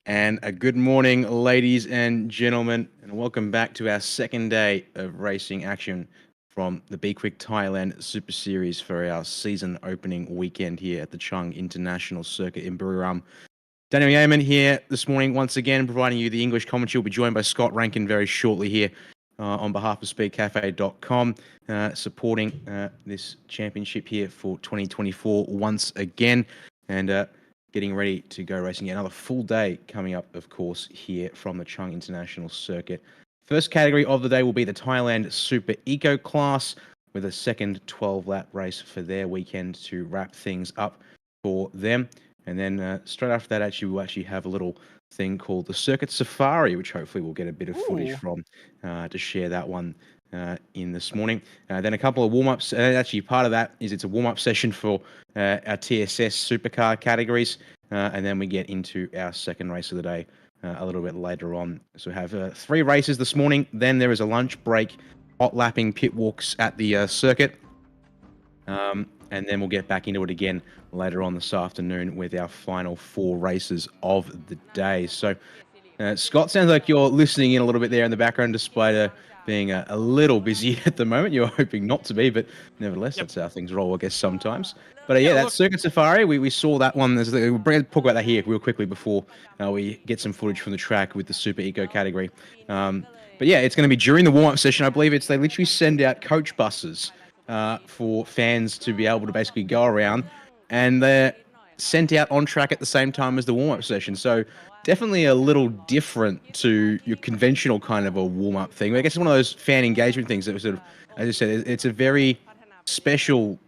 And a good morning, ladies and gentlemen, and welcome back to our second day of racing action from the B-Quik Thailand Super Series for our season opening weekend here at the Chang International Circuit in Buriram. Daniel Yeaman here this morning, once again, providing you the English commentary. We'll be joined by Scott Rankin very shortly here on behalf of speedcafe.com, supporting this championship here for 2024 once again. And getting ready to go racing. Another full day coming up, of course, here from the Chang International Circuit. First category of the day will be the Thailand Super Eco class, with a second 12-lap race for their weekend to wrap things up for them. And then straight after that, we'll actually have a little thing called the Circuit Safari, which hopefully we'll get a bit of footage from to share that one in this morning. Then a couple of warm-ups. Actually, part of that is it's a warm-up session for our TSS supercar categories. And then we get into our second race of the day a little bit later on. So we have 3 races this morning. Then there is a lunch break, hot lapping pit walks at the circuit. And then we'll get back into it again later on this afternoon with our final 4 races of the day. So, Scott, sounds like you're listening in a little bit there in the background, despite being a little busy at the moment. You're hoping not to be, but nevertheless, that's how things roll, I guess, sometimes. But yeah, that Circuit Safari, we saw that one. We'll talk about that here real quickly before we get some footage from the track with the Super Eco category. But yeah, it's going to be during the warm-up session. I believe they literally send out coach buses for fans to be able to basically go around, and they're sent out on track at the same time as the warm-up session. So definitely a little different to your conventional kind of a warm-up thing. I guess it's one of those fan engagement things that was sort of, as I said, it's a very special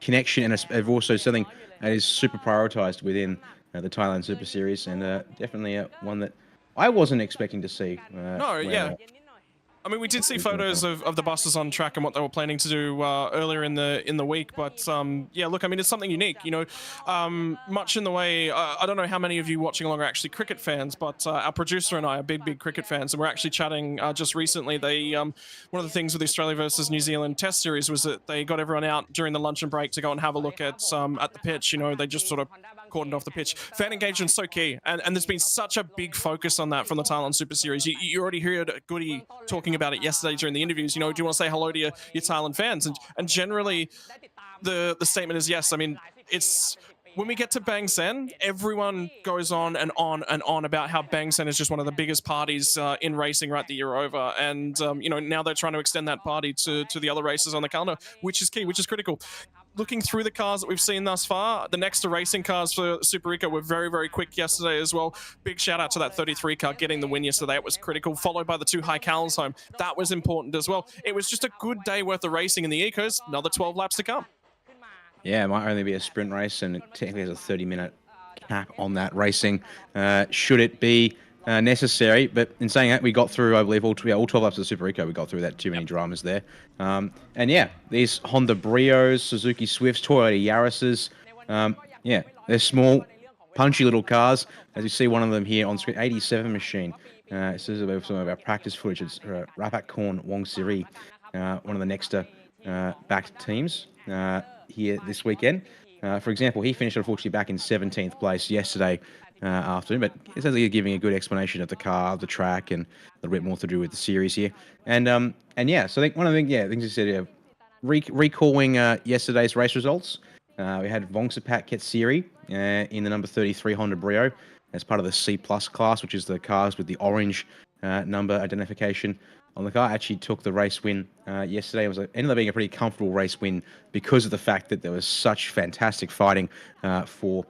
connection, and it's also something that is super prioritized within the Thailand Super Series, and definitely one that I wasn't expecting to see. I mean, we did see photos of the buses on track and what they were planning to do earlier in the week, but yeah, look, I mean, it's something unique, you know, much in the way, I don't know how many of you watching along are actually cricket fans, but our producer and I are big cricket fans, and we're actually chatting just recently. They one of the things with the Australia versus New Zealand Test series was that they got everyone out during the lunch and break to go and have a look at the pitch. You know, they just sort of cordoned off the pitch. Fan engagement's so key, and there's been such a big focus on that from the Thailand Super Series. You already heard Goody talking about it yesterday during the interviews. You know, do you want to say hello to your Thailand fans? And generally, the statement is yes. I mean, it's when we get to Bang Sen, everyone goes on and on and on about how Bang Sen is just one of the biggest parties in racing right the year over. And, you know, now they're trying to extend that party to the other races on the calendar, which is key, which is critical. Looking through the cars that we've seen thus far, the next to racing cars for Super Eco were very quick yesterday as well. Big shout out to that 33 car getting the win yesterday. It was critical, followed by the 2 high cals home. That was important as well. It was just a good day worth of racing in the Ecos. Another 12 laps to come. Yeah, it might only be a sprint race, and it technically has a 30-minute cap on that racing. Should it be necessary? But in saying that, we got through, I believe, all 12 laps of the Super Eco. We got through that. Too many dramas there. And yeah, these Honda Brios, Suzuki Swifts, Toyota Yaris's, yeah, they're small, punchy little cars. As you see one of them here on screen, 87 machine. This is about some of our practice footage. It's Rapat Korn Wong Siri, one of the next backed teams here this weekend. For example, he finished unfortunately back in 17th place yesterday afternoon, but it's actually giving a good explanation of the car, the track, and a little bit more to do with the series here. And yeah, so I think one of the things you said, recalling yesterday's race results, we had Vongsapat Ketsiri in the number 33 Honda Brio as part of the C+ class, which is the cars with the orange number identification on the car. Actually took the race win yesterday. It ended up being a pretty comfortable race win because of the fact that there was such fantastic fighting for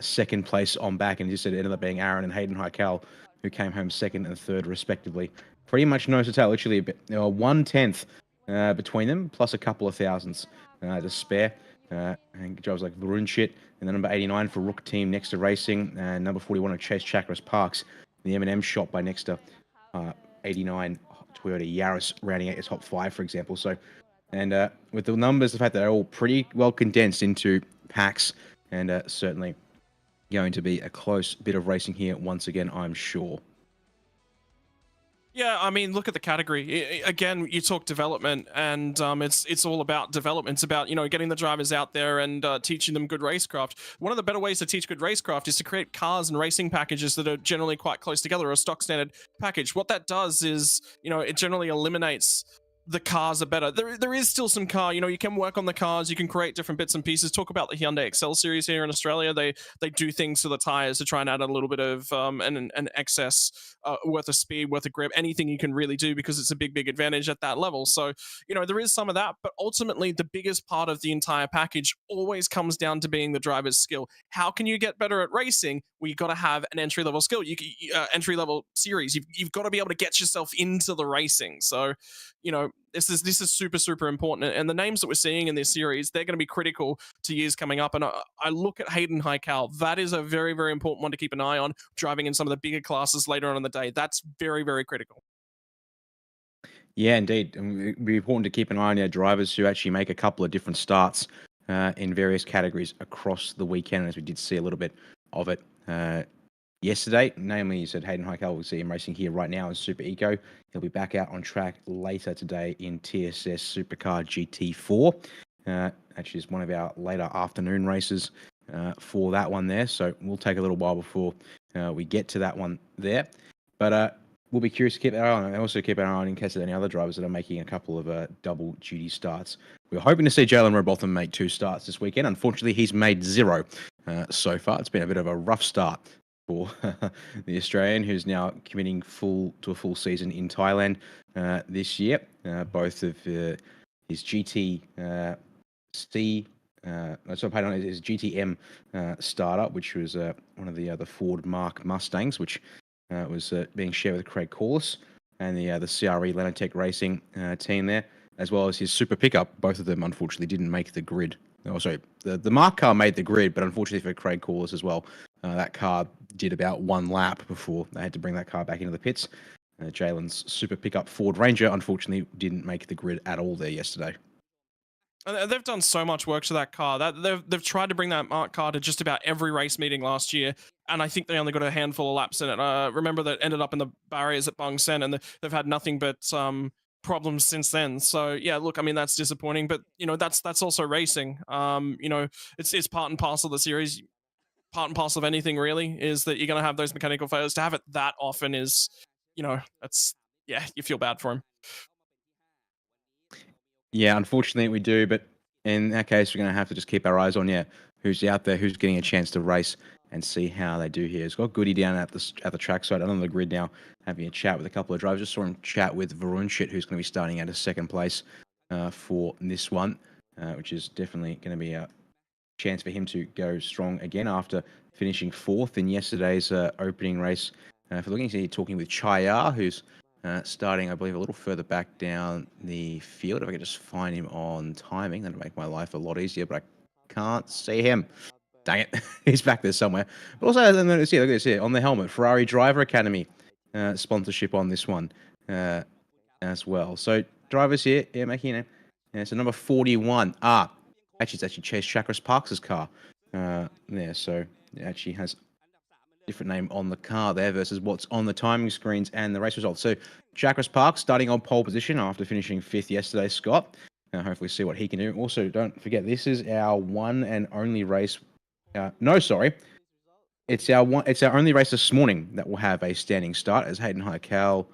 second place on back. And just it ended up being Aaron and Hayden Heikel who came home second and third respectively. Pretty much nose to tail, literally 1/10 between them, plus a couple of thousandths to spare. And drives like Varunchit, and the number 89 for Rook Team next to racing, and number 41 of Chase Chakras Parks. The M&M shot by next to 89 Toyota Yaris, rounding out your top 5, for example. So, and with the numbers, the fact that they're all pretty well condensed into packs, and certainly going to be a close bit of racing here once again, I'm sure. Yeah, I mean, look at the category. Again, you talk development, and it's all about development. It's about getting the drivers out there and teaching them good racecraft. One of the better ways to teach good racecraft is to create cars and racing packages that are generally quite close together, a stock standard package. What that does is, it generally eliminates the cars are better. There is still some car. You can work on the cars. You can create different bits and pieces. Talk about the Hyundai Excel series here in Australia. They do things to the tires to try and add a little bit of an excess worth of speed, worth of grip, anything you can really do because it's a big advantage at that level. So there is some of that, but ultimately the biggest part of the entire package always comes down to being the driver's skill. How can you get better at racing? Well, you've got to have an entry level skill. Entry level series. You've got to be able to get yourself into the racing. So this is super important, and the names that we're seeing in this series, they're going to be critical to years coming up. And I look at Hayden Highcal. That is a very important one to keep an eye on, driving in some of the bigger classes later on in the day. That's very critical. Yeah, indeed. And it'd be important to keep an eye on our drivers who actually make a couple of different starts in various categories across the weekend, as we did see a little bit of it yesterday. Namely, you said Hayden Highcal, we see him racing here right now in Super Eco. He'll be back out on track later today in TSS Supercar GT4. Actually, it's one of our later afternoon races for that one there. So we'll take a little while before we get to that one there. But we'll be curious to keep our eye on it, and also keep an eye on in case of any other drivers that are making a couple of double duty starts. We're hoping to see Jalen Robotham make 2 starts this weekend. Unfortunately, he's made 0 so far. It's been a bit of a rough start for the Australian, who's now committing to a full season in Thailand this year. Both of his GT his GTM startup, which was one of the Ford Mark Mustangs, which was being shared with Craig Corliss and the CRE Lenotech Racing team there, as well as his super pickup. Both of them, unfortunately, didn't make the grid. Oh, sorry, the Mark car made the grid, but unfortunately for Craig Corliss as well, that car did about 1 lap before they had to bring that car back into the pits. Jalen's super pickup Ford Ranger, unfortunately, didn't make the grid at all there yesterday. They've done so much work to that car. That they've tried to bring that Mark car to just about every race meeting last year, and I think they only got a handful of laps in it. Remember that ended up in the barriers at Bang Sen, and they've had nothing but problems since then. So yeah, look, I mean that's disappointing, but that's also racing. It's part and parcel of the series. Part and parcel of anything really is that you're going to have those mechanical failures. To have it that often is, that's you feel bad for him. Yeah, unfortunately we do, but in that case, we're going to have to just keep our eyes on who's out there, who's getting a chance to race, and see how they do here. It's got Goody down at the trackside and on the grid now, having a chat with a couple of drivers. Just saw him chat with Varunchit, who's going to be starting out as 2nd place for this one, which is definitely going to be a chance for him to go strong again after finishing 4th in yesterday's opening race. For looking at talking with Chaya, who's starting, I believe, a little further back down the field. If I could just find him on timing, that'd make my life a lot easier, but I can't see him. Dang it. He's back there somewhere. But also, look at this here, on the helmet, Ferrari Driver Academy sponsorship on this one as well. So drivers here, making so number 41. Actually, it's actually Chase Chakras Parks' car there. So it actually has different name on the car there versus what's on the timing screens and the race results. So Chakras Park starting on pole position after finishing 5th yesterday, Scott. Hopefully see what he can do. Also, don't forget, this is our one and only race. It's our only race this morning that will have a standing start, as Hayden Highcal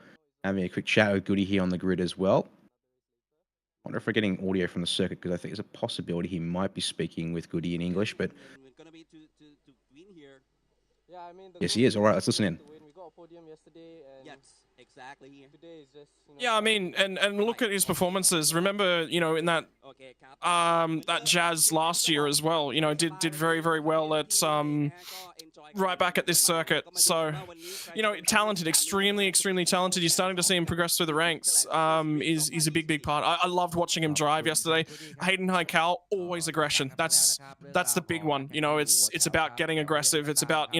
having a quick chat with Goody here on the grid as well. I wonder if we're getting audio from the circuit, because I think there's a possibility he might be speaking with Goody in English, but yes, he is. All right, let's listen in. We got a podium yesterday, and yes, exactly. Today is just Yeah, I mean, and look at his performances. Remember, in that that Jazz last year as well. Did very well at right back at this circuit. So, talented, extremely talented. You're starting to see him progress through the ranks. Is a big part. I loved watching him drive yesterday. Hayden Highcal, always aggression. That's the big one. It's about getting aggressive. It's about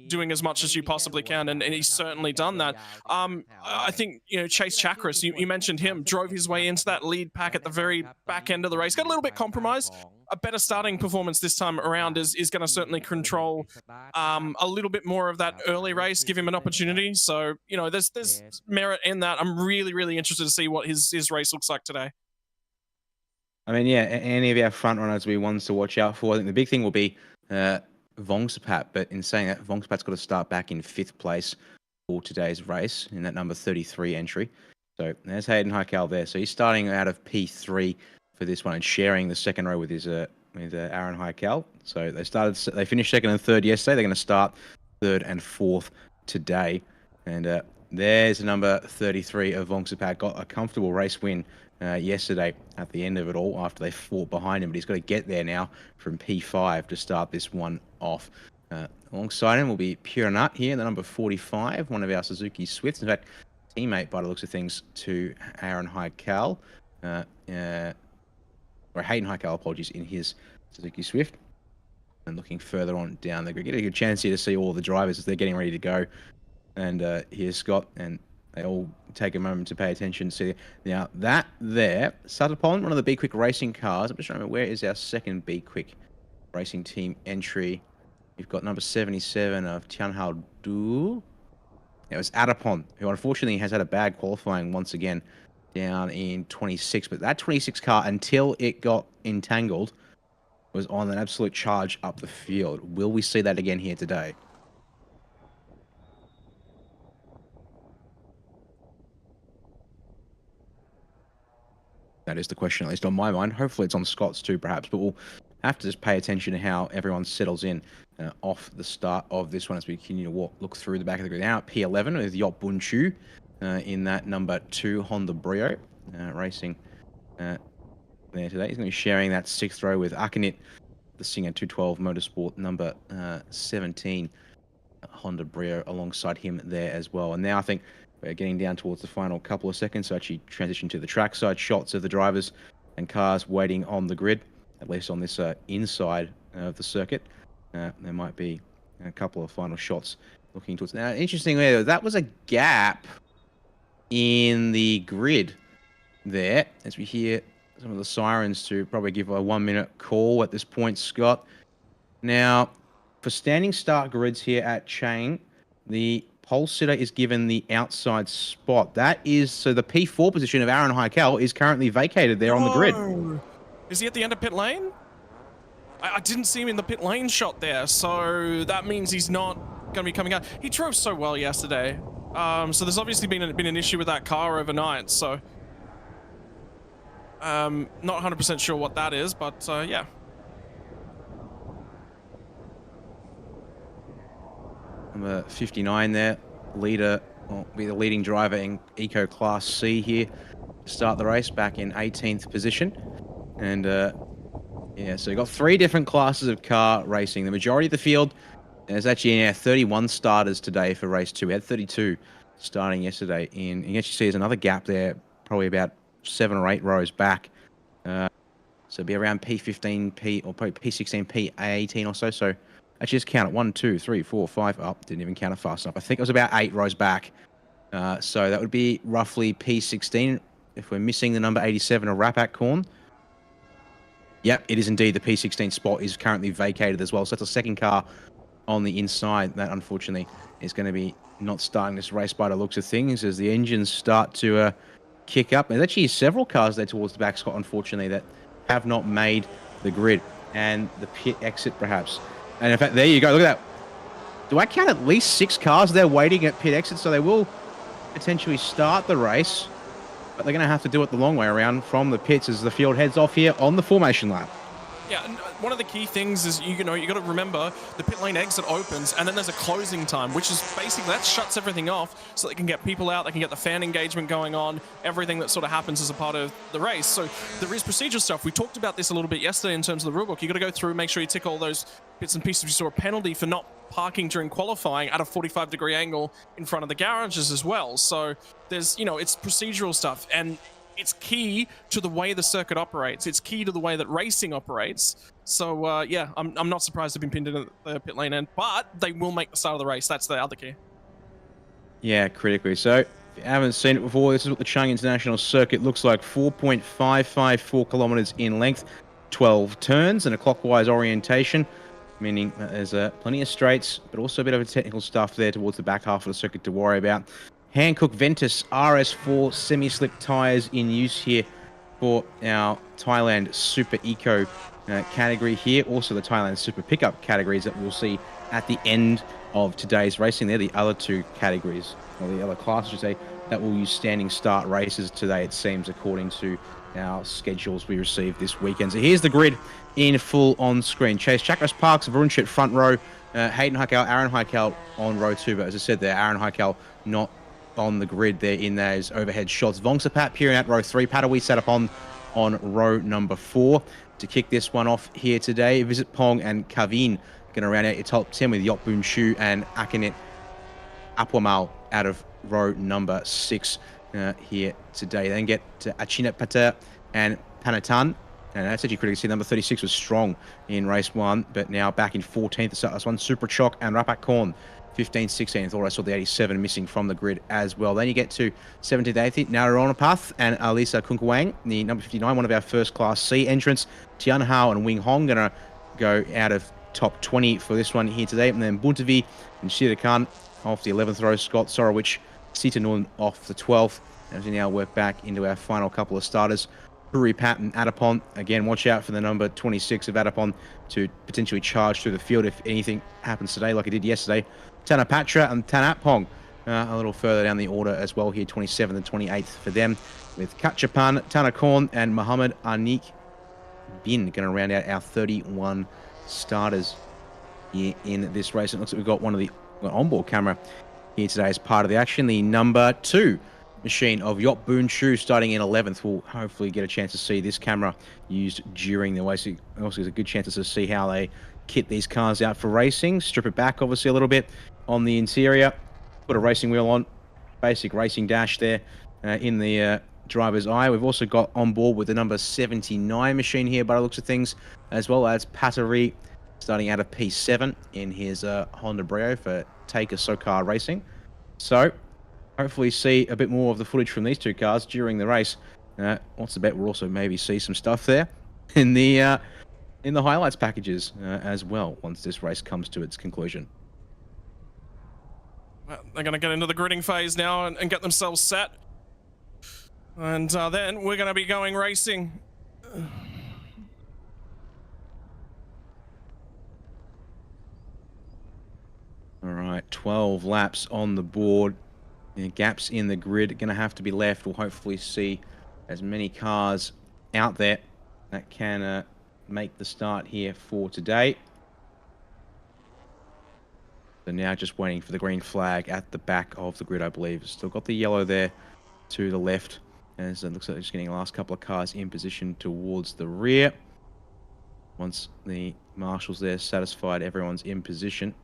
doing as much as you possibly can, and he's certainly done that. I think Chase Chakras, you mentioned him, drove his way into that lead pack at the very back end of the race. Got a little bit compromised. A better starting performance this time around is going to certainly control a little bit more of that early race, give him an opportunity. So, you know, there's merit in that. I'm really, really interested to see what his race looks like today. I mean, yeah, any of our front runners will be ones to watch out for. I think the big thing will be Vongsapat, but in saying that, Vongsapat's got to start back in 5th place for today's race in that number 33 entry. So there's Hayden Heikal there. So he's starting out of P3 for this one and sharing the second row with his Aaron Heikal. So they finished 2nd and 3rd yesterday. They're going to start 3rd and 4th today. And there's number 33 of Vongsapat. Got a comfortable race win yesterday at the end of it all after they fought behind him. But he's got to get there now from P5 to start this one off. Alongside him will be Pure Nut here, the number 45, one of our Suzuki Swifts. In fact, teammate by the looks of things to Aaron Heikal. Or Hayden Heikal, apologies, in his Suzuki Swift. And looking further on down the grid. Get a good chance here to see all the drivers as they're getting ready to go. And here's Scott, and they all take a moment to pay attention. See now that there, Satapon, one of the B-Quik racing cars. I'm just trying to remember, where is our second B-Quik racing team entry? We've got number 77 of Tianhao Du. It was Adapon, who unfortunately has had a bad qualifying once again down in 26. But that 26 car, until it got entangled, was on an absolute charge up the field. Will we see that again here today? That is the question, at least on my mind. Hopefully it's on Scott's too, perhaps. But we'll have to just pay attention to how everyone settles in off the start of this one as we continue to look through the back of the grid. Now at P11 with Yop Bun Chu in that number 2 Honda Brio racing there today. He's going to be sharing that 6th row with Akanit, the Singer 212 Motorsport number 17 Honda Brio alongside him there as well. And now I think we're getting down towards the final couple of seconds, so actually transition to the trackside shots of the drivers and cars waiting on the grid, at least on this inside of the circuit. There might be a couple of final shots looking towards. Now, interestingly, though, that was a gap in the grid there, as we hear some of the sirens to probably give a 1-minute call at this point, Scott. Now, for standing start grids here at Chang, the pole sitter is given the outside spot. That is, so the P4 position of Aaron Heikal is currently vacated there on the grid. Is he at the end of pit lane? I didn't see him in the pit lane shot there, so that means he's not going to be coming out. He drove so well yesterday, so there's obviously been an issue with that car overnight, so not 100% sure what that is, but yeah. Number 59 there, leader, will be the leading driver in Eco Class C here to start the race, back in 18th position. And yeah, so you've got 3 different classes of car racing. The majority of the field, there's actually 31 starters today for race 2. We had 32 starting yesterday. You can actually see there's another gap there, probably about 7 or 8 rows back. So it'll be around P15, or probably P16, P18 or so. So actually just count it. 1, 2, 3, 4, 5. Oh, didn't even count it fast enough. I think it was about 8 rows back. So that would be roughly P16 if we're missing the number 87 of Rapak Korn. Yep, it is indeed. The P16 spot is currently vacated as well. So that's a second car on the inside that unfortunately is going to be not starting this race by the looks of things as the engines start to kick up. There's actually several cars there towards the back, Scott, unfortunately, that have not made the grid and the pit exit perhaps. And in fact, there you go. Look at that. Do I count at least 6 cars there waiting at pit exit? So they will potentially start the race, but they're going to have to do it the long way around from the pits as the field heads off here on the formation lap. Yeah, and one of the key things is, you got to remember the pit lane exit opens and then there's a closing time, which is basically that shuts everything off so they can get people out, they can get the fan engagement going on, everything that sort of happens as a part of the race. So there is procedural stuff. We talked about this a little bit yesterday in terms of the rulebook. You got to go through, make sure you tick all those bits and pieces. We saw a penalty for not parking during qualifying at a 45-degree angle in front of the garages as well. So there's, it's procedural stuff, and it's key to the way the circuit operates. It's key to the way that racing operates. So yeah, I'm not surprised they've been pinned in the pit lane end, but they will make the start of the race. That's the other key. Yeah, critically. So if you haven't seen it before, this is what the Chang International Circuit looks like. 4.554 kilometers in length, 12 turns and a clockwise orientation. meaning that there's plenty of straights, but also a bit of a technical stuff there towards the back half of the circuit to worry about. Hankook Ventus RS4 semi-slick tyres in use here for our Thailand Super Eco category here. Also the Thailand Super Pickup categories that we'll see at the end of today's racing. They're the other two categories, or the other classes, I should say, that will use standing start races today, it seems, according to our schedules we received this weekend. So here's the grid in full on screen. Chase Chakras Parks, Varunchit front row, Hayden Haikal, Aaron Haikal on row 2. But as I said there, Aaron Haikal not on the grid there in those overhead shots. Vongsapat appearing at row 3. Padawi set up on row number 4. To kick this one off here today, Visit Pong and Kavin going to round out your top 10 with Yotbun Shu and Akanet Apwamal out of row number 6 here today. Then get to Achinet Pater and Panatan. And that's actually critical to see. Number 36 was strong in race 1, but now back in 14th to start this one. Super Chock and Rapak Korn, 15th, 16th. Thought I saw the 87 missing from the grid as well. Then you get to 17th, 18th. Naronapath and Alisa Kunkawang, the number 59, one of our first class C entrants. Tian Hao and Wing Hong going to go out of top 20 for this one here today. And then Buntavi and Shirakan off the 11th row. Scott Sorowich, Sitanun off the 12th. As we now work back into our final couple of starters. Puri Pat and Adapon. Again, watch out for the number 26 of Adapon to potentially charge through the field if anything happens today, like it did yesterday. Tanapatra and Tanapong a little further down the order as well here, 27th and 28th for them, with Kachapan, Tanakorn, and Muhammad Anik Bin going to round out our 31 starters here in this race. It looks like we've got one of the onboard camera here today as part of the action. The number 2 machine of Yot Boon Shu starting in 11th. We'll hopefully get a chance to see this camera used during the race. Also, there's a good chance to see how they kit these cars out for racing. Strip it back, obviously, a little bit on the interior. Put a racing wheel on. Basic racing dash there in the driver's eye. We've also got on board with the number 79 machine here by the looks of things, as well as Patari starting out of P7 in his Honda Brio for Taker Sokar Racing. So hopefully see a bit more of the footage from these two cars during the race. What's the bet? We'll also maybe see some stuff there in the highlights packages as well once this race comes to its conclusion. Well, they're going to get into the gridding phase now and get themselves set. And then we're going to be going racing. All right, 12 laps on the board. Gaps in the grid going to have to be left. We'll hopefully see as many cars out there that can make the start here for today. So now just waiting for the green flag at the back of the grid, I believe. Still got the yellow there to the left, as it looks like just getting the last couple of cars in position towards the rear. Once the marshals there satisfied everyone's in position,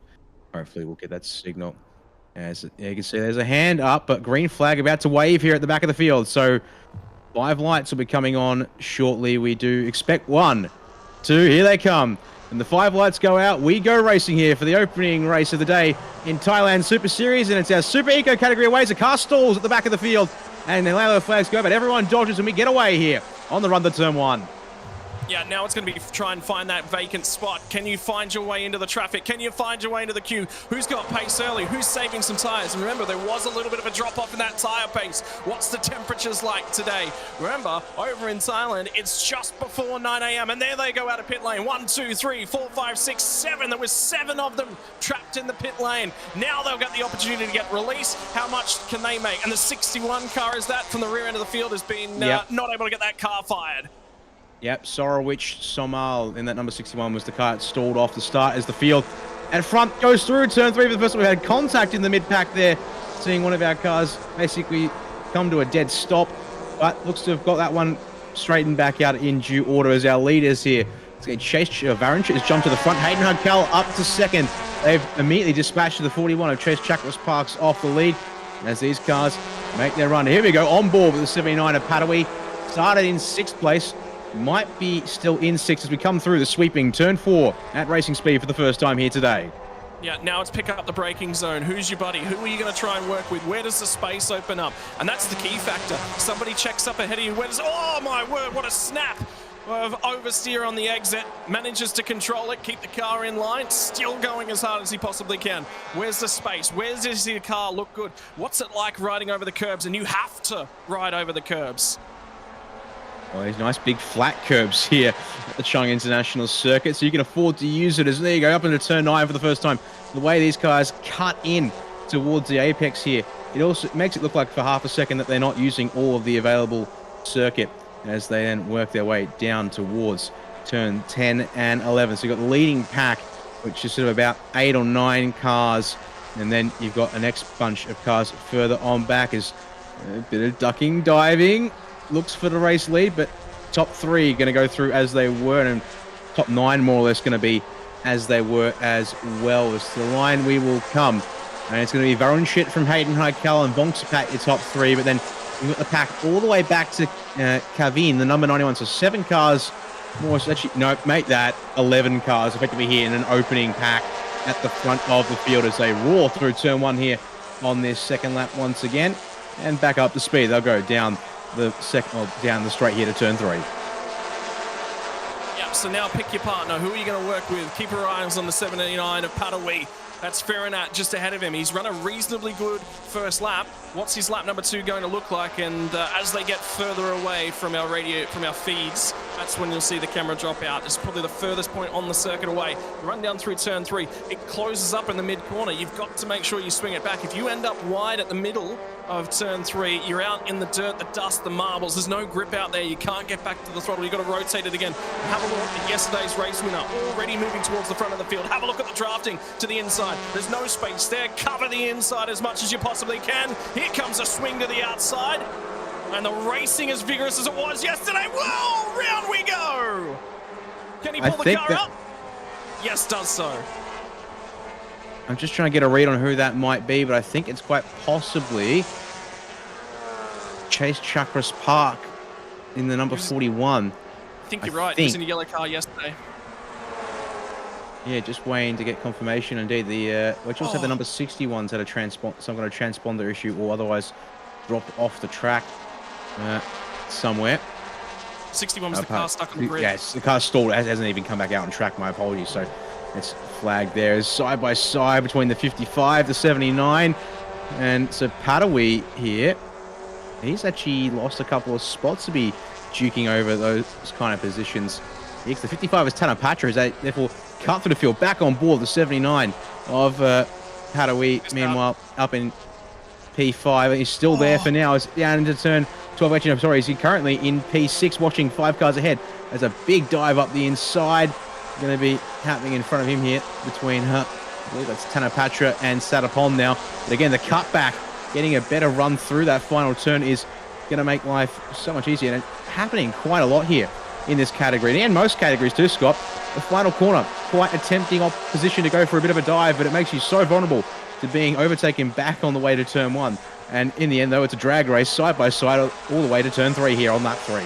hopefully we'll get that signal. As you can see, there's a hand up, but green flag about to wave here at the back of the field. So 5 lights will be coming on shortly. We do expect 1, 2, here they come. And the 5 lights go out. We go racing here for the opening race of the day in Thailand Super Series. And it's our Super Eco category aways. A car stalls at the back of the field. And the yellow flags go, but everyone dodges and we get away here on the run to turn 1. Yeah, now it's going to be try and find that vacant spot. Can you find your way into the traffic? Can you find your way into the queue? Who's got pace early? Who's saving some tyres? And remember, there was a little bit of a drop-off in that tyre pace. What's the temperatures like today? Remember, over in Thailand, it's just before 9 a.m. And there they go out of pit lane. 1, 2, 3, 4, 5, 6, 7. There was 7 of them trapped in the pit lane. Now they'll get the opportunity to get release. How much can they make? And the 61 car is that from the rear end of the field has been not able to get that car fired. Yep, Sorowich Somal in that number 61 was the car that stalled off the start as the field and front goes through turn 3 for the first time. We had contact in the mid-pack there, seeing one of our cars basically come to a dead stop, but looks to have got that one straightened back out in due order as our leaders here. It's going to chase Varench has jumped to the front. Hayden Hudkel up to second. They've immediately dispatched the 41 of Chase Chakras Parks off the lead as these cars make their run. Here we go, on board with the 79 of Padawi. Started in 6th place. Might be still in 6th as we come through the sweeping turn 4 at racing speed for the first time here today. Yeah, now it's pick up the braking zone. Who's your buddy? Who are you going to try and work with? Where does the space open up? And that's the key factor. Somebody checks up ahead of you. Where does... Oh, my word, what a snap. of oversteer on the exit, manages to control it, keep the car in line, still going as hard as he possibly can. Where's the space? Where's the car look good? What's it like riding over the curbs? And you have to ride over the curbs. Well, these nice big flat curbs here at the Chang International Circuit, so you can afford to use it. As there you go, up into turn 9 for the first time. The way these cars cut in towards the apex here, it also makes it look like for half a second that they're not using all of the available circuit as they then work their way down towards turn 10 and 11. So you've got the leading pack, which is sort of about 8 or 9 cars, and then you've got the next bunch of cars further on back as a bit of ducking, diving, looks for the race lead, but top 3 going to go through as they were, and top 9 more or less going to be as they were as well. As the line we will come, and it's going to be Varun Shit from Hayden Haikal and Vongsapat, your top 3, but then you've got the pack all the way back to Kavin, the number 91. So 7 cars more. So actually, no, make that 11 cars effectively here in an opening pack at the front of the field as they roar through turn 1 here on this second lap once again, and back up to speed. They'll go down the down the straight here to turn 3. Yep, so now pick your partner. Who are you going to work with? Keep your eyes on the 79 of Padawi. That's Farinat just ahead of him. He's run a reasonably good first lap. What's his lap number 2 going to look like? And as they get further away from our feeds, that's when you'll see the camera drop out. It's probably the furthest point on the circuit away. Run down through turn 3. It closes up in the mid corner. You've got to make sure you swing it back. If you end up wide at the middle of turn 3, you're out in the dirt, the dust, the marbles. There's no grip out there. You can't get back to the throttle. You've got to rotate it again. Have a look at yesterday's race winner, already moving towards the front of the field. Have a look at the drafting to the inside. There's no space there. Cover the inside as much as you possibly can. Here comes a swing to the outside. And the racing as vigorous as it was yesterday. Whoa, round we go. Can he pull the car up? Yes, does so. I'm just trying to get a read on who that might be, but I think it's quite possibly Chase Chakras Park in the number 41. I think you're right. He was in a yellow car yesterday. Yeah, just waiting to get confirmation. Indeed, which also the number 61's had a some kind of transponder issue or otherwise dropped off the track somewhere. 61 was the car stuck on the grid. Yes, the car stalled. It hasn't even come back out on track. My apologies. So it's flagged there as side by side between the 55, the 79, and so Padawi here. He's actually lost a couple of spots to be duking over those kind of positions. The 55 is Tanapatra, is therefore cut through the field, back on board the 79 of Padawi. Meanwhile, up in P5, he's still there for now. It's down into turn 12. Actually, I'm sorry, he's currently in P6, watching 5 cars ahead. There's a big dive up the inside, going to be happening in front of him here between I believe that's Tanapatra and Satapon now. But again, the cutback, getting a better run through that final turn is going to make life so much easier. And it's happening quite a lot here in this category, and most categories too, Scott. The final corner, quite a tempting position to go for a bit of a dive, but it makes you so vulnerable to being overtaken back on the way to turn 1. And in the end, though, it's a drag race side by side all the way to turn 3 here on lap 3.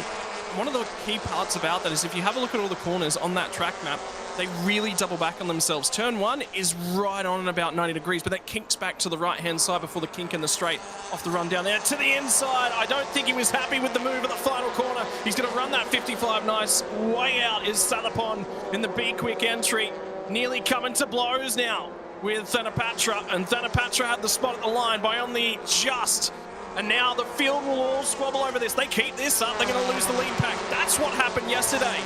One of the key parts about that is if you have a look at all the corners on that track map, they really double back on themselves. Turn 1 is right on at about 90 degrees, but that kinks back to the right-hand side before the kink in the straight off the run down there. To the inside, I don't think he was happy with the move at the final corner. He's going to run that 55 nice. Way out is Satapon in the B-Quik entry. Nearly coming to blows now with Thanapatra, and Thanapatra had the spot at the line by only just. And now the field will all squabble over this. They keep this up, they're going to lose the lead pack. That's what happened yesterday.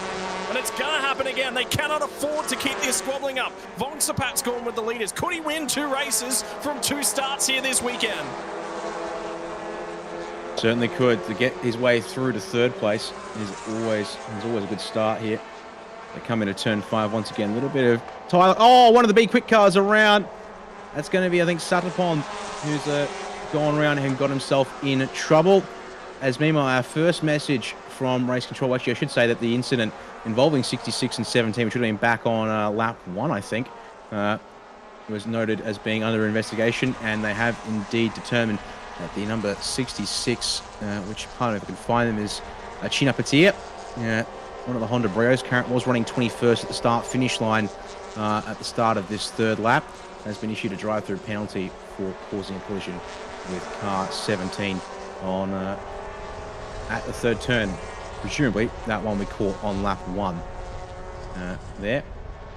And it's going to happen again. They cannot afford to keep this squabbling up. Vongsapat's gone with the leaders. Could he win 2 races from 2 starts here this weekend? Certainly could. To get his way through to 3rd place is always a good start here. They come into turn 5 once again. A little bit of Tyler. Oh, one of the B-Quik cars around. That's going to be, I think, Satapon, who's gone around and got himself in trouble. As meanwhile, our first message from race control, actually I should say that the incident involving 66 and 17, which would have been back on lap 1, I think, was noted as being under investigation, and they have indeed determined that the number 66, which partner, if I can find them, is Chinapatia, one of the Honda Brios, was running 21st at the start-finish line at the start of this 3rd lap, has been issued a drive-through penalty for causing a collision with car 17 on at the 3rd turn Presumably, that one we caught on lap 1. There.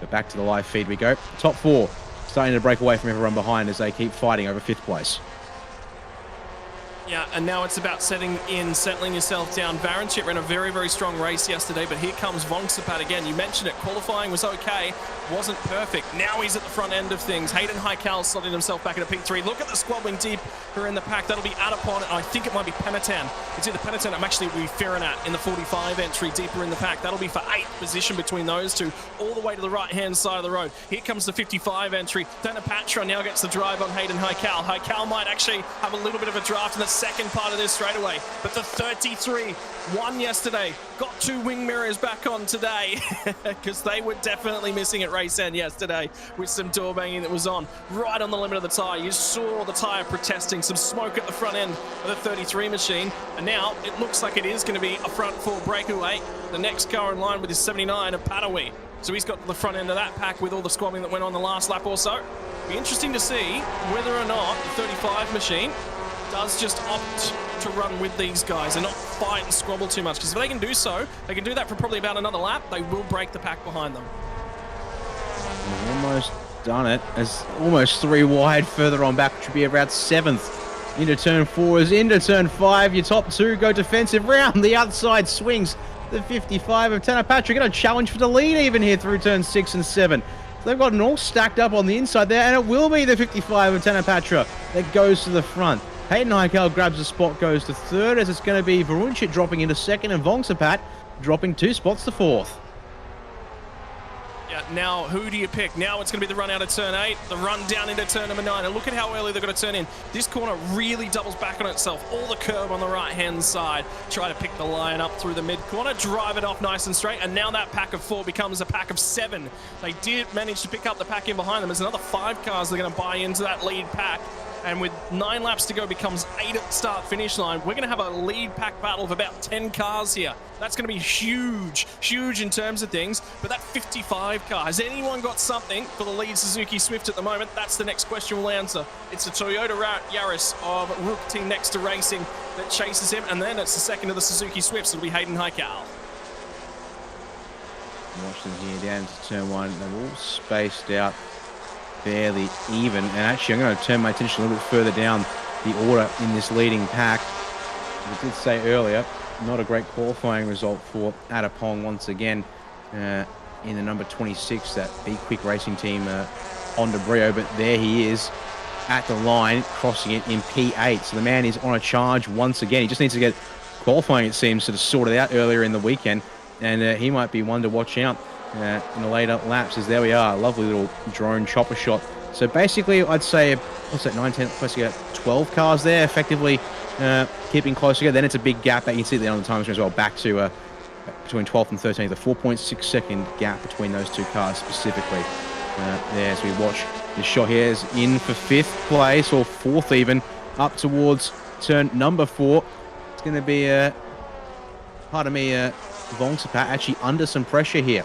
But back to the live feed we go. Top 4 starting to break away from everyone behind as they keep fighting over 5th place. Yeah, and now it's about settling yourself down. Varenchit ran a very, very strong race yesterday, but here comes Vongsapat again. You mentioned it, qualifying was okay, wasn't perfect. Now he's at the front end of things. Hayden Haikal slotting himself back into P3. Look at the squabbling deep who are in the pack. That'll be Adapon, and I think it might be Penatan. It's either Penatan, I'm actually be Ferenat in the 45 entry deeper in the pack. That'll be for 8th position between those two, all the way to the right-hand side of the road. Here comes the 55 entry. Patra now gets the drive on Hayden Haikal. Haikal might actually have a little bit of a draft in the second part of this straight away, but the 33 won yesterday, got 2 wing mirrors back on today because they were definitely missing at race end yesterday with some door banging that was on right on the limit of the tyre. You saw the tyre protesting, some smoke at the front end of the 33 machine, and now it looks like it is going to be a front 4 breakaway. The next car in line with his 79 of Padawi. So he's got the front end of that pack with all the squabbling that went on the last lap or so. Be interesting to see whether or not the 35 machine does just opt to run with these guys and not fight and squabble too much, because if they can do so, they can do that for probably about another lap, they will break the pack behind them. Almost done it. As almost 3 wide further on back, which would be about 7th. Into turn 4 is into turn 5. Your top 2 go defensive round. The outside swings. The 55 of Tanapatra going to challenge for the lead even here through turn 6 and 7. So they've got it all stacked up on the inside there, and it will be the 55 of Tanapatra that goes to the front. Hayden Haikal grabs a spot, goes to 3rd, as it's going to be Varunchit dropping into 2nd, and Vongsapat dropping 2 spots to 4th. Yeah, now who do you pick? Now it's going to be the run out of turn 8, the run down into turn number 9, and look at how early they've got to turn in. This corner really doubles back on itself. All the curb on the right-hand side. Try to pick the line up through the mid-corner, drive it off nice and straight, and now that pack of 4 becomes a pack of 7. They did manage to pick up the pack in behind them. There's another 5 cars they're going to buy into that lead pack. And with 9 laps to go, becomes 8 at the start-finish line. We're going to have a lead pack battle of about 10 cars here. That's going to be huge, huge in terms of things. But that 55 car, has anyone got something for the lead Suzuki Swift at the moment? That's the next question we'll answer. It's the Toyota Yaris of Rook Team Next to Racing that chases him. And then it's the second of the Suzuki Swifts. It'll be Hayden Haikal. Watch them here down to turn 1. They're all spaced out. Fairly even, and actually I'm going to turn my attention a little bit further down the order in this leading pack. As I did say earlier, not a great qualifying result for Adapong once again in the number 26, that B-Quik Racing Team Honda Brio, but there he is at the line, crossing it in P8. So the man is on a charge once again. He just needs to get qualifying, it seems, sort of sorted out earlier in the weekend, and he might be one to watch out in the later laps. As there we are, lovely little drone chopper shot. So basically, I'd say, what's that, 9, 10, close to 12 cars there, effectively keeping close together. Then it's a big gap that you can see there on the time screen as well, back to between 12th and 13th, a 4.6 second gap between those 2 cars specifically. There, as we watch this shot here, is in for 5th place, or 4th even, up towards turn number 4. It's going to be, Vongsapat actually under some pressure here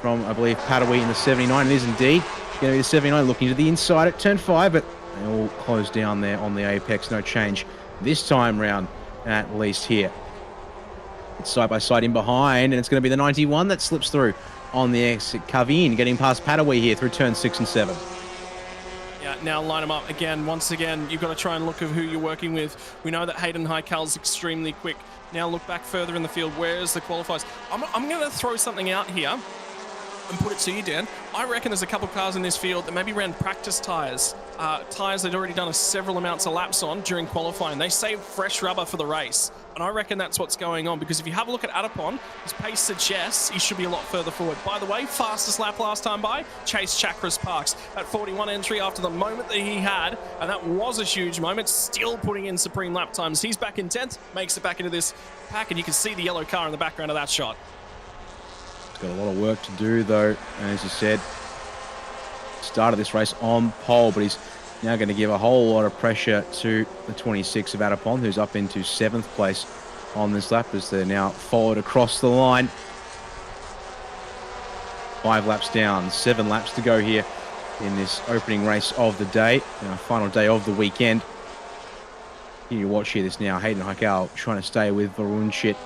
from, I believe, Padawi in the 79. It is indeed going to be the 79 looking to the inside at turn 5, but they all close down there on the apex. No change this time round, at least here. It's side by side in behind, and it's going to be the 91 that slips through on the exit. Kavin getting past Padawi here through turn 6 and 7. Yeah, now line them up again. Once again, you've got to try and look at who you're working with. We know that Hayden Haikal is extremely quick. Now look back further in the field. Where's the qualifiers? I'm going to throw something out here and put it to you, Dan. I reckon there's a couple cars in this field that maybe ran practice tyres. Tyres they'd already done several amounts of laps on during qualifying. They saved fresh rubber for the race. And I reckon that's what's going on, because if you have a look at Adapon, his pace suggests he should be a lot further forward. By the way, fastest lap last time by, Chase Chakras Parks. At 41 entry after the moment that he had, and that was a huge moment, still putting in supreme lap times. He's back in 10th, makes it back into this pack, and you can see the yellow car in the background of that shot. Got a lot of work to do, though, and as you said, started this race on pole, but he's now going to give a whole lot of pressure to the 26 of Adapon, who's up into 7th place on this lap as they're now followed across the line. 5 laps down, 7 laps to go here in this opening race of the day, final day of the weekend. Here you watch here this now, Hayden Haikal trying to stay with Varunchit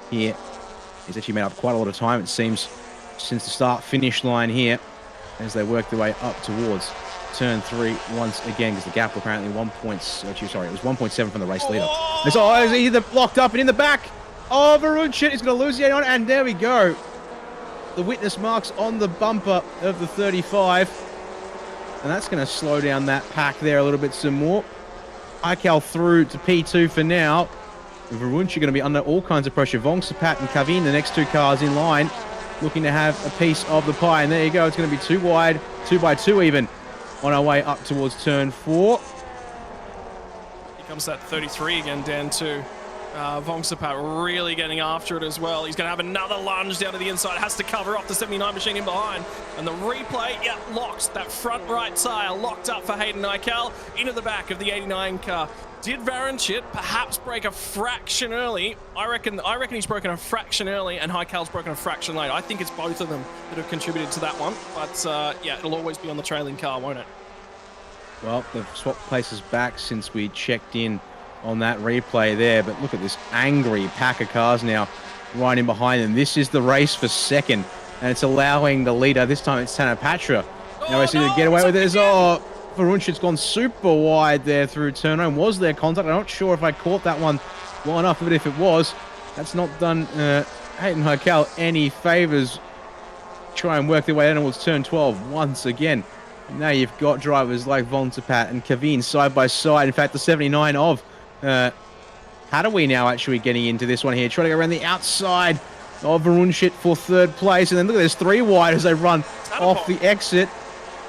here He's actually made up quite a lot of time, it seems, since the start-finish line here, as they work their way up towards turn 3 once again, because the gap apparently it was 1.7 from the race leader. He's either locked up and in the back. Oh, Varunchit is going to lose the 89, and there we go. The witness marks on the bumper of the 35. And that's going to slow down that pack there a little bit some more. Aikal through to P2 for now. Varunchit going to be under all kinds of pressure. Vongsapat and Kavin, the next two cars in line, looking to have a piece of the pie. And there you go. It's going to be too wide, 2x2 even, on our way up towards turn 4. Here comes that 33 again, Dan, too. Vongsapat really getting after it as well. He's going to have another lunge down to the inside. Has to cover off the 79 machine in behind. And the replay, yeah, locked. That front right tire locked up for Hayden Aikal into the back of the 89 car. Did Varunchit perhaps break a fraction early? I reckon he's broken a fraction early and Aikal's broken a fraction late. I think it's both of them that have contributed to that one. But yeah, it'll always be on the trailing car, won't it? Well, they've swapped places back since we checked in on that replay there, but look at this angry pack of cars now right in behind them. This is the race for second, and it's allowing the leader, this time it's Tanapatra. Now we see to get away with this. Oh, Varunchit's gone super wide there through turn 9. Was there contact? I'm not sure if I caught that one well enough, but if it was, that's not done Hayden Aikal any favours. Try and work their way down towards turn 12 once again. Now you've got drivers like Vongsapat and Kavin side by side. In fact, the 79 of Hadawi now actually getting into this one here, trying to go around the outside of Varunchit for third place. And then look at this, 3 wide as they run off the exit.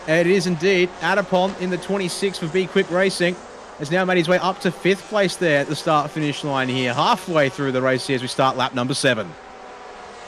It is indeed Adapon in the 26 for B-Quik Racing. Has now made his way up to 5th place there at the start-finish line here, halfway through the race here as we start lap number 7.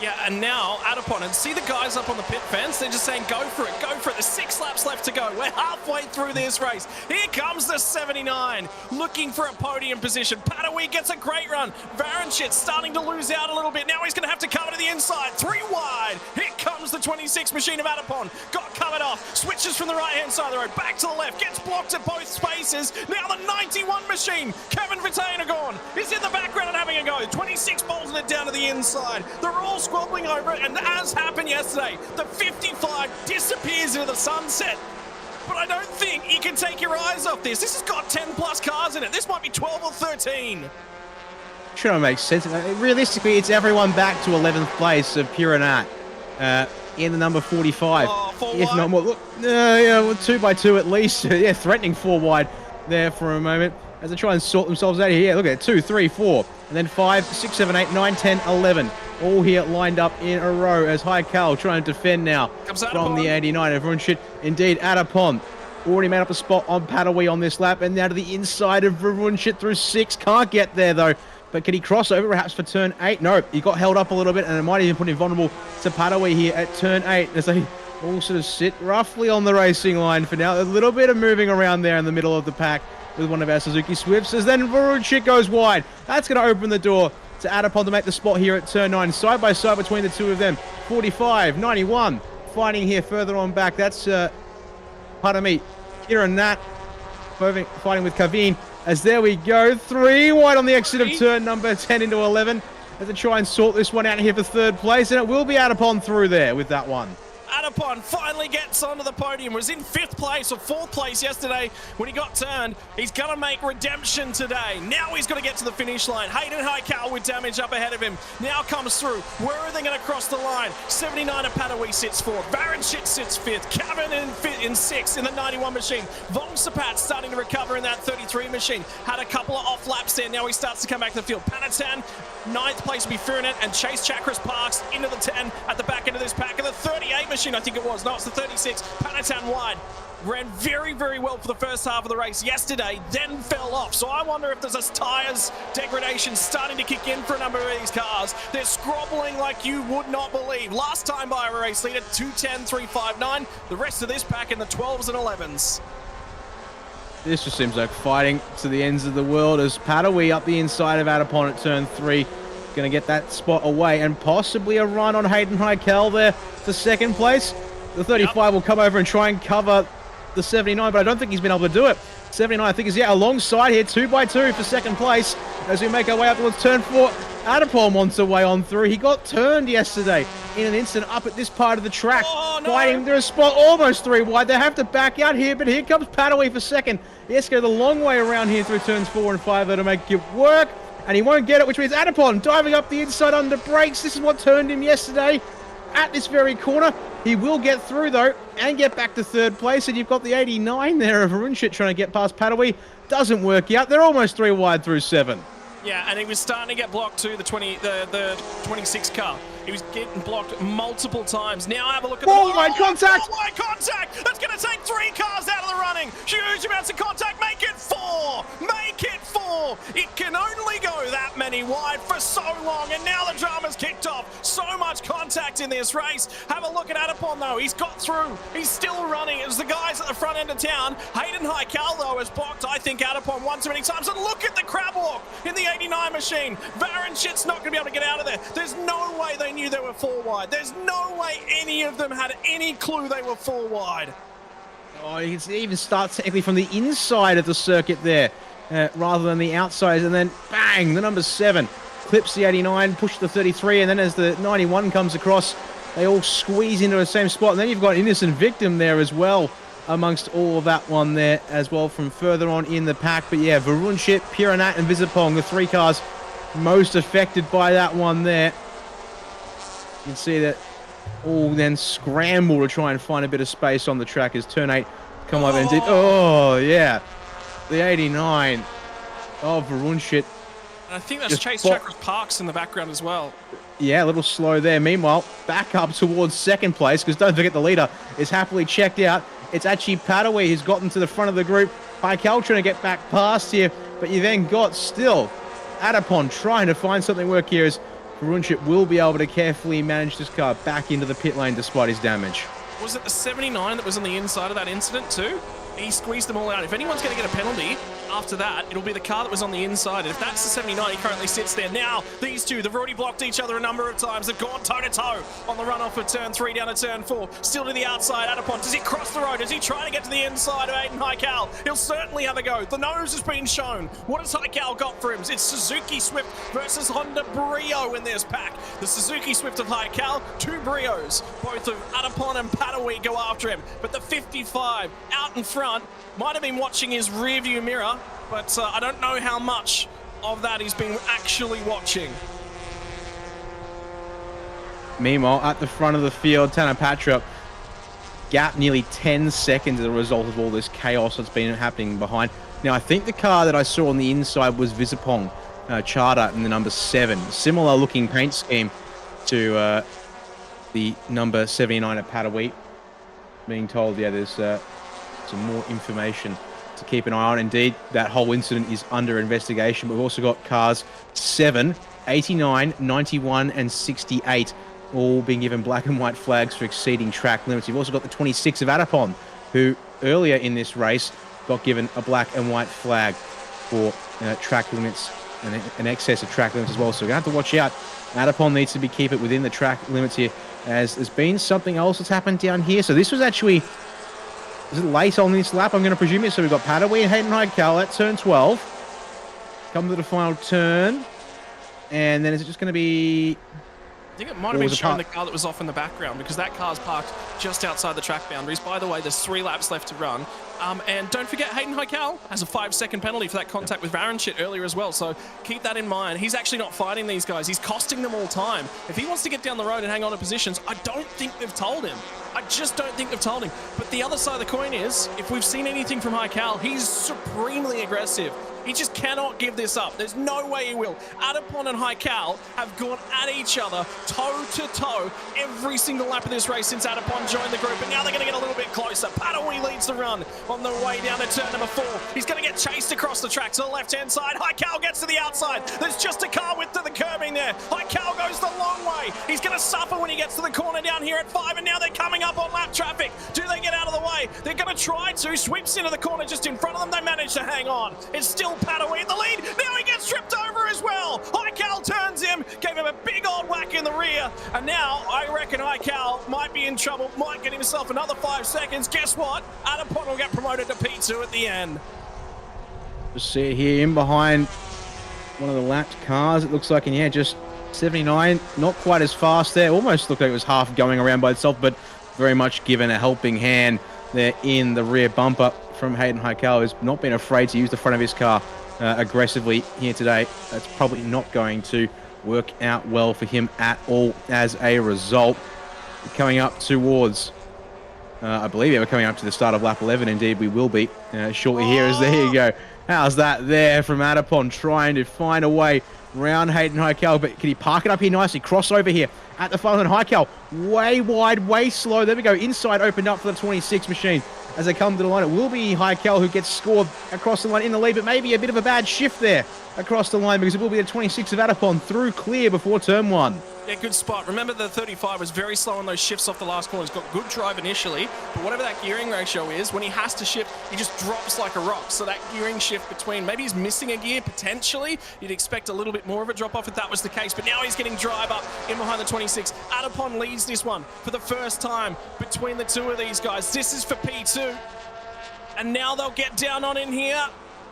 Yeah, and now Adapon, and see the guys up on the pit fence, they're just saying go for it, go for it. There's 6 laps left to go. We're halfway through this race. Here comes the 79, looking for a podium position. Padawi gets a great run. Varunchit starting to lose out a little bit. Now he's going to have to cover to the inside. 3 wide. Here comes the 26 machine of Adapon. Got covered off. Switches from the right-hand side of the road. Back to the left. Gets blocked at both spaces. Now the 91 machine. Kevin Vitainagorn is in the background and having a go. 26 bolting it down to the inside. They're all squabbling over it, and as happened yesterday, the 55 disappears into the sunset. But I don't think you can take your eyes off this. This has got 10 plus cars in it. This might be 12 or 13. Sure, makes sense. Realistically, it's everyone back to 11th place of Piranat in the number 45. If not more. Look, yeah, 2x2 at least. Yeah, threatening 4 wide there for a moment as they try and sort themselves out of here. Look at it, 2, 3, 4, and then 5, 6, 7, 8, 9, 10, 11. All here lined up in a row as Aikal trying to defend now from the 89. Everyone should indeed Adapon. Already made up a spot on Padawi on this lap, and now to the inside of Varunchit through 6. Can't get there though. But can he cross over perhaps for turn 8? No, he got held up a little bit, and it might even put him vulnerable to Padawi here at turn 8 as they all sort of sit roughly on the racing line for now. A little bit of moving around there in the middle of the pack with one of our Suzuki Swifts as then Varunchit goes wide. That's going to open the door to Adapon to make the spot here at turn 9. Side by side between the two of them. 45, 91. Fighting here further on back. That's, pardon me, Kieran Nat fighting with Kavin. As there we go. 3 wide on the exit of turn number 10 into 11. As they try and sort this one out here for third place. And it will be Adapon through there with that one. Adapon finally gets onto the podium. Was in 5th place or 4th place yesterday when he got turned. He's going to make redemption today. Now he's going to get to the finish line. Hayden Aikal with damage up ahead of him. Now comes through. Where are they going to cross the line? 79 of Padawi sits 4th. Varunchit sits 5th. Kevin in 6th in the 91 machine. Vongsapat starting to recover in that 33 machine. Had a couple of off laps there. Now he starts to come back to the field. Panatan, 9th place will be Furinet, and Chase Chakras Parks into the 10 at the back end of this pack. And the 38 machine, I think it was. No, it's the 36. Panatan wide. Ran very, very well for the first half of the race yesterday, then fell off. So I wonder if there's a tyres degradation starting to kick in for a number of these cars. They're scrobbling like you would not believe. Last time by a race leader, 210, 359. The rest of this pack in the 12s and 11s. This just seems like fighting to the ends of the world as Padawi up the inside of Adapon at turn 3. Going to get that spot away and possibly a run on Hayden Aikal there for second place. The 35 will come over and try and cover the 79, but I don't think he's been able to do it. 79, I think, is alongside here, 2x2 for second place as we make our way up towards turn 4. Adapon wants a way on through. He got turned yesterday in an instant up at this part of the track. Oh, no. Fighting their spot almost 3 wide. They have to back out here, but here comes Padaway for second. He has to go the long way around here through turns 4 and 5 to make it work. And he won't get it, which means Adapon diving up the inside under brakes. This is what turned him yesterday at this very corner. He will get through, though, and get back to third place. And you've got the 89 there of Arunshit trying to get past Padaway. Doesn't work out. They're almost 3 wide through 7. Yeah, and he was starting to get blocked too, the 26 car. He was getting blocked multiple times. Now have a look at the wide contact! Wide contact! That's going to take 3 cars out of the running. Huge amounts of contact. Make it 4! Make it 4! It can only go that many wide for so long, and now the drama's kicked off. So much contact in this race. Have a look at Adapon, though. He's got through. He's still running. It was the guys at the front end of town. Hayden Haikal, though, has blocked, I think, Adapon one too many times. And look at the crab walk in the 89 machine. Varen shit's not going to be able to get out of there. There's no way they knew they were 4 wide. There's no way any of them had any clue they were 4 wide. Oh, you can even start technically from the inside of the circuit there, rather than the outside, and then bang, the number 7 clips the 89, pushes the 33, and then as the 91 comes across, they all squeeze into the same spot, and then you've got Innocent Victim there as well, amongst all of that one there as well from further on in the pack. But yeah, Varunshit, Piranat, and Visapong, the 3 cars most affected by that one there. You can see that all then scramble to try and find a bit of space on the track as turn 8 come over and did. Oh, yeah. The 89 of Varunshit. And I think that's Chase Chakras Parks in the background as well. Yeah, a little slow there. Meanwhile, back up towards second place, because don't forget the leader is happily checked out. It's actually Padaway who's gotten to the front of the group. Haikal trying to get back past here, but you then got still Adapon trying to find something work here as Varunshit will be able to carefully manage this car back into the pit lane despite his damage. Was it the 79 that was on the inside of that incident too? He squeezed them all out. If anyone's going to get a penalty after that, it'll be the car that was on the inside. And if that's the 79, he currently sits there. Now, these two, they've already blocked each other a number of times. They've gone toe-to-toe on the runoff of turn 3 down to turn 4. Still to the outside, Adapon. Does he cross the road? Is he trying to get to the inside of Hayden Haikal? He'll certainly have a go. The nose has been shown. What has Haikal got for him? It's Suzuki Swift versus Honda Brio in this pack. The Suzuki Swift of Haikal, 2 Brios. Both of Adapon and Padaway go after him. But the 55 out in front might have been watching his rear-view mirror, but I don't know how much of that he's been actually watching. Meanwhile, at the front of the field, Tanapatra gap nearly 10 seconds as a result of all this chaos that's been happening behind. Now, I think the car that I saw on the inside was Visapong Charter in the number 7. Similar looking paint scheme to the number 79 at Padaway. Being told, yeah, there's some more information to keep an eye on. Indeed, that whole incident is under investigation. But we've also got cars 7, 89, 91, and 68 all being given black and white flags for exceeding track limits. You've also got the 26 of Adapon, who earlier in this race got given a black and white flag for track limits and an excess of track limits as well. So we're going to have to watch out. Adapon needs to keep it within the track limits here, as there's been something else that's happened down here. So this was actually, is it late on this lap? I'm going to presume it. So we've got Padaway and Hayden Haikal at turn 12. Come to the final turn. And then is it just going to be... I think it might have been showing the car that was off in the background, because that car's parked just outside the track boundaries. By the way, there's 3 laps left to run. And don't forget, Hayden Haikal has a 5-second penalty for that contact with Varenchit earlier as well. So keep that in mind. He's actually not fighting these guys. He's costing them all time. If he wants to get down the road and hang on to positions, I don't think they've told him. I just don't think they've told him. But the other side of the coin is, if we've seen anything from Haikal, he's supremely aggressive. He just cannot give this up. There's no way he will. Adapon and Haikal have gone at each other toe-to-toe every single lap of this race since Adapon joined the group, and now they're going to get a little bit closer. Padaway leads the run on the way down to turn number 4. He's going to get chased across the track to the left-hand side. Haikal gets to the outside. There's just a car width to the curbing there. Haikal goes the long way. He's going to suffer when he gets to the corner down here at 5, and now they're coming up on lap traffic. Do they get out of the way? They're going to try to. Sweeps into the corner just in front of them. They manage to hang on. It's still Padaway in the lead. Now he gets tripped over as well. Haikal turns him, gave him a big old whack in the rear, and now I reckon Haikal might be in trouble, might get himself another 5 seconds. Guess what? Adapon will get promoted to P2 at the end. Just see it here in behind one of the lapped cars, it looks like, and yeah, just 79, not quite as fast there. Almost looked like it was half going around by itself, but very much given a helping hand there in the rear bumper from Hayden Heikel, who's not been afraid to use the front of his car aggressively here today. That's probably not going to work out well for him at all as a result. Coming up towards, I believe we're coming up to the start of lap 11. Indeed, we will be shortly here. There you go. How's that there from Adapon, trying to find a way around Hayden Heikel, but can he park it up here nicely? Crossover here at the front, and Heikel way wide, way slow. There we go. Inside opened up for the 26 machine. As they come to the line, it will be Heikel who gets scored across the line in the lead, but maybe a bit of a bad shift there across the line, because it will be the 26 of Adapon through clear before turn 1. Yeah, good spot. Remember, the 35 was very slow on those shifts off the last corner. He's got good drive initially, but whatever that gearing ratio is, when he has to shift, he just drops like a rock. So that gearing shift between, maybe he's missing a gear potentially. You'd expect a little bit more of a drop off if that was the case, but now he's getting drive up in behind the 26. Adapon leads this one for the first time between the two of these guys. This is for P2, and now they'll get down on in here.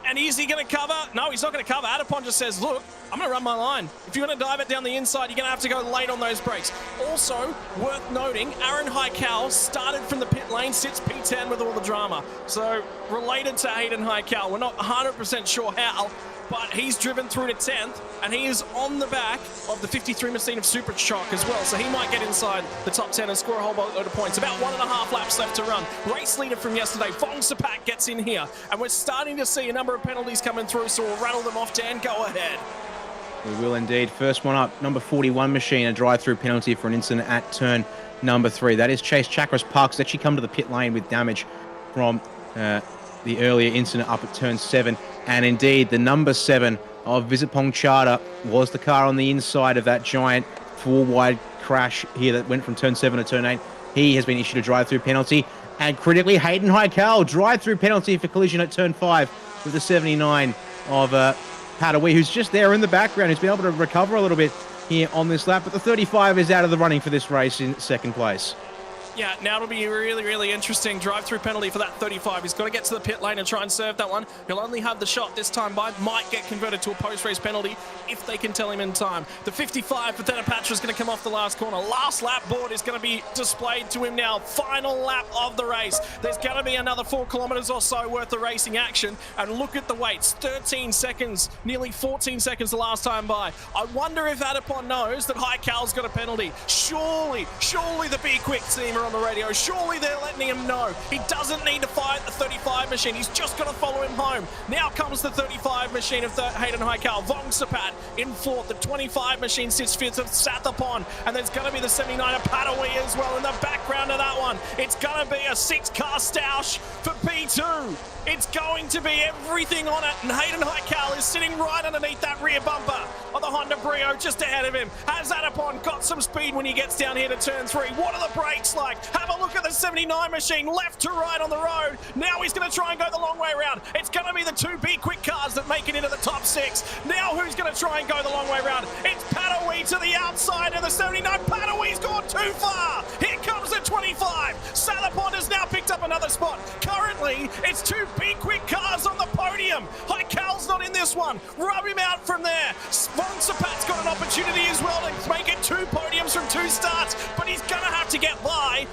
And is he going to cover? No, he's not going to cover. Adapon just says, look, I'm going to run my line. If you're going to dive it down the inside, you're going to have to go late on those brakes. Also, worth noting, Aaron Heikel started from the pit lane, sits P10 with all the drama. So, related to Hayden Heikel, we're not 100% sure how, but he's driven through to 10th, and he is on the back of the 53 machine of Super Shock as well, so he might get inside the top 10 and score a whole load of points. About 1.5 laps left to run. Race leader from yesterday, Vong Sapat, gets in here, and we're starting to see a number of penalties coming through, so we'll rattle them off. Dan, go ahead. We will indeed. First one up, number 41 machine, a drive-through penalty for an incident at turn number 3. That is Chase Chakras Parks. Actually come to the pit lane with damage from the earlier incident up at turn 7. And indeed, the number 7 of Visipong Charter was the car on the inside of that giant 4-wide crash here that went from turn 7 to turn 8. He has been issued a drive-through penalty. And critically, Hayden Heikel, drive-through penalty for collision at turn 5 with the 79 of Padawi, who's just there in the background, who's been able to recover a little bit here on this lap. But the 35 is out of the running for this race in second place. Yeah, now it'll be really, really interesting. Drive-through penalty for that 35. He's got to get to the pit lane and try and serve that one. He'll only have the shot this time by. Might get converted to a post-race penalty if they can tell him in time. The 55 for Thenapatra is going to come off the last corner. Last lap board is going to be displayed to him now. Final lap of the race. There's going to be another 4 kilometers or so worth of racing action. And look at the weights. 13 seconds, nearly 14 seconds the last time by. I wonder if Adapon knows that Heikel's got a penalty. Surely the B-Quik team on the radio. Surely they're letting him know. He doesn't need to fight the 35 machine. He's just got to follow him home. Now comes the 35 machine of Hayden Heikel. Vong Sapat in 4th. The 25 machine sits 5th of Sathapon. And there's going to be the 79 of Padawi as well in the background of that one. It's going to be a 6-car stoush for P2. It's going to be everything on it, and Hayden Heikel is sitting right underneath that rear bumper of the Honda Brio just ahead of him. Has Adapon got some speed when he gets down here to turn 3? What are the brakes like? Have a look at the 79 machine, left to right on the road. Now he's going to try and go the long way around. It's going to be the 2 B-Quik cars that make it into the top 6. Now who's going to try and go the long way around? It's Padawi to the outside of the 79. Padawi's gone too far. Here comes the 25. Sathapon has now picked up another spot. Currently, it's 2 B-Quik cars on the podium. Heikel's not in this one. Rub him out from there. Vong Sapat's got an opportunity as well to make it 2 podiums from 2 starts, but he's going to have to get by.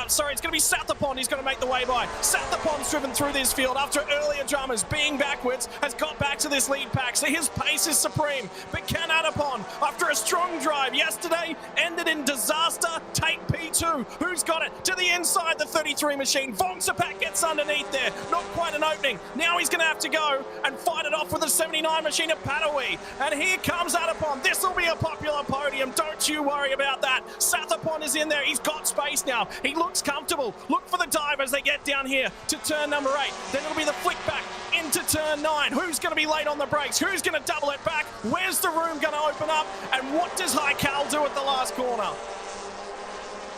It's going to be Sathapon. He's going to make the way by. Sathapon's driven through this field after earlier dramas. Being backwards, has got back to this lead pack, so his pace is supreme. But can Adapon, after a strong drive yesterday, ended in disaster, take P2? Who's got it? To the inside, the 33 machine. Vong Sapat gets underneath there. Not quite an opening. Now he's going to have to go and fight it off with the 79 machine of Padawi. And here comes Adapon. This will be a popular podium. Don't you worry about that. Sathapon is in there. He's got space now. He looks comfortable. Look for the dive as they get down here to turn number 8. Then it'll be the flick back into turn 9. Who's going to be late on the brakes? Who's going to double it back? Where's the room going to open up? And what does Heikel do at the last corner?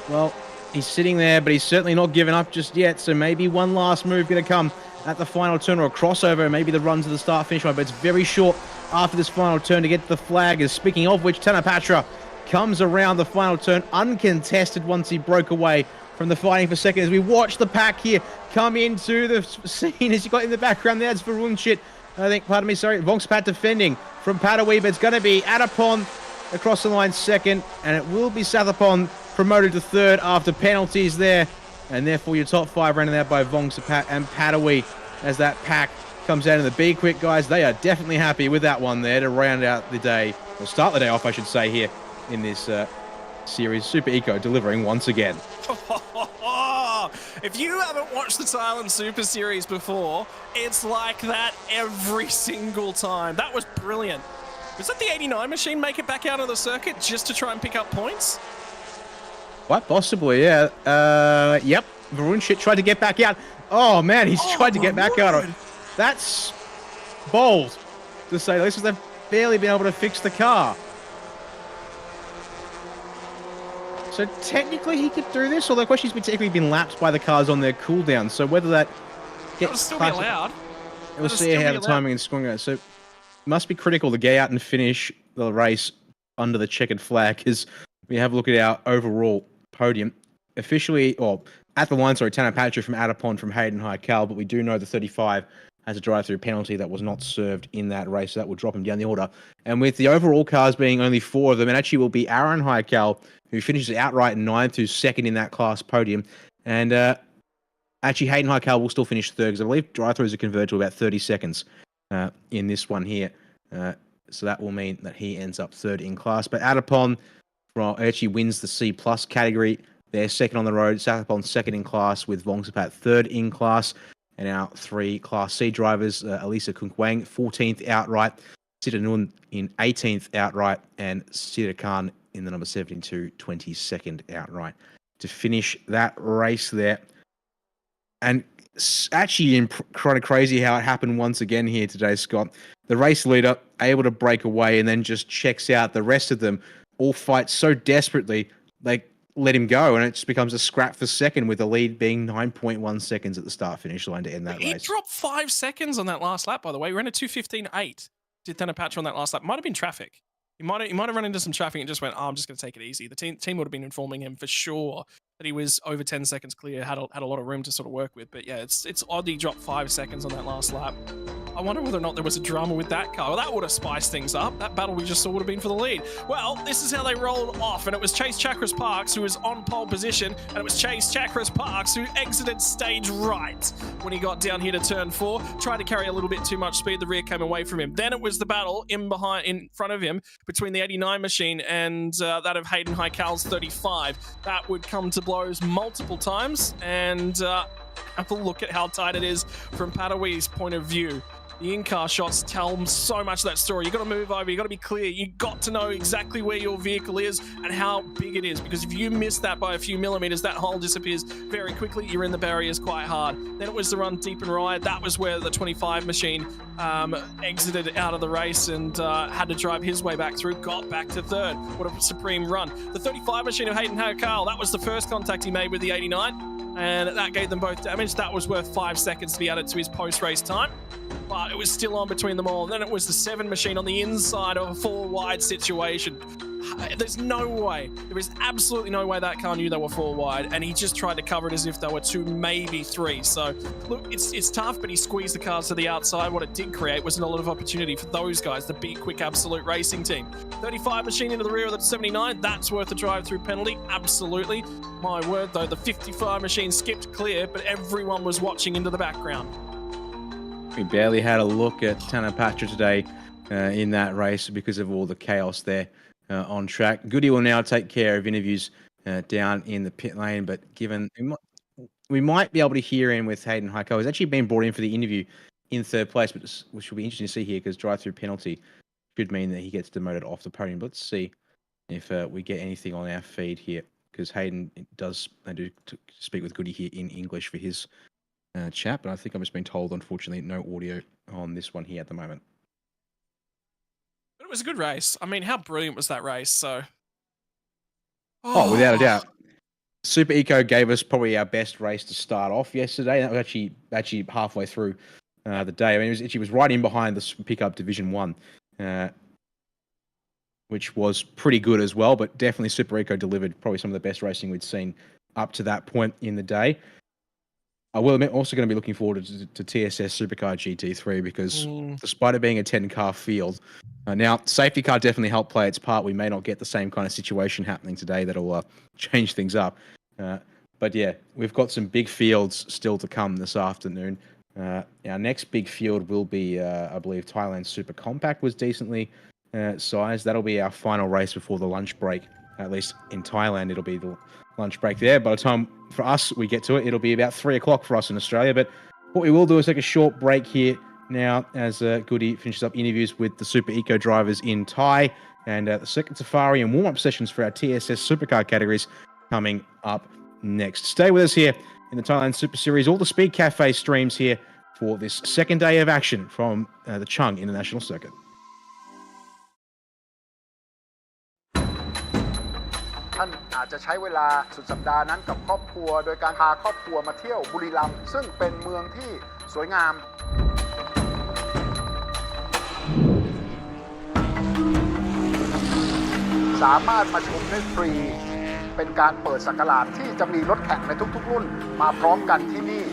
Well, he's sitting there, but he's certainly not giving up just yet. So maybe one last move going to come at the final turn, or a crossover, maybe the run to the start-finish line. But it's very short after this final turn to get to the flag. Is speaking of which, Thenapatra comes around the final turn uncontested once he broke away from the fighting for second. As we watch the pack here come into the scene, as you got in the background there, it's Varunchit. Vong Sapat defending from Padawi, but it's going to be Adapon across the line second, and it will be Sathapon promoted to third after penalties there. And therefore your top 5 running out by Vongsapat and Padawi as that pack comes out in the B-Quik guys. They are definitely happy with that one there to round out the day, or start the day off, I should say, here in this series. Super Eco delivering once again. If you haven't watched the Thailand Super Series before, it's like that every single time. That was brilliant. Was that the 89 machine make it back out of the circuit just to try and pick up points? Quite possibly, yeah. Yep. Varun tried to get back out. Oh, man, he's tried to get back out. That's bold, to say the least, because they've barely been able to fix the car. So technically he could do this, although the question is technically been lapped by the cars on their cooldown. So whether that gets it'll still be allowed. We'll see how the timing and scoring goes. So it must be critical to get out and finish the race under the checkered flag, because we have a look at our overall podium. Officially, or at the line, sorry, Tanner Patrick from Adapon from Hayden High-Cal, but we do know the 35 has a drive-through penalty that was not served in that race, so that will drop him down the order. And with the overall cars being only 4 of them, it actually will be Aaron High-Cal, who finishes outright 9th, who's second in that class podium. And actually, Hayden High-Cal will still finish third, because I believe drive-throughs are converted to about 30 seconds in this one here. So that will mean that he ends up third in class. But Adapon actually wins the C+ category. They're second on the road. Sathapon second in class, with Vongsapat third in class. And our 3 Class C drivers, Elisa Kunkwang, 14th outright, Sita Nun in 18th outright, and Sita Khan in the number 72, 22nd outright to finish that race there. And actually kind of crazy how it happened once again here today, Scott. The race leader able to break away and then just checks out. The rest of them all fight so desperately, they let him go, and it just becomes a scrap for second, with the lead being 9.1 seconds at the start-finish line to end that race. He dropped 5 seconds on that last lap, by the way. We ran a 2:15.8. Did Tanner Patrick on that last lap. Might have been traffic. He might have run into some traffic and just went, oh, I'm just going to take it easy. The team would have been informing him for sure that he was over 10 seconds clear, had a lot of room to sort of work with. But yeah, it's odd he dropped 5 seconds on that last lap. I wonder whether or not there was a drama with that car. Well, that would have spiced things up. That battle we just saw would have been for the lead. Well, this is how they rolled off, and it was Chase Chakras Parks who was on pole position, and it was Chase Chakras Parks who exited stage right when he got down here to turn 4. Tried to carry a little bit too much speed. The rear came away from him. Then it was the battle in front of him between the 89 machine and that of Hayden High-Cal's 35. That would come to blows multiple times, and have a look at how tight it is from Padawi's point of view. The in-car shots tell so much of that story. You've got to move over, you've got to be clear, you've got to know exactly where your vehicle is and how big it is, because if you miss that by a few millimeters, that hole disappears very quickly. You're in the barriers quite hard. Then it was the run deep and wide. That was where the 25 machine exited out of the race and had to drive his way back through, got back to third. What a supreme run. The 35 machine of Hayden High-Cal, that was the first contact he made with the 89, and that gave them both damage. That was worth 5 seconds to be added to his post-race time, but it was still on between them all. And then it was the 7 machine on the inside of a 4 wide situation. There's no way, there is absolutely no way that car knew they were 4 wide, and he just tried to cover it as if they were 2, maybe 3. So look, it's tough, but he squeezed the cars to the outside. What it did create was a lot of opportunity for those guys, the B-Quik Absolute Racing team. 35 machine into the rear of the 79, that's worth a drive-through penalty, absolutely. My word though, the 55 machine skipped clear, but everyone was watching into the background. We barely had a look at Tanner Patrick today in that race because of all the chaos there on track. Goody will now take care of interviews down in the pit lane, but given we might be able to hear in with Hayden High-Cal. He's actually been brought in for the interview in 3rd place, which will be interesting to see here, because drive-through penalty should mean that he gets demoted off the podium. But let's see if we get anything on our feed here, because Hayden I do speak with Goody here in English for his chat, but I think I've just been told, unfortunately, no audio on this one here at the moment. But it was a good race. I mean, how brilliant was that race? So, oh, without a doubt, Super Eco gave us probably our best race to start off yesterday. That was actually halfway through the day. I mean, she was right in behind the pickup Division 1, which was pretty good as well, but definitely Super Eco delivered probably some of the best racing we'd seen up to that point in the day. I will admit, also going to be looking forward to TSS Supercar GT3 because despite it being a 10-car field, now safety car definitely helped play its part. We may not get the same kind of situation happening today that'll change things up. But yeah, we've got some big fields still to come this afternoon. Our next big field will be, I believe, Thailand Super Compact was decently sized. That'll be our final race before the lunch break. At least in Thailand, it'll be the lunch break there. By the time for us we get to it, it'll be about 3 o'clock for us in Australia. But what we will do is take a short break here now as Goody finishes up interviews with the Super Eco drivers in Thai and the Circuit Safari and warm-up sessions for our TSS Supercar categories coming up next. Stay with us here in the Thailand Super Series, all the Speed Cafe streams here for this second day of action from the Chang International Circuit. ท่านอาจจะใช้เวลาสุดสัปดาห์นั้นกับครอบครัวโดยการพาครอบครัวมาเที่ยวบุรีรัมย์ซึ่งเป็นเมืองที่สวยงามสามารถมาชมได้ฟรีเป็นการเปิดศักราชที่จะมีรถแข่งในทุกๆรุ่นมาพร้อมกันที่นี่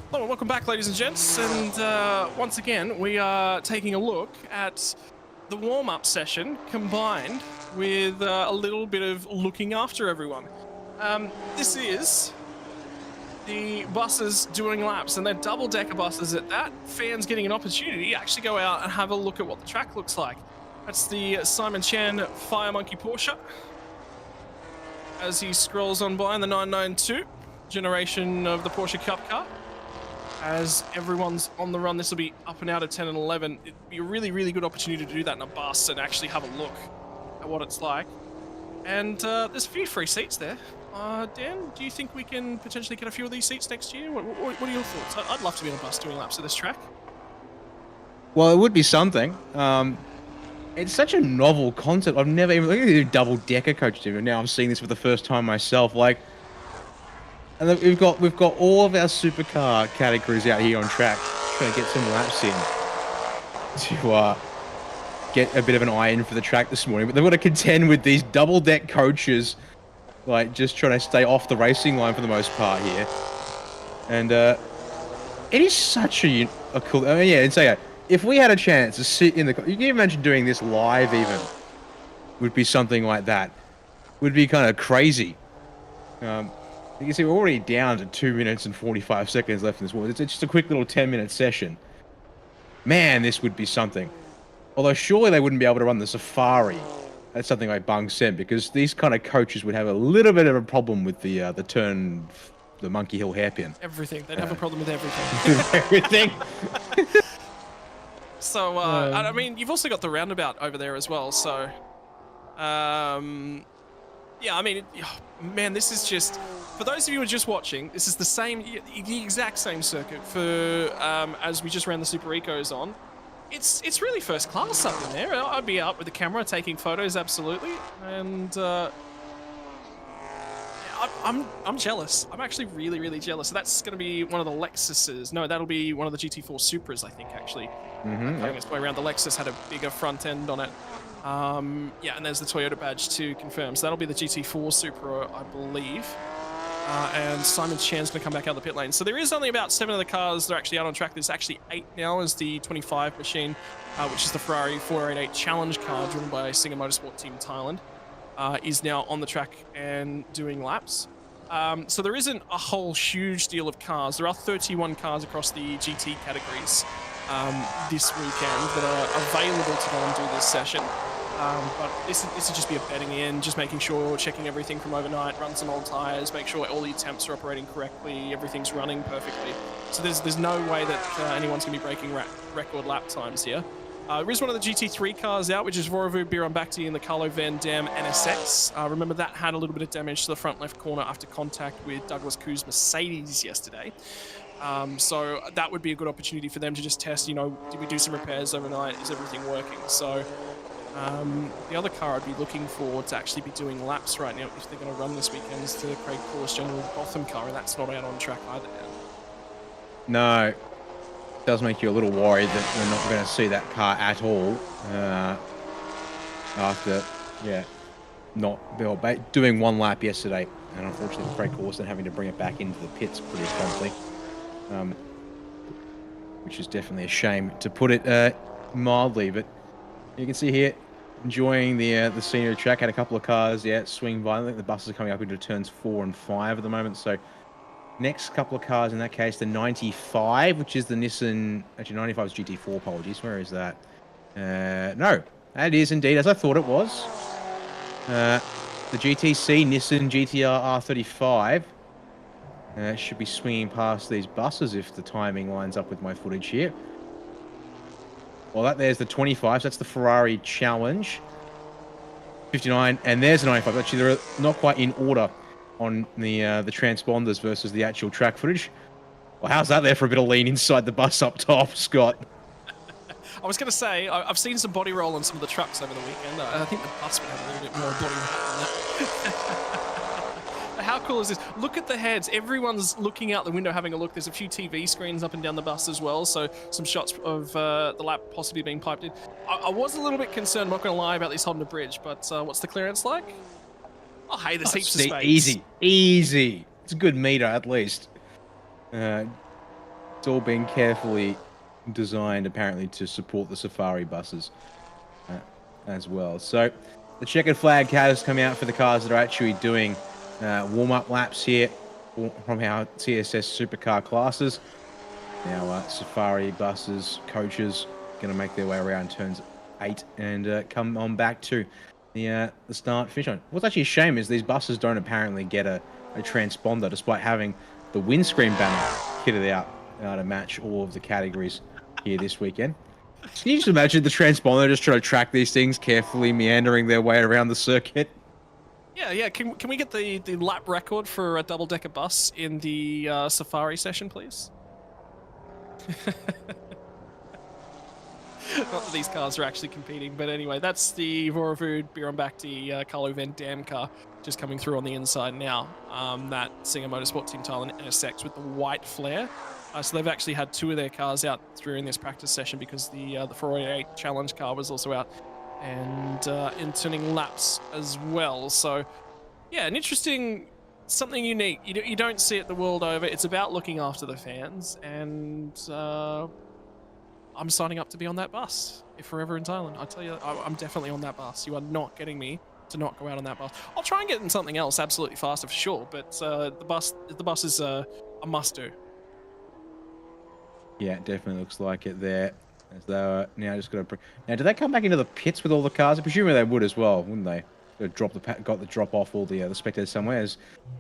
Hello and welcome back, ladies and gents, and once again we are taking a look at the warm-up session combined with a little bit of looking after everyone. This is the buses doing laps, and they're double-decker buses at that. Fans getting an opportunity to actually go out and have a look at what the track looks like. That's the Simon Chan Fire Monkey Porsche as he scrolls on by in the 992 generation of the Porsche Cup car. As everyone's on the run, this will be up and out at 10 and 11. It'd be a really, really good opportunity to do that in a bus and actually have a look at what it's like. And there's a few free seats there. Dan, do you think we can potentially get a few of these seats next year? What are your thoughts? I'd love to be in a bus doing laps of this track. Well, it would be something. It's such a novel concept. I've never even looked at a double-decker coach. Even now, I'm seeing this for the first time myself. Like, and then we've got all of our supercar categories out here on track, trying to get some laps in to get a bit of an eye in for the track this morning. But they've got to contend with these double-deck coaches, like just trying to stay off the racing line for the most part here. And it is such a cool. I mean, yeah, and so yeah, if we had a chance to sit in the, you can imagine doing this live even. Would be something like that. Would be kind of crazy. You can see we're already down to 2 minutes and 45 seconds left in this one. It's just a quick little 10-minute session. Man, this would be something. Although surely they wouldn't be able to run the Safari. That's something like Bung said, because these kind of coaches would have a little bit of a problem with the Monkey Hill hairpin. Everything. They'd have a problem with everything. Everything. So, I mean, you've also got the roundabout over there as well, so... Yeah, I mean, man, this is just, for those of you who are just watching, this is the exact same circuit for, as we just ran the Super Ecos on. It's really first class up in there. I'd be out with the camera taking photos, absolutely. And, I'm jealous. I'm actually really, really jealous. So that's going to be one of the Lexuses. No, that'll be one of the GT4 Supras, I think, actually. Cutting its way around. The Lexus had a bigger front end on it. Yeah, and there's the Toyota badge to confirm. So that'll be the GT4 Supra, I believe. And Simon Chan's going to come back out of the pit lane. So there is only about 7 of the cars that are actually out on track. There's actually 8 now as the 25 machine, which is the Ferrari 488 Challenge car driven by Singer Motorsport Team Thailand, is now on the track and doing laps. So there isn't a whole huge deal of cars. There are 31 cars across the GT categories this weekend that are available to go and do this session. But this would just be a betting in, just making sure, checking everything from overnight, run some old tyres, make sure all the temps are operating correctly, everything's running perfectly. So there's no way that anyone's going to be breaking record lap times here. There is one of the GT3 cars out, which is Vorvu Biron-Bakti in the Carlo Van Dam NSX. Remember that had a little bit of damage to the front left corner after contact with Douglas Koo's Mercedes yesterday. So that would be a good opportunity for them to just test, you know, did we do some repairs overnight? Is everything working? So the other car I'd be looking for to actually be doing laps right now, if they're going to run this weekend, is the Craig Corliss General Botham car, and that's not out on track either now. No. Does make you a little worried that we're not going to see that car at all after, not doing one lap yesterday, and unfortunately Craig Corson having to bring it back into the pits pretty promptly, which is definitely a shame, to put it mildly. But you can see here, enjoying the scenery track. Had a couple of cars, swing violently. The buses are coming up into turns 4 and 5 at the moment, so. Next couple of cars, in that case, the 95, which is the Nissan... Actually, 95 is GT4, apologies. Where is that? No, that is indeed, as I thought it was. The GTC Nissan GTR R35 should be swinging past these buses if the timing lines up with my footage here. Well, there's the 25, so that's the Ferrari Challenge. 59, and there's the 95. Actually, they're not quite in order on the transponders versus the actual track footage. Well, how's that there for a bit of lean inside the bus up top, Scott? I was going to say, I've seen some body roll on some of the trucks over the weekend. I think the bus would have a little bit more body roll on that. How cool is this? Look at the heads. Everyone's looking out the window having a look. There's a few TV screens up and down the bus as well, so some shots of the lap possibly being piped in. I was a little bit concerned, I'm not going to lie, about this Honda bridge, but what's the clearance like? Oh, hey, there's heaps of space. Easy. It's a good meter, at least. It's all been carefully designed, apparently, to support the Safari buses as well. So, the checkered flag has come out for the cars that are actually doing warm-up laps here from our TSS supercar classes. Now, Safari buses, coaches, going to make their way around turns 8 and come on back to the start finish line. What's actually a shame is these buses don't apparently get a transponder, despite having the windscreen banner kitted out to match all of the categories here this weekend. Can you just imagine the transponder just trying to track these things, carefully meandering their way around the circuit? Yeah. Can we get the lap record for a double-decker bus in the Safari session, please? Not that these cars are actually competing, but anyway, that's the Vorvu Biron-Bakti Carlo Van Dam car just coming through on the inside now. That Singer Motorsport Team Thailand NSX with the white flare. So they've actually had 2 of their cars out during this practice session because the 488 Challenge car was also out and in turning laps as well. So yeah, an interesting, something unique. You don't see it the world over. It's about looking after the fans, and I'm signing up to be on that bus if we're ever in Thailand. I tell you, I'm definitely on that bus. You are not getting me to not go out on that bus. I'll try and get in something else absolutely faster for sure, but the bus is a must-do. Yeah, it definitely looks like it there. As they now just got to. Now, do they come back into the pits with all the cars? I presume they would as well, wouldn't they? Got the drop off all the spectators somewhere.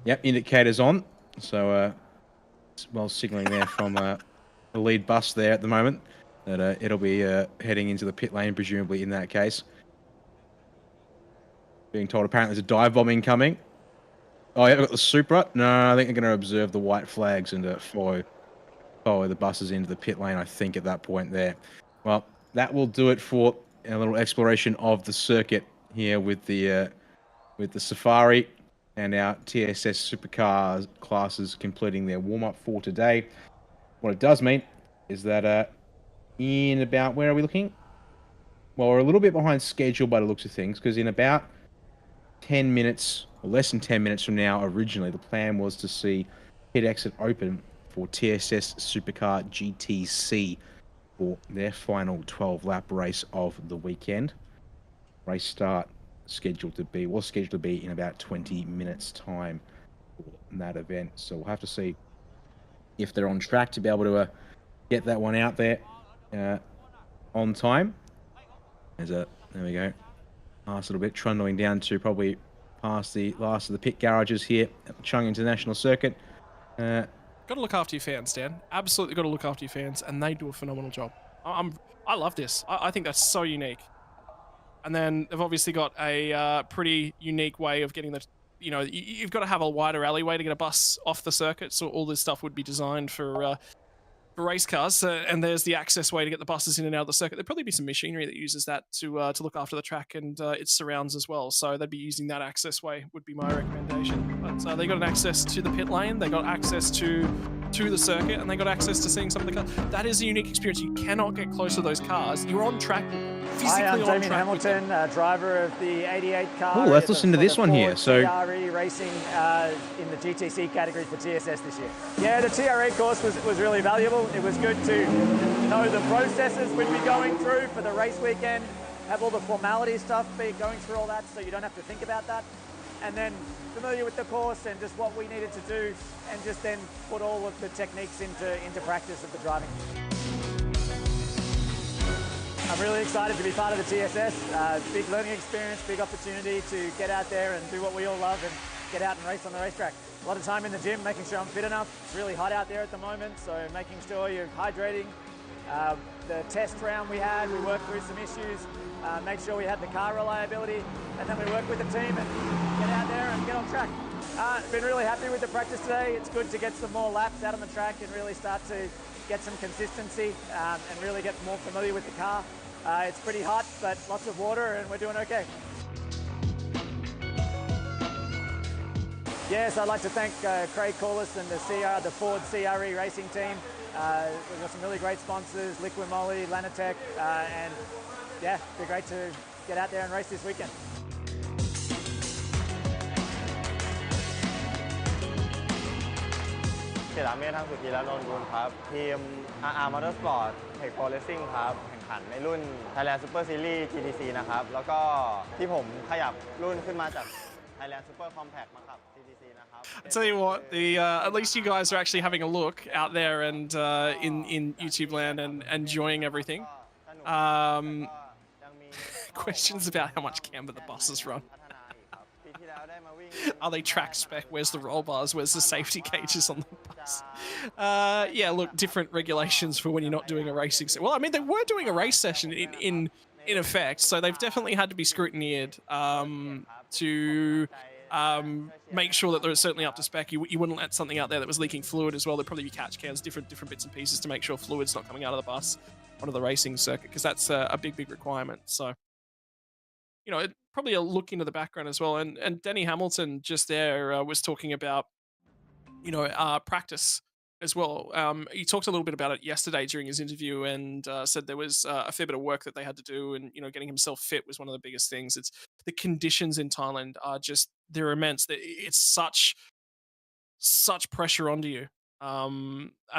Yep, indicators on. So, well, signalling there from the lead bus there at the moment. That it'll be heading into the pit lane, presumably in that case. Being told apparently there's a dive bomb incoming. Oh, yeah, I've got the Supra. No, I think they're going to observe the white flags and follow the buses into the pit lane, I think, at that point there. Well, that will do it for a little exploration of the circuit here with the Safari and our TSS supercars classes completing their warm-up for today. What it does mean is that in about, where are we looking? Well, we're a little bit behind schedule by the looks of things, because in about 10 minutes, or less than 10 minutes from now, originally, the plan was to see pit exit open for TSS Supercar GTC for their final 12-lap race of the weekend. Race start was scheduled to be in about 20 minutes' time for that event. So we'll have to see if they're on track to be able to get that one out there on time. There we go. Last little bit, trundling down to probably past the last of the pit garages here at the Chang International Circuit. Got to look after your fans, Dan. Absolutely got to look after your fans, and they do a phenomenal job. I love this. I think that's so unique. And then they've obviously got a pretty unique way of getting the, you've got to have a wider alleyway to get a bus off the circuit. So all this stuff would be designed for race cars, and there's the access way to get the buses in and out of the circuit. There'd probably be some machinery that uses that to look after the track and its surrounds as well. So they'd be using that access way, would be my recommendation. But they got an access to the pit lane, they got access to the circuit, and they got access to seeing some of the cars. That is a unique experience. You cannot get close to those cars. You're on track. Hi, I'm Damien Hamilton, driver of the 88 car. Oh, let's listen to this one here. So, TRE racing in the GTC category for TSS this year. Yeah, the TRE course was really valuable. It was good to know the processes we'd be going through for the race weekend, have all the formality stuff, be going through all that so you don't have to think about that. And then familiar with the course and just what we needed to do, and just then put all of the techniques into practice of the driving. I'm really excited to be part of the TSS. Big learning experience, big opportunity to get out there and do what we all love and get out and race on the racetrack. A lot of time in the gym, making sure I'm fit enough. It's really hot out there at the moment, so making sure you're hydrating. The test round we had, we worked through some issues, made sure we had the car reliability, and then we worked with the team and get out there and get on track. Been really happy with the practice today. It's good to get some more laps out on the track and really start to get some consistency and really get more familiar with the car. It's pretty hot, but lots of water, and we're doing okay. Yes, I'd like to thank Craig Corliss and the Ford CRE racing team. We've got some really great sponsors, Liquid Moly, Lanatech, and yeah, it'd be great to get out there and race this weekend. เฉลิมเมธ ทั้งสุธีและนนท์บุญครับทีม RR Motorsport Tech Pro Racing ครับแข่งขันในรุ่น Thailand Super Series GTC นะครับแล้วก็ที่ผมขยับรุ่นขึ้นมาจาก Thailand Super Compact มาขับ GTC นะครับ I tell you what, at least you guys are actually having a look out there and in YouTube land and enjoying everything. Questions about how much camber the buses run. Are they track spec? Where's the roll bars? Where's the safety cages on the bus? Yeah, look, different regulations for when you're not doing a racing session. Well, I mean, they were doing a race session in effect, so they've definitely had to be scrutinized to make sure that they're certainly up to spec. You wouldn't let something out there that was leaking fluid as well. There'd probably be catch cans, different bits and pieces to make sure fluid's not coming out of the bus onto the racing circuit, because that's a big requirement. So, probably a look into the background as well. And Denny Hamilton just there was talking about, practice as well. He talked a little bit about it yesterday during his interview and said there was a fair bit of work that they had to do, and getting himself fit was one of the biggest things. It's the conditions in Thailand are just, they're immense. It's such pressure onto you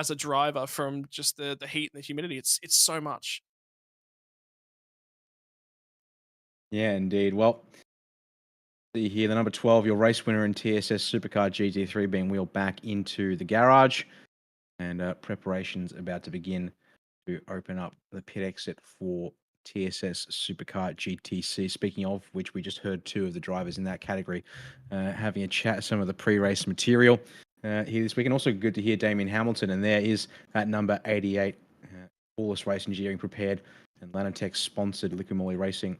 as a driver from just the heat and the humidity. It's so much. yeah, indeed. Well, see here, the number 12, your race winner in TSS Supercar GT3 being wheeled back into the garage, and preparations about to begin to open up the pit exit for TSS Supercar GTC. Speaking of which, we just heard two of the drivers in that category having a chat, some of the pre-race material here this week. And also good to hear Damien Hamilton, and there is at number 88, Flawless Race Engineering prepared and Lanatech sponsored Liquid Moly Racing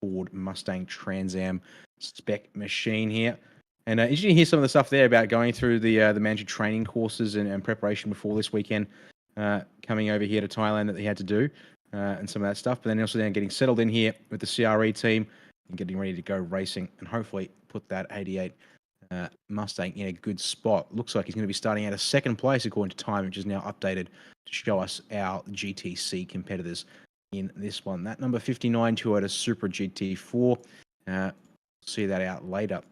Ford Mustang Trans Am spec machine here. And interesting to hear some of the stuff there about going through the mandatory training courses and preparation before this weekend, coming over here to Thailand that they had to do, and some of that stuff. But then also then getting settled in here with the CRE team and getting ready to go racing and hopefully put that 88 Mustang in a good spot. Looks like he's going to be starting out a second place according to time, which is now updated to show us our GTC competitors in this one. That number 59 Toyota Supra GT4. See that out later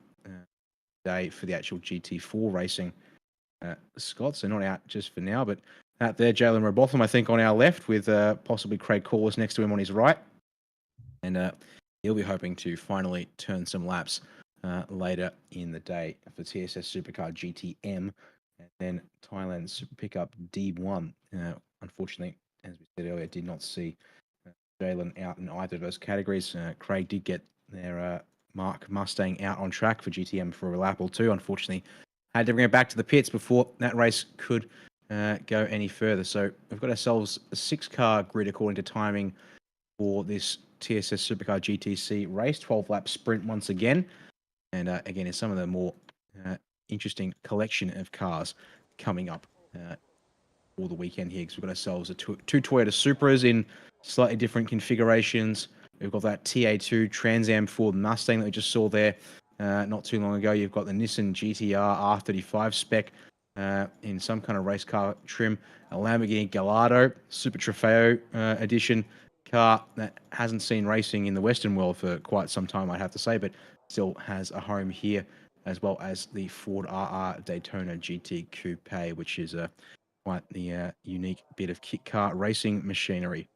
today for the actual GT4 racing. Scott, so not out just for now, but out there, Jalen Robotham, I think, on our left with possibly Craig Corliss next to him on his right. And he'll be hoping to finally turn some laps later in the day for TSS Supercar GTM and then Thailand Super Pickup D1. Unfortunately, as we said earlier, did not see Jalen out in either of those categories. Craig did get their Mark Mustang out on track for GTM for a lap or two. Unfortunately, had to bring it back to the pits before that race could go any further. So we've got ourselves a 6-car grid according to timing for this TSS Supercar GTC race. 12-lap sprint once again. And again, it's some of the more interesting collection of cars coming up for the weekend here, because we've got ourselves two Toyota Supras in slightly different configurations. We've got that TA2 Trans Am Ford Mustang that we just saw there not too long ago. You've got the Nissan GTR R35 spec in some kind of race car trim. A Lamborghini Gallardo Super Trofeo edition car that hasn't seen racing in the Western world for quite some time, I'd have to say, but still has a home here, as well as the Ford RR Daytona GT Coupe, which is quite the unique bit of kit car racing machinery.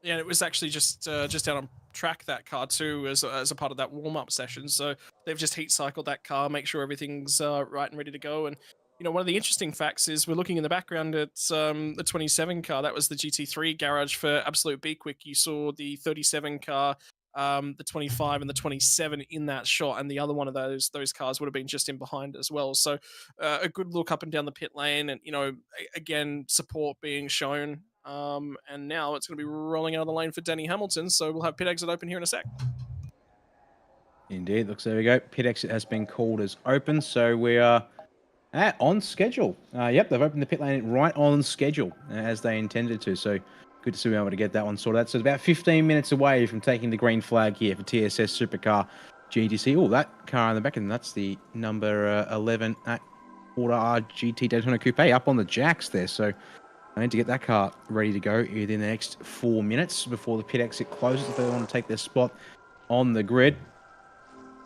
Yeah, it was actually just out on track, that car too, as a part of that warm-up session. So they've just heat cycled that car, make sure everything's right and ready to go. And you know, one of the interesting facts is we're looking in the background at the 27 car. That was the GT3 garage for Absolute B-Quik. You saw the 37 car, the 25 and the 27 in that shot, and the other one of those cars would have been just in behind as well. So a good look up and down the pit lane, and you know, again, support being shown. And now it's going to be rolling out of the lane for Denny Hamilton, so we'll have pit exit open here in a sec. Indeed, looks, there we go. Pit exit has been called as open, so we are on schedule. Yep, they've opened the pit lane right on schedule as they intended to. So good to see we were able to get that one sorted out. So it's about 15 minutes away from taking the green flag here for TSS Supercar GTC. Oh, that car in the back, and that's the number 11 at Ford RR GT Daytona Coupe up on the jacks there. So I need to get that car ready to go within the next 4 minutes before the pit exit closes if they want to take their spot on the grid.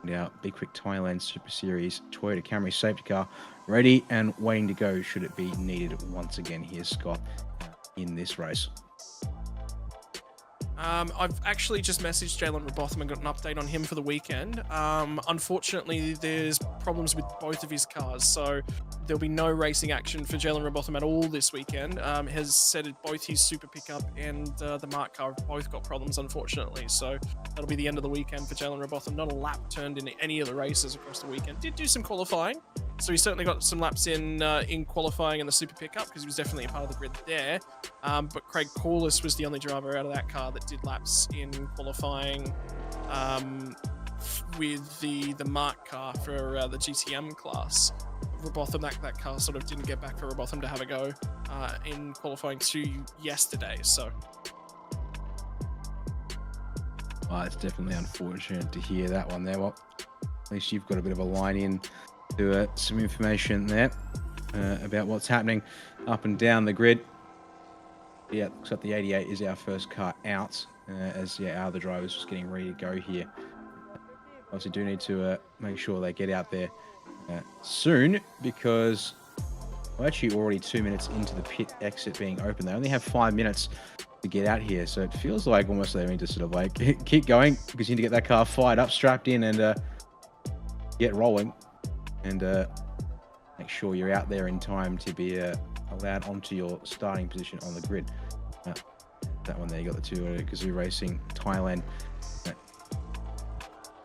Now, B-Quik Thailand Super Series Toyota Camry safety car ready and waiting to go should it be needed once again here, Scott, in this race. I've actually just messaged Jalen Robotham and got an update on him for the weekend. Unfortunately, there's problems with both of his cars, so there'll be no racing action for Jalen Robotham at all this weekend. Has said both his Super Pickup and the Mark car have both got problems, unfortunately, so that'll be the end of the weekend for Jalen Robotham. Not a lap turned in any of the races across the weekend. Did do some qualifying, so he certainly got some laps in qualifying in the Super Pickup, because he was definitely a part of the grid there. But Craig Corliss was the only driver out of that car that did laps in qualifying with the Mark car for the GTM class. Robotham, that car sort of didn't get back for Robotham to have a go in qualifying 2 yesterday. So It's definitely unfortunate to hear that one there. Well, at least you've got a bit of a line in to some information there about what's happening up and down the grid. Yeah, looks like the 88 is our first car out, as our other drivers just getting ready to go here. Obviously do need to make sure they get out there soon, because we're actually already 2 minutes into the pit exit being open. They only have 5 minutes to get out here, so it feels like almost they need to sort of like keep going, because you need to get that car fired up, strapped in, and get rolling, and make sure you're out there in time to be allowed onto your starting position on the grid. That one there, you got the two Gazoo Racing Thailand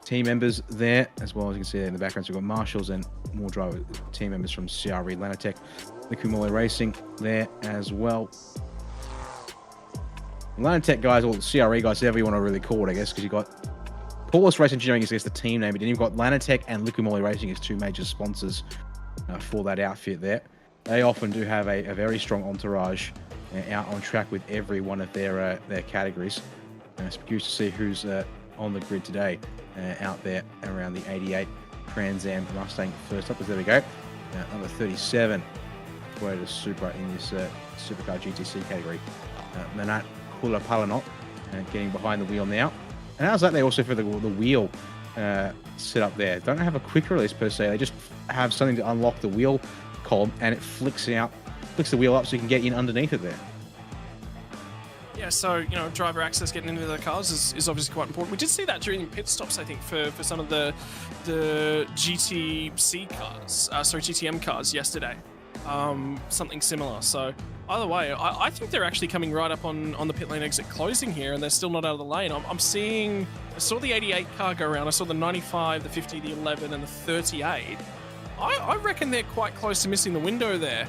team members there, as well as you can see there in the background. So we've got marshals and more driver team members from CRE Lanatech, the Kumule Racing there as well. Lanatech guys, or CRE guys, whatever you want to really call it, I guess, because you've got Paulus Race Engineering is, I guess, the team name, but then you've got Lanatech and Liquid Moly Racing as two major sponsors for that outfit there. They often do have a very strong entourage out on track with every one of their categories. It's curious to see who's on the grid today out there around the 88 Trans Am Mustang first up. There we go. Number 37, Toyota Supra in this Supercar GTC category. Manat Kulapalanot getting behind the wheel now. And how's that? They also for the wheel set up there. Don't have a quick release per se. They just have something to unlock the wheel column, and it flicks the wheel up so you can get in underneath it there. Yeah, so, you know, driver access getting into the cars is obviously quite important. We did see that during pit stops, I think, for some of the GTC cars, GTM cars yesterday. Something similar. So either way, I think they're actually coming right up on the pit lane exit closing here, and they're still not out of the lane. I saw the 88 car go around. I saw the 95, the 50, the 11, and the 38. I reckon they're quite close to missing the window there,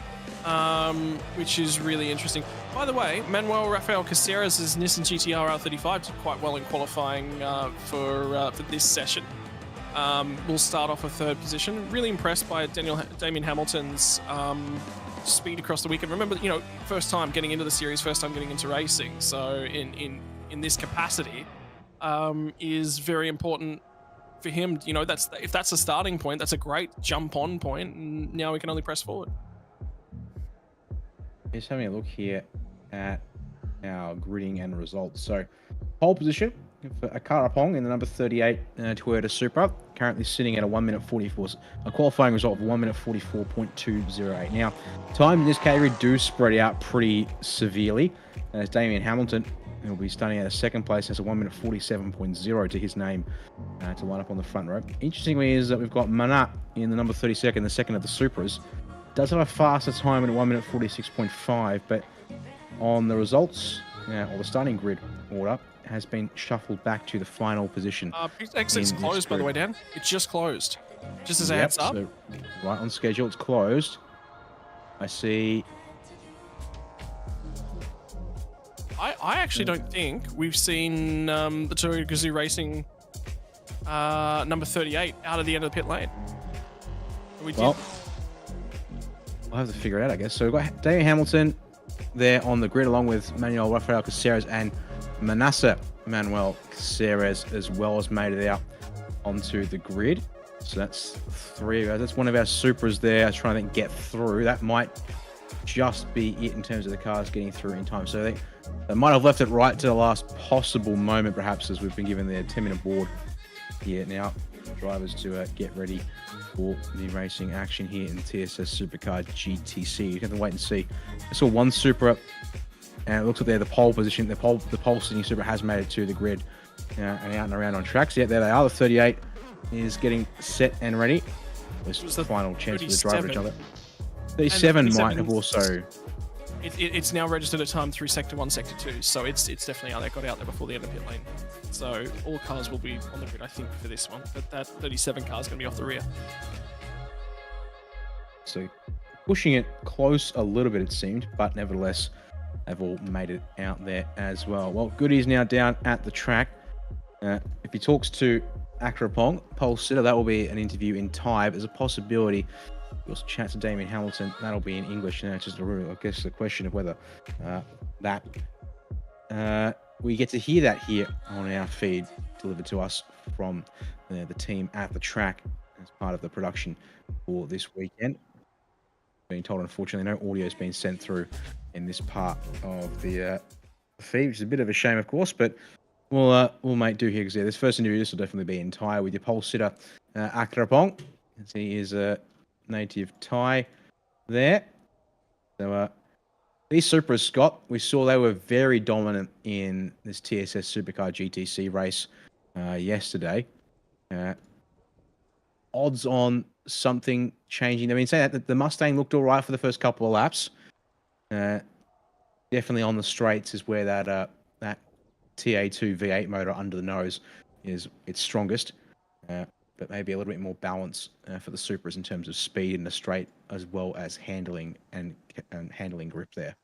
which is really interesting. By the way, Manuel Rafael Caceres' Nissan GT-R R35 did quite well in qualifying for this session. We'll start off a third position. Really impressed by Damien Hamilton's speed across the weekend. Remember, you know, first time getting into the series, first time getting into racing. So in this capacity is very important for him. You know, if that's a starting point, that's a great jump on point. And now we can only press forward. Just having a look here at our gridding and results. So pole position for Akarapong in the number 38 Toyota Supra, currently sitting at a 1 minute 44, a qualifying result of 1 minute 44.208. Now, time in this category do spread out pretty severely, as Damien Hamilton, who will be starting at a second place, has a 1 minute 47.0 to his name to line up on the front row. Interestingly is that we've got Manat in the number 32nd, the second of the Supras. Does have a faster time at 1 minute 46.5, but on the results, or the starting grid order, has been shuffled back to the final position. Exit's closed, by the way, Dan. It's just closed. Just as a heads up. So right on schedule, it's closed. I see. I actually don't think we've seen the Toyota Gazoo Racing number 38 out of the end of the pit lane. Well, we'll have to figure it out, I guess. So we've got Damien Hamilton there on the grid, along with Manuel Rafael Caceres and Manasseh Manuel Caceres as well, as made it out onto the grid. So that's three of us. That's one of our Supras there trying to get through. That might just be it in terms of the cars getting through in time. So they might have left it right to the last possible moment, perhaps, as we've been given their 10-minute board here now. Drivers to get ready for the racing action here in TSS Supercar GTC. You have to wait and see. I saw one Supra, and it looks like they're the pole position. The pole sitting Supra has made it to the grid and out and around on tracks. Yeah, there they are. The 38 is getting set and ready. This was the final chance for the driver to jump it. 37 might have also. It's now registered a time through Sector 1, Sector 2, so it's definitely out there, got out there before the end of pit lane. So all cars will be on the grid, I think, for this one, but that 37 car is going to be off the rear. So pushing it close a little bit, it seemed, but nevertheless, they've all made it out there as well. Well, Goody's now down at the track. If he talks to Akrapong, pole sitter, that will be an interview in Thai. There's a possibility we'll chat to Damien Hamilton. That'll be in English. Now it's just I guess the question of whether we get to hear that here on our feed, delivered to us from the team at the track as part of the production for this weekend. Being told, unfortunately, no audio has been sent through in this part of the feed, which is a bit of a shame, of course, but we'll make do here, because this first interview, this will definitely be in Thai with your pole sitter, Akrapong, as he is a native Thai there. So these Supras, Scott, we saw they were very dominant in this TSS Supercar GTC race yesterday. Odds on something changing. I mean, say that the Mustang looked all right for the first couple of laps. Definitely on the straights is where that TA2 V8 motor under the nose is its strongest. But maybe a little bit more balance for the Supras in terms of speed in the straight, as well as handling and handling grip there.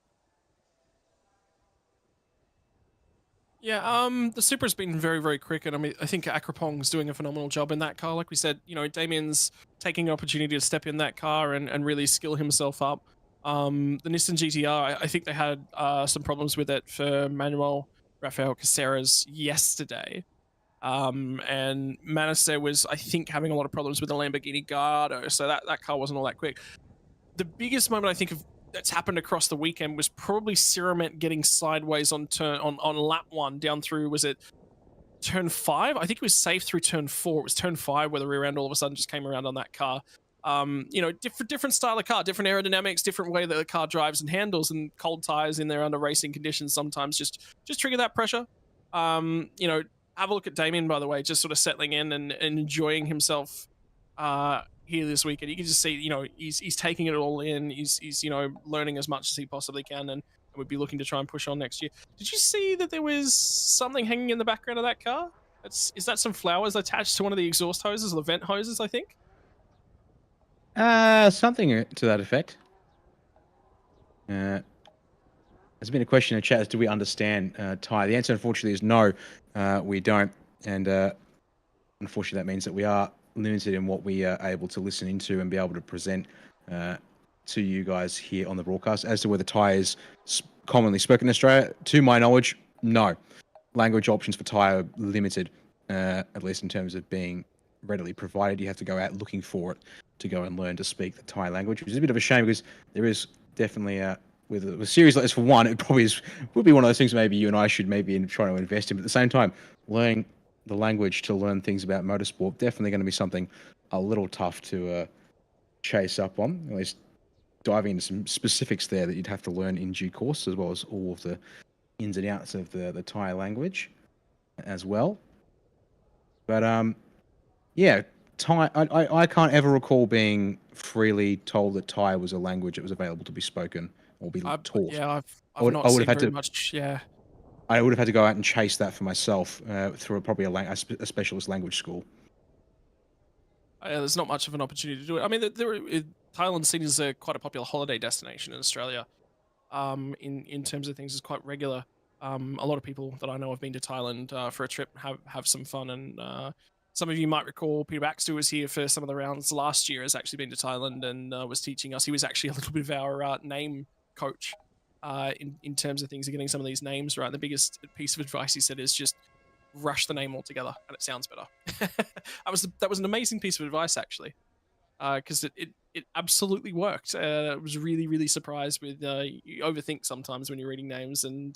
Yeah, the Supra's been very, very quick, and I mean, I think Akrapong's doing a phenomenal job in that car. Like we said, Damien's taking an opportunity to step in that car and really skill himself up. The Nissan GTR, I think they had some problems with it for Manuel Rafael Caceres yesterday. And Manasseh was, I think, having a lot of problems with the Lamborghini Gallardo, so that car wasn't all that quick. The biggest moment I think of that's happened across the weekend was probably Ciramet getting sideways on lap 1 down through, was it turn 5? I think it was safe through turn 4. It was turn 5 where the rear end all of a sudden just came around on that car. Different style of car, different aerodynamics, different way that the car drives and handles, and cold tires in there under racing conditions sometimes just trigger that pressure. Have a look at Damien, by the way, just sort of settling in and enjoying himself here this weekend. You can just see, he's taking it all in. He's learning as much as he possibly can, and would be looking to try and push on next year. Did you see that there was something hanging in the background of that car? Is that some flowers attached to one of the exhaust hoses or the vent hoses, I think? Something to that effect. There's been a question in the chat as do we understand Thai? The answer, unfortunately, is no, we don't. And unfortunately, that means that we are limited in what we are able to listen into and be able to present to you guys here on the broadcast. As to whether Thai is commonly spoken in Australia, to my knowledge, no. Language options for Thai are limited, at least in terms of being readily provided. You have to go out looking for it to go and learn to speak the Thai language, which is a bit of a shame because there is definitely with a series like this, for one, it probably would be one of those things maybe you and I should maybe try to invest in. But at the same time, learning the language to learn things about motorsport, definitely going to be something a little tough to chase up on. At least diving into some specifics there that you'd have to learn in due course, as well as all of the ins and outs of the Thai language as well. But yeah, Thai. I can't ever recall being freely told that Thai was a language that was available to be spoken or be taught. Yeah, I've not seen very much. Yeah, I would have had to go out and chase that for myself through probably a specialist language school. There's not much of an opportunity to do it. I mean, Thailand's seen as quite a popular holiday destination in Australia. In terms of things, is quite regular. A lot of people that I know have been to Thailand for a trip, have some fun, and some of you might recall Peter Baxter was here for some of the rounds last year. Has actually been to Thailand and was teaching us. He was actually a little bit of our name coach in terms of things of getting some of these names right. The biggest piece of advice he said is just rush the name altogether and it sounds better. that was an amazing piece of advice actually, because it absolutely worked. I was really, really surprised with you overthink sometimes when you're reading names. And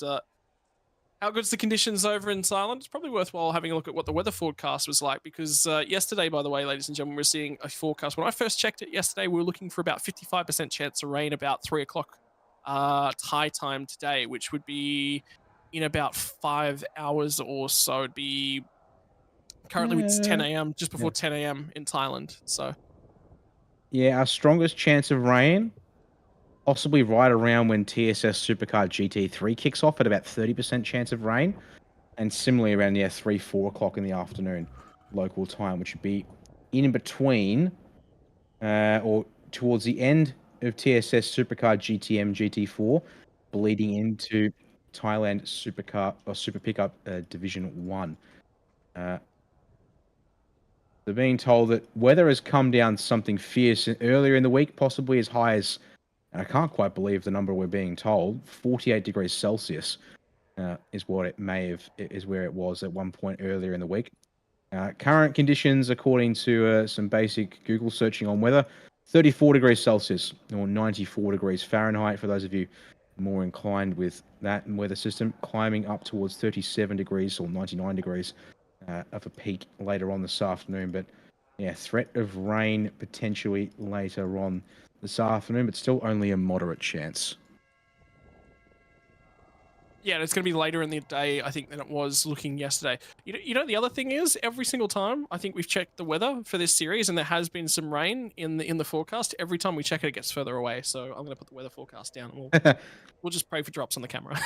how good's the conditions over in Thailand? It's probably worthwhile having a look at what the weather forecast was like, because yesterday, by the way, ladies and gentlemen, we're seeing a forecast. When I first checked it yesterday, we were looking for about 55% chance of rain about 3 o'clock Thai time today, which would be in about 5 hours or so. It'd be currently it's 10 a.m., just before 10 a.m. in Thailand. So yeah, our strongest chance of rain, possibly right around when TSS Supercar GT3 kicks off at about 30% chance of rain. And similarly around 3, 4 o'clock in the afternoon local time, which would be in between or towards the end of TSS Supercar GTM GT4, bleeding into Thailand Supercar or Super Pickup Division 1. They're being told that weather has come down something fierce earlier in the week, possibly as high as, and I can't quite believe the number we're being told, 48 degrees Celsius is what it is where it was at one point earlier in the week. Current conditions, according to some basic Google searching on weather, 34 degrees Celsius or 94 degrees Fahrenheit for those of you more inclined with that weather system, climbing up towards 37 degrees or 99 degrees of a peak later on this afternoon. But yeah, threat of rain potentially later on this afternoon, but still only a moderate chance. Yeah, and it's going to be later in the day, I think, than it was looking yesterday. You know, the other thing is, every single time I think we've checked the weather for this series, and there has been some rain in the forecast. Every time we check it, it gets further away. So I'm going to put the weather forecast down, and we'll just pray for drops on the camera.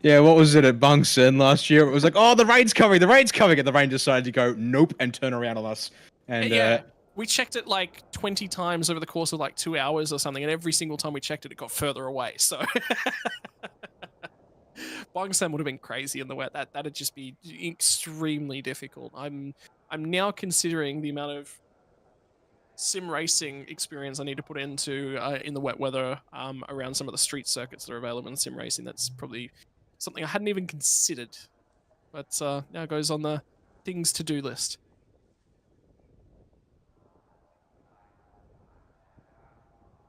Yeah, what was it at Bungson last year? It was like, oh, the rain's coming, and the rain decided to go nope and turn around on us. And yeah. We checked it like 20 times over the course of like 2 hours or something, and every single time we checked it, it got further away. So Bongsam would have been crazy in the wet. That'd just be extremely difficult. I'm now considering the amount of sim racing experience I need to put into in the wet weather around some of the street circuits that are available in sim racing. That's probably something I hadn't even considered, but now goes on the things to do list.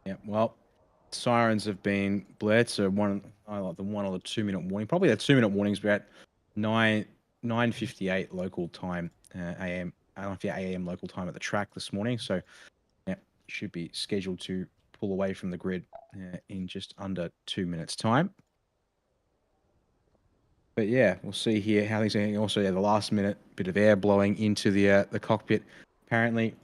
Yeah, well, sirens have been blared, so I like the 1 or the 2 minute warning. Probably the 2 minute warnings were at 9:58 local time AM. 9:58 AM local time at the track this morning. So yeah, should be scheduled to pull away from the grid in just under 2 minutes time. But yeah, we'll see here how things are going. Also, yeah, the last minute bit of air blowing into the cockpit. Apparently,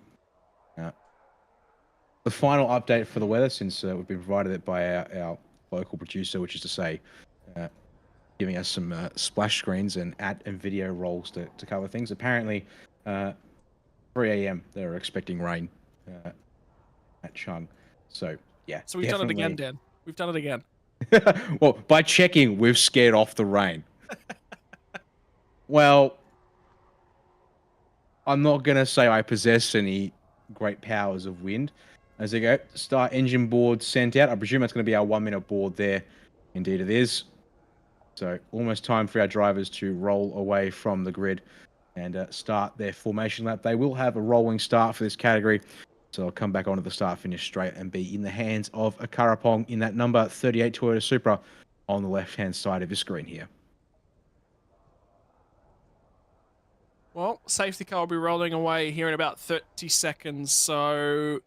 the final update for the weather, since we've been provided it by our local producer, which is to say, giving us some splash screens and video rolls to cover things. Apparently, 3 a.m. they're expecting rain at Chang. So yeah. So we've done it again, Dan. We've done it again. Well, by checking, we've scared off the rain. Well, I'm not gonna say I possess any great powers of wind. As they go, start engine board sent out. I presume that's going to be our 1 minute board there. Indeed it is. So almost time for our drivers to roll away from the grid and start their formation lap. They will have a rolling start for this category. So I'll come back onto the start finish straight and be in the hands of a Karapong in that number 38 Toyota Supra on the left-hand side of your screen here. Well, safety car will be rolling away here in about 30 seconds, so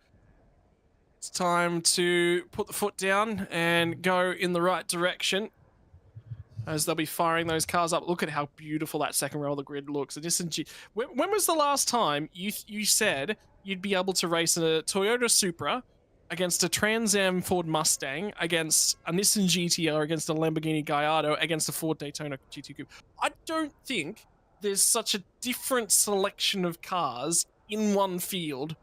it's time to put the foot down and go in the right direction as they'll be firing those cars up. Look at how beautiful that second row of the grid looks. When was the last time you said you'd be able to race a Toyota Supra against a Trans Am Ford Mustang, against a Nissan GTR, against a Lamborghini Gallardo, against a Ford Daytona GT Coupe? I don't think there's such a different selection of cars in one field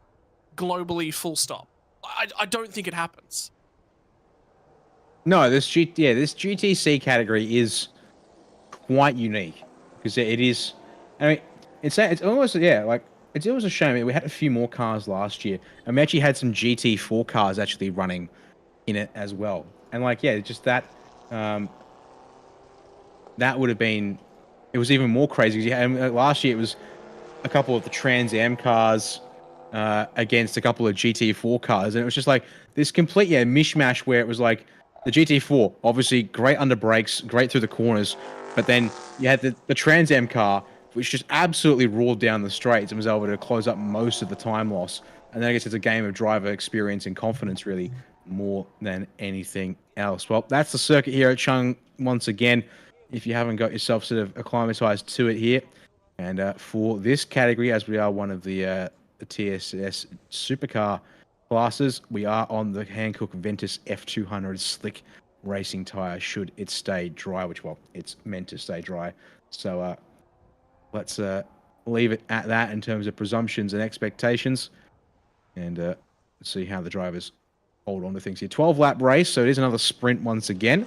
globally, full stop. I don't think it happens. No, this GTC category is quite unique because it is. I mean, it's almost it's almost a shame. We had a few more cars last year, and we actually had some GT4 cars actually running in it as well. And just that that would have been. It was even more crazy because last year it was a couple of the Trans Am cars against a couple of GT4 cars, and it was just like this complete mishmash where it was like the GT4 obviously great under brakes, great through the corners, but then you had the Trans Am car which just absolutely roared down the straights and was able to close up most of the time loss. And then I guess it's a game of driver experience and confidence really more than anything else. Well, that's the circuit here at Chang once again. If you haven't got yourself sort of acclimatized to it here. And for this category, as we are one of the TSS supercar classes, we are on the Hankook Ventus F200 slick racing tire should it stay dry, which, well, it's meant to stay dry. So let's leave it at that in terms of presumptions and expectations and see how the drivers hold on to things here. 12-lap race, so it is another sprint once again.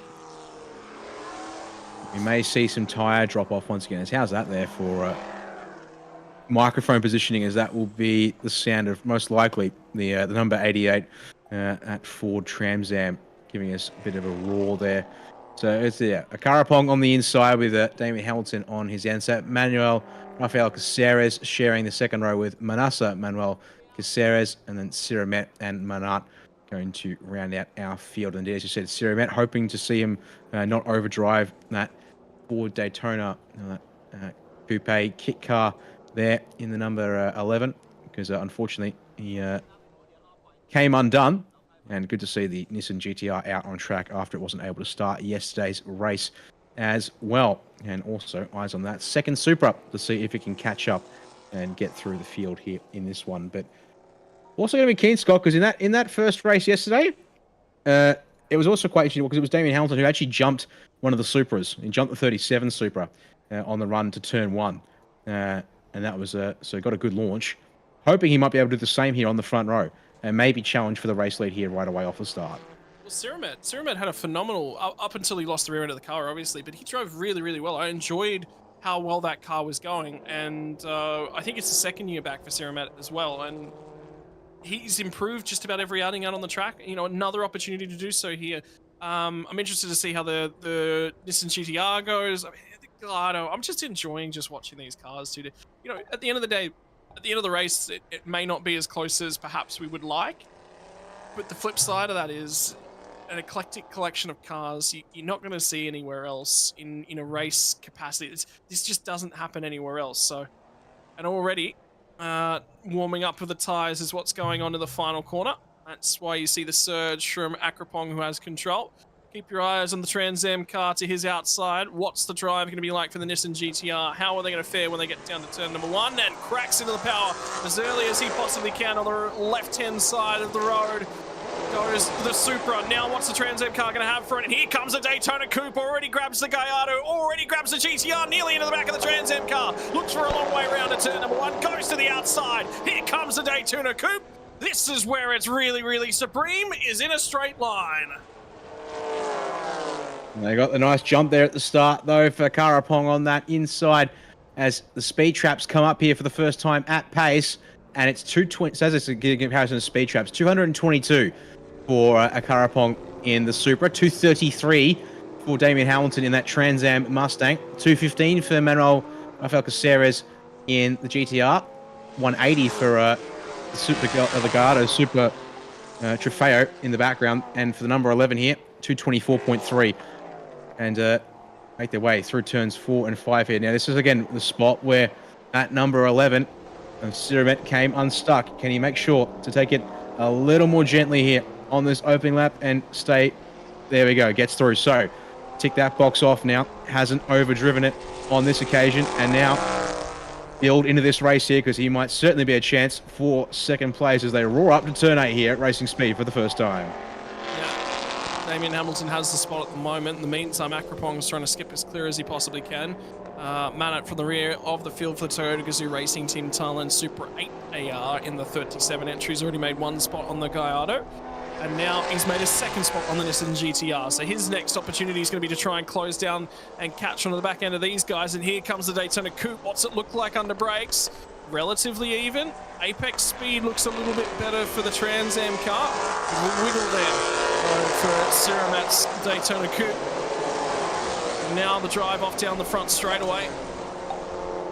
We may see some tyre drop off once again. How's that there for microphone positioning, as that will be the sound of most likely the number 88 at Ford Trans Am, giving us a bit of a roar there. So it's a Karapong on the inside with Damien Hamilton on his end. So Rafael Caceres sharing the second row with Manasa Manuel Caceres, and then Siramet and Manat going to round out our field. And as you said, Siramet hoping to see him not overdrive that Ford Daytona coupe kit car there in the number 11, because unfortunately he came undone. And good to see the Nissan GTR out on track after it wasn't able to start yesterday's race as well. And also eyes on that second Supra to see if it can catch up and get through the field here in this one. But also going to be keen, Scott, because in that first race yesterday, it was also quite interesting because it was Damien Hamilton who actually jumped one of the Supras. He jumped the 37 Supra on the run to turn one. And that was so got a good launch. Hoping he might be able to do the same here on the front row and maybe challenge for the race lead here right away off the start. Siramet had a phenomenal, up until he lost the rear end of the car, obviously, but he drove really, really well. I enjoyed how well that car was going, and I think it's the second year back for Siramet as well, and he's improved just about every outing out on the track. You know, another opportunity to do so here. I'm interested to see how the Nissan GTR goes. I mean, the Gallardo, I'm just enjoying just watching these cars too. You know, at the end of the day, at the end of the race, it may not be as close as perhaps we would like, but the flip side of that is an eclectic collection of cars you're not going to see anywhere else in a race capacity. This just doesn't happen anywhere else. So, and already warming up with the tires is what's going on in the final corner. That's why you see the surge from Akrapong, who has control. Keep your eyes on the Trans Am car to his outside. What's the drive going to be like for the Nissan GTR? How are they going to fare when they get down to turn number 1? And cracks into the power as early as he possibly can on the left-hand side of the road. Goes the Supra. Now what's the Trans Am car going to have for it? And here comes a Daytona Coupe. Already grabs the Gallardo. Already grabs the GTR. Nearly into the back of the Trans Am car. Looks for a long way around to turn number 1. Goes to the outside. Here comes the Daytona Coupe. This is where it's really, really supreme, is in a straight line. They got the nice jump there at the start, though, for Karapong on that inside as the speed traps come up here for the first time at pace. And it's 220, says it's a comparison to speed traps, 222 for a Karapong in the Supra, 233 for Damien Hamilton in that Trans Am Mustang, 215 for Manuel Rafael Caceres in the GTR, 180 for the Gallardo Super Trofeo in the background, and for the number 11 here, 224.3. And make their way through turns 4 and 5 here. Now, this is, again, the spot where at number 11, Siramet came unstuck. Can he make sure to take it a little more gently here on this opening lap and stay? There we go, gets through. So, tick that box off now. Hasn't overdriven it on this occasion. And now, build into this race here, because he might certainly be a chance for second place as they roar up to turn 8 here at racing speed for the first time. Damien Hamilton has the spot at the moment. In the meantime, Akrapong is trying to skip as clear as he possibly can. Manat from the rear of the field for the Toyota Gazoo Racing Team Thailand Super 8 AR in the 37 entry. He's already made 1 spot on the Gallardo. And now he's made a 2nd spot on the Nissan GTR. So his next opportunity is going to be to try and close down and catch onto the back end of these guys. And here comes the Daytona Coupe. What's it look like under brakes? Relatively even. Apex speed looks a little bit better for the Trans Am car. Wiggle there for Siramat's Daytona Coupe. And now the drive off down the front straightaway.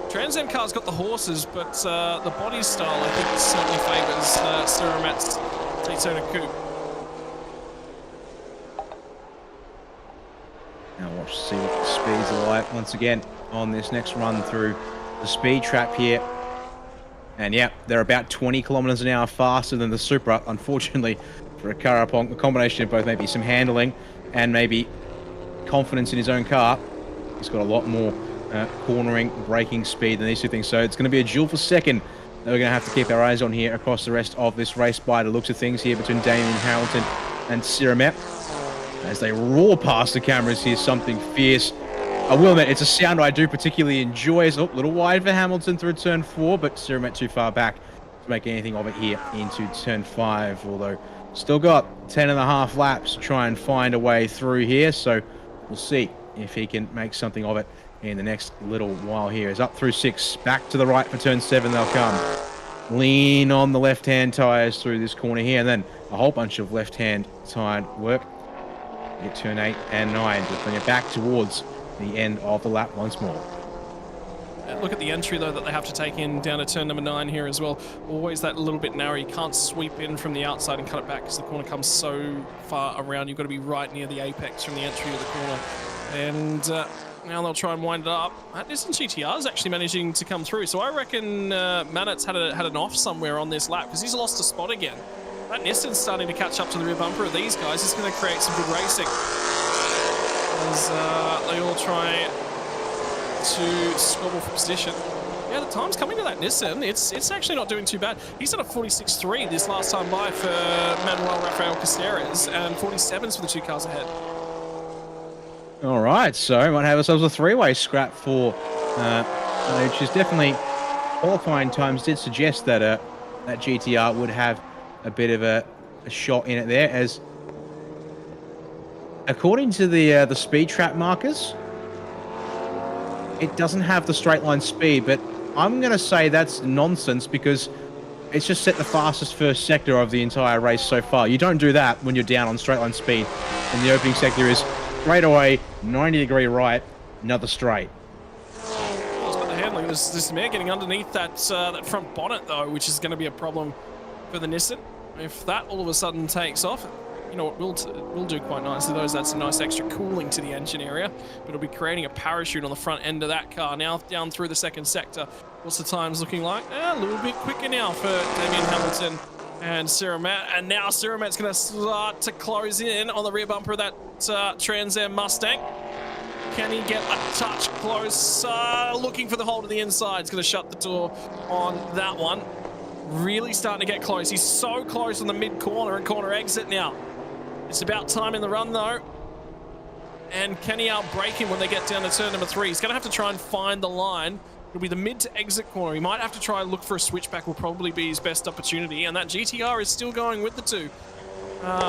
Trans Am car's got the horses, but the body style, I think, certainly favours Siramat's Daytona Coupe. Now watch to see what the speeds are like once again on this next run through the speed trap here. And yeah, they're about 20 kilometers an hour faster than the Supra, unfortunately, for a Karapong. A combination of both maybe some handling and maybe confidence in his own car. He's got a lot more cornering, braking speed than these two things. So it's going to be a duel for second that we're going to have to keep our eyes on here across the rest of this race by the looks of things here between Damien Hamilton and Siramet. As they roar past the cameras here, something fierce. I will admit, it's a sound I do particularly enjoy. It's a little wide for Hamilton through turn 4, but Siramet too far back to make anything of it here into turn 5, although still got 10.5 laps to try and find a way through here, so we'll see if he can make something of it in the next little while here. Is up through 6, back to the right for turn 7 they'll come. Lean on the left-hand tyres through this corner here, and then a whole bunch of left-hand tyre work. Get turn 8 and 9 to bring it back towards the end of the lap once more. Look at the entry, though, that they have to take in down to turn number 9 here as well. Always that little bit narrow. You can't sweep in from the outside and cut it back because the corner comes so far around. You've got to be right near the apex from the entry of the corner. And now they'll try and wind it up. That Nissan GTR is actually managing to come through. So I reckon Manat's had an off somewhere on this lap because he's lost a spot again. That Nissan's starting to catch up to the rear bumper of these guys. It's going to create some good racing as they all try to squabble for position. Yeah, the time's coming to that Nissan. It's actually not doing too bad. He's done a 46.3 this last time by for Manuel Rafael Caceres, and 47s for the 2 cars ahead. All right, so we might have ourselves a 3-way scrap for, which is definitely qualifying times did suggest that that GTR would have a bit of a shot in it there, as according to the speed trap markers, it doesn't have the straight line speed, but I'm going to say that's nonsense because it's just set the fastest first sector of the entire race so far. You don't do that when you're down on straight line speed. And the opening sector is straight away, 90-degree right, another straight. Well, it's got the handling. This mare getting underneath that front bonnet, though, which is going to be a problem for the Nissan. If that all of a sudden takes off, you know what will do quite nicely, though, is that's some nice extra cooling to the engine area. But it'll be creating a parachute on the front end of that car. Now down through the second sector. What's the times looking like? A little bit quicker now for Damien Hamilton and Siramet. And now Siramet's going to start to close in on the rear bumper of that Trans Am Mustang. Can he get a touch close? Looking for the hole to the inside. It's going to shut the door on that one. Really starting to get close. He's so close on the mid-corner and corner exit now. It's about time in the run, though. And can he outbrake him when they get down to turn number 3? He's going to have to try and find the line. It'll be the mid to exit corner. He might have to try and look for a switchback, will probably be his best opportunity. And that GTR is still going with the 2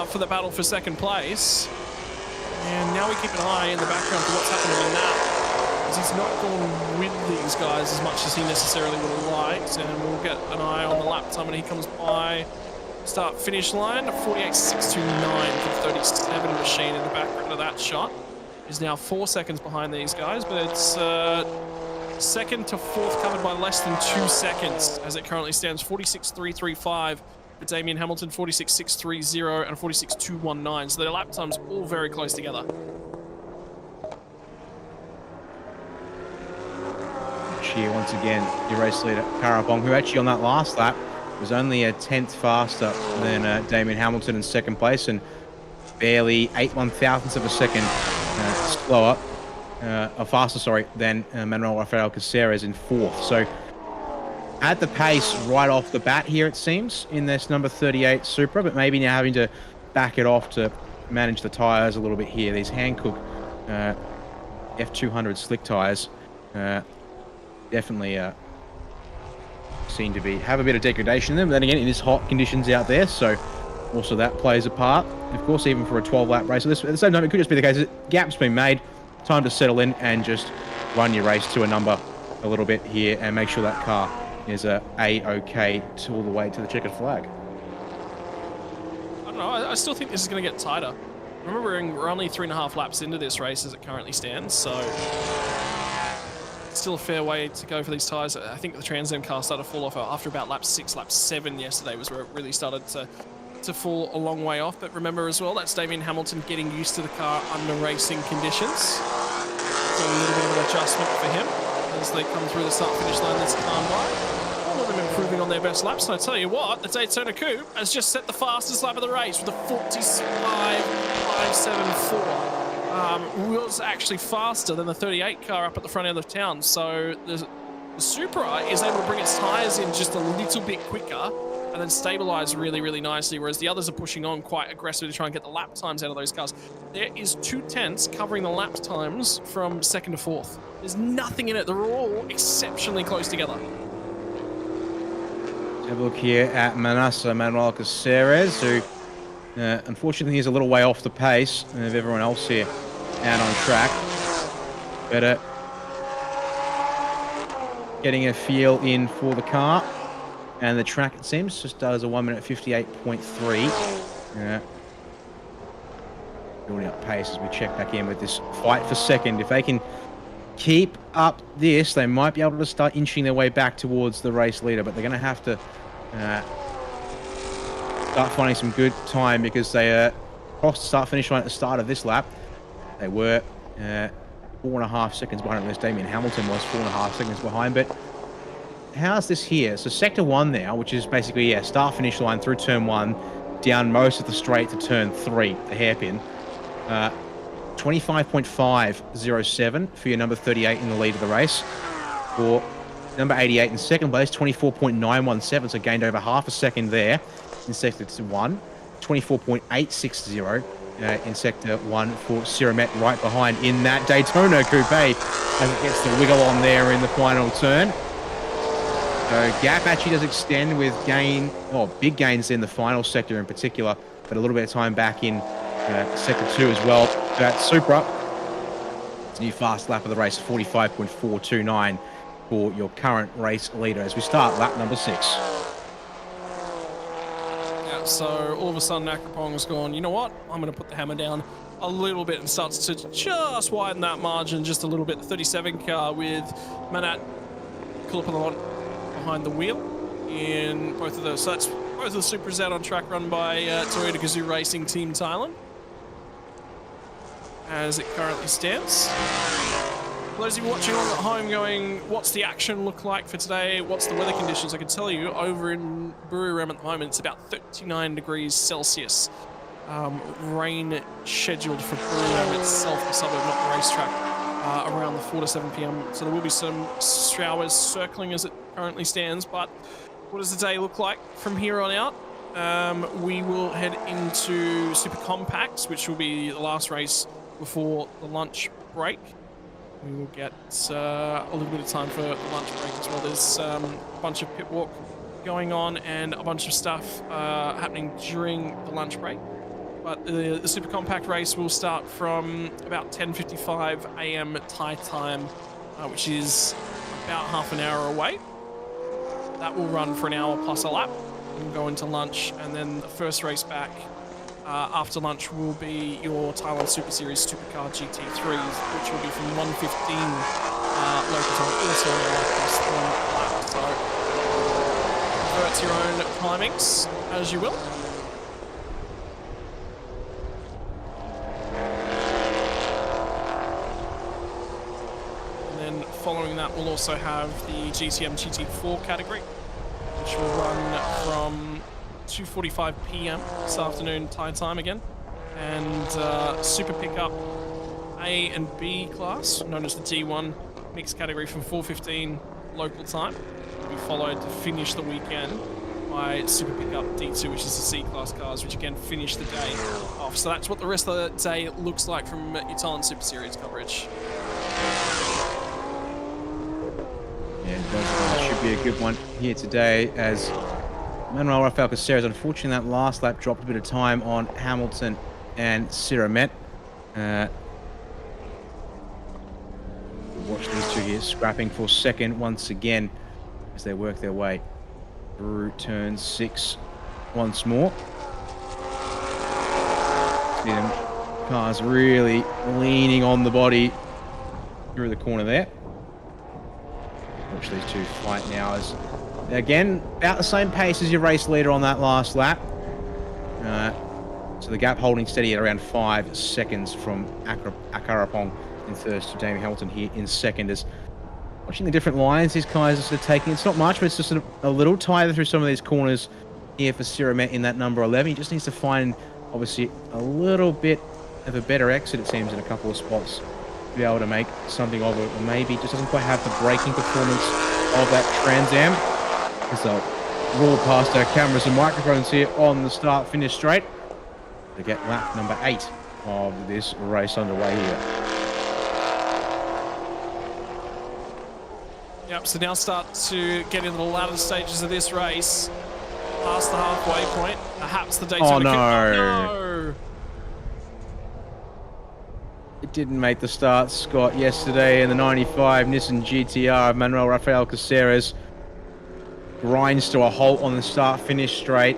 for the battle for second place. And now we keep an eye in the background for what's happening in that. Because he's not gone with these guys as much as he necessarily would have liked. And we'll get an eye on the lap time when he comes by start finish line. 48.629 for 37 machine in the background of that shot. Is now 4 seconds behind these guys, but it's second to fourth covered by less than 2 seconds as it currently stands. 46.335 for Damien Hamilton, 46.630 and 46.219. So their lap times all very close together. Here once again, your race leader Karabong, who actually on that last lap was only a 10th faster than Damien Hamilton in second place and barely 8/1000ths of a second slower, faster, sorry, than Manuel Rafael Caceres in fourth. So at the pace right off the bat here, it seems, in this number 38 Supra, but maybe now having to back it off to manage the tyres a little bit here. These Hankook F200 slick tyres definitely seem to have a bit of degradation in them. But then again, it is hot conditions out there, so also that plays a part. Of course, even for a 12-lap race. So at the same time, it could just be the case that gap's been made, time to settle in and just run your race to a number a little bit here and make sure that car is A-OK all the way to the checkered flag. I don't know. I still think this is going to get tighter. Remember, we're only 3.5 laps into this race as it currently stands, so still a fair way to go for these tyres. I think the Trans Am car started to fall off after about lap 6, lap 7 yesterday was where it really started to fall a long way off. But remember as well, that's Damien Hamilton getting used to the car under racing conditions. So a little bit of an adjustment for him as they come through the start-finish line this time by. All of them improving on their best laps. And I tell you what, the Daytona Coupe has just set the fastest lap of the race with a 45.574. Was actually faster than the 38 car up at the front end of town. So the Supra is able to bring its tyres in just a little bit quicker and then stabilize really, really nicely, whereas the others are pushing on quite aggressively to try and get the lap times out of those cars. There is 2 tenths covering the lap times from second to fourth. There's nothing in it. They're all exceptionally close together. Have a look here at Manuel Caceres, who unfortunately is a little way off the pace of everyone else here out on track. But getting a feel in for the car. And the track, it seems, just does a 1:58.3. Building up pace as we check back in with this fight for second. If they can keep up this, they might be able to start inching their way back towards the race leader, but they're going to have to start finding some good time because they crossed the start-finish line at the start of this lap. They were 4.5 seconds behind, unless Damien Hamilton was 4.5 seconds behind, but how's this here? So sector 1 now, which is basically, yeah, start-finish line through turn 1, down most of the straight to turn 3, the hairpin. 25.507 for your number 38 in the lead of the race. For number 88 in second place, 24.917, so gained over half a second there in sector 1. 24.860 in sector 1 for Siramet right behind in that Daytona Coupe as it gets the wiggle on there in the final turn. So gap actually does extend with big gains in the final sector in particular, but a little bit of time back in sector 2 as well. to that Supra. It's a new fast lap of the race, 45.429 for your current race leader as we start lap number 6. Yeah, so all of a sudden Akropong's gone, you know what? I'm going to put the hammer down a little bit and starts to just widen that margin just a little bit. The 37 car with Manat Kulapalon behind the wheel in both of those. So that's both of the Supras out on track run by Toyota Gazoo Racing Team Thailand as it currently stands. For those of you watching on at home going, what's the action look like for today? What's the weather conditions? I can tell you over in Buriram at the moment, it's about 39 degrees Celsius. Rain scheduled for Buriram itself, the suburb, not the racetrack, around the 4 to 7 p.m. So there will be some showers circling as it currently stands. But what does the day look like from here on out? We will head into Super Compacts, which will be the last race before the lunch break. We will get a little bit of time for the lunch break as well. There's a bunch of pit walk going on and a bunch of stuff happening during the lunch break. But the Super Compact race will start from about 10:55 a.m. Thai time, which is about half an hour away. That will run for an hour plus a lap. We'll go into lunch, and then the first race back after lunch will be your Thailand Super Series Supercar GT3s, which will be from 1:15 local time, also an hour plus 1 lap. So convert your own timings as you will. And then following that, we'll also have the GTM GT4 category, which will run from 2:45 p.m. this afternoon Thai time again, and Super Pickup A and B class, known as the D1 mixed category, from 4:15 local time, will be followed to finish the weekend by Super Pickup D2, which is the C class cars, which again finish the day off. So that's what the rest of the day looks like from your Thailand Super Series coverage. Yeah, it should be a good one here today as Manuel Rafael Caceres, unfortunately, that last lap dropped a bit of time on Hamilton and Siramet. Watch these two here scrapping for second once again as they work their way through turn 6 once more. See them cars really leaning on the body through the corner there. Watch these two fight now as, again, about the same pace as your race leader on that last lap. So the gap holding steady at around 5 seconds from Akropong in first to Damien Hamilton here in second. As watching the different lines these guys are sort of taking, it's not much, but it's just a little tighter through some of these corners here for Siramet in that number 11. He just needs to find, obviously, a little bit of a better exit, it seems, in a couple of spots to be able to make something of it, or maybe just doesn't quite have the braking performance of that Trans Am. So roll past our cameras and microphones here on the start finish straight to get lap number 8 of this race underway here. Yep, so now start to get into the latter stages of this race. Past the halfway point, perhaps the Daytona. Oh no. No! It didn't make the start, Scott, yesterday in the 95 Nissan GTR. Manuel Rafael Caceres grinds to a halt on the start finish straight.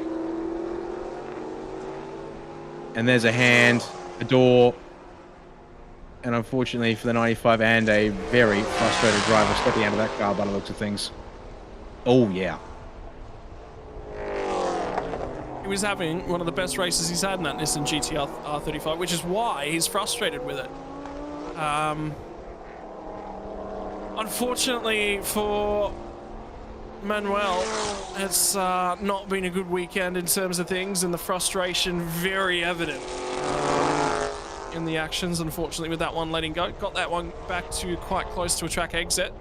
And there's a hand, a door, and unfortunately for the 95 and a very frustrated driver stepping out of that car by the looks of things. Oh yeah. He was having one of the best races he's had in that Nissan GTR R35, which is why he's frustrated with it. Unfortunately for Manuel, it's not been a good weekend in terms of things, and the frustration very evident in the actions, unfortunately, with that one letting go. Got that one back to quite close to a track exit.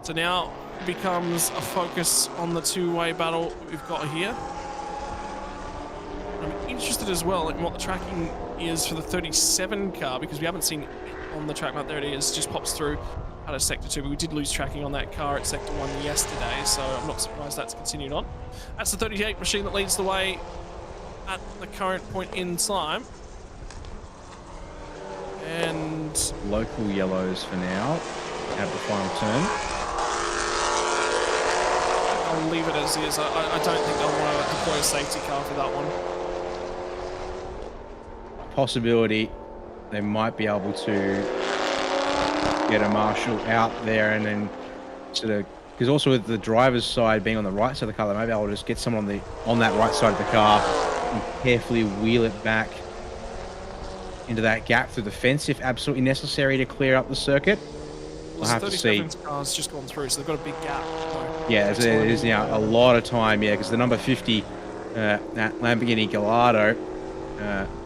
So now becomes a focus on the two-way battle we've got here. I'm interested as well in what the tracking is for the 37 car, because we haven't seen it on the track map. There it is, just pops through out of Sector 2, but we did lose tracking on that car at Sector 1 yesterday, so I'm not surprised that's continued on. That's the 38 machine that leads the way at the current point in time. And local yellows for now at the final turn. I'll leave it as is. I don't think they'll want to deploy a safety car for that one. Possibility they might be able to get a marshal out there and then sort of, because also with the driver's side being on the right side of the car, they might be able to just get someone on that right side of the car and carefully wheel it back into that gap through the fence if absolutely necessary to clear up the circuit. We'll have to see. Cars just gone through, so they've got a big gap. Yeah, it is now a lot of time, yeah, because the number 50, that Lamborghini Gallardo,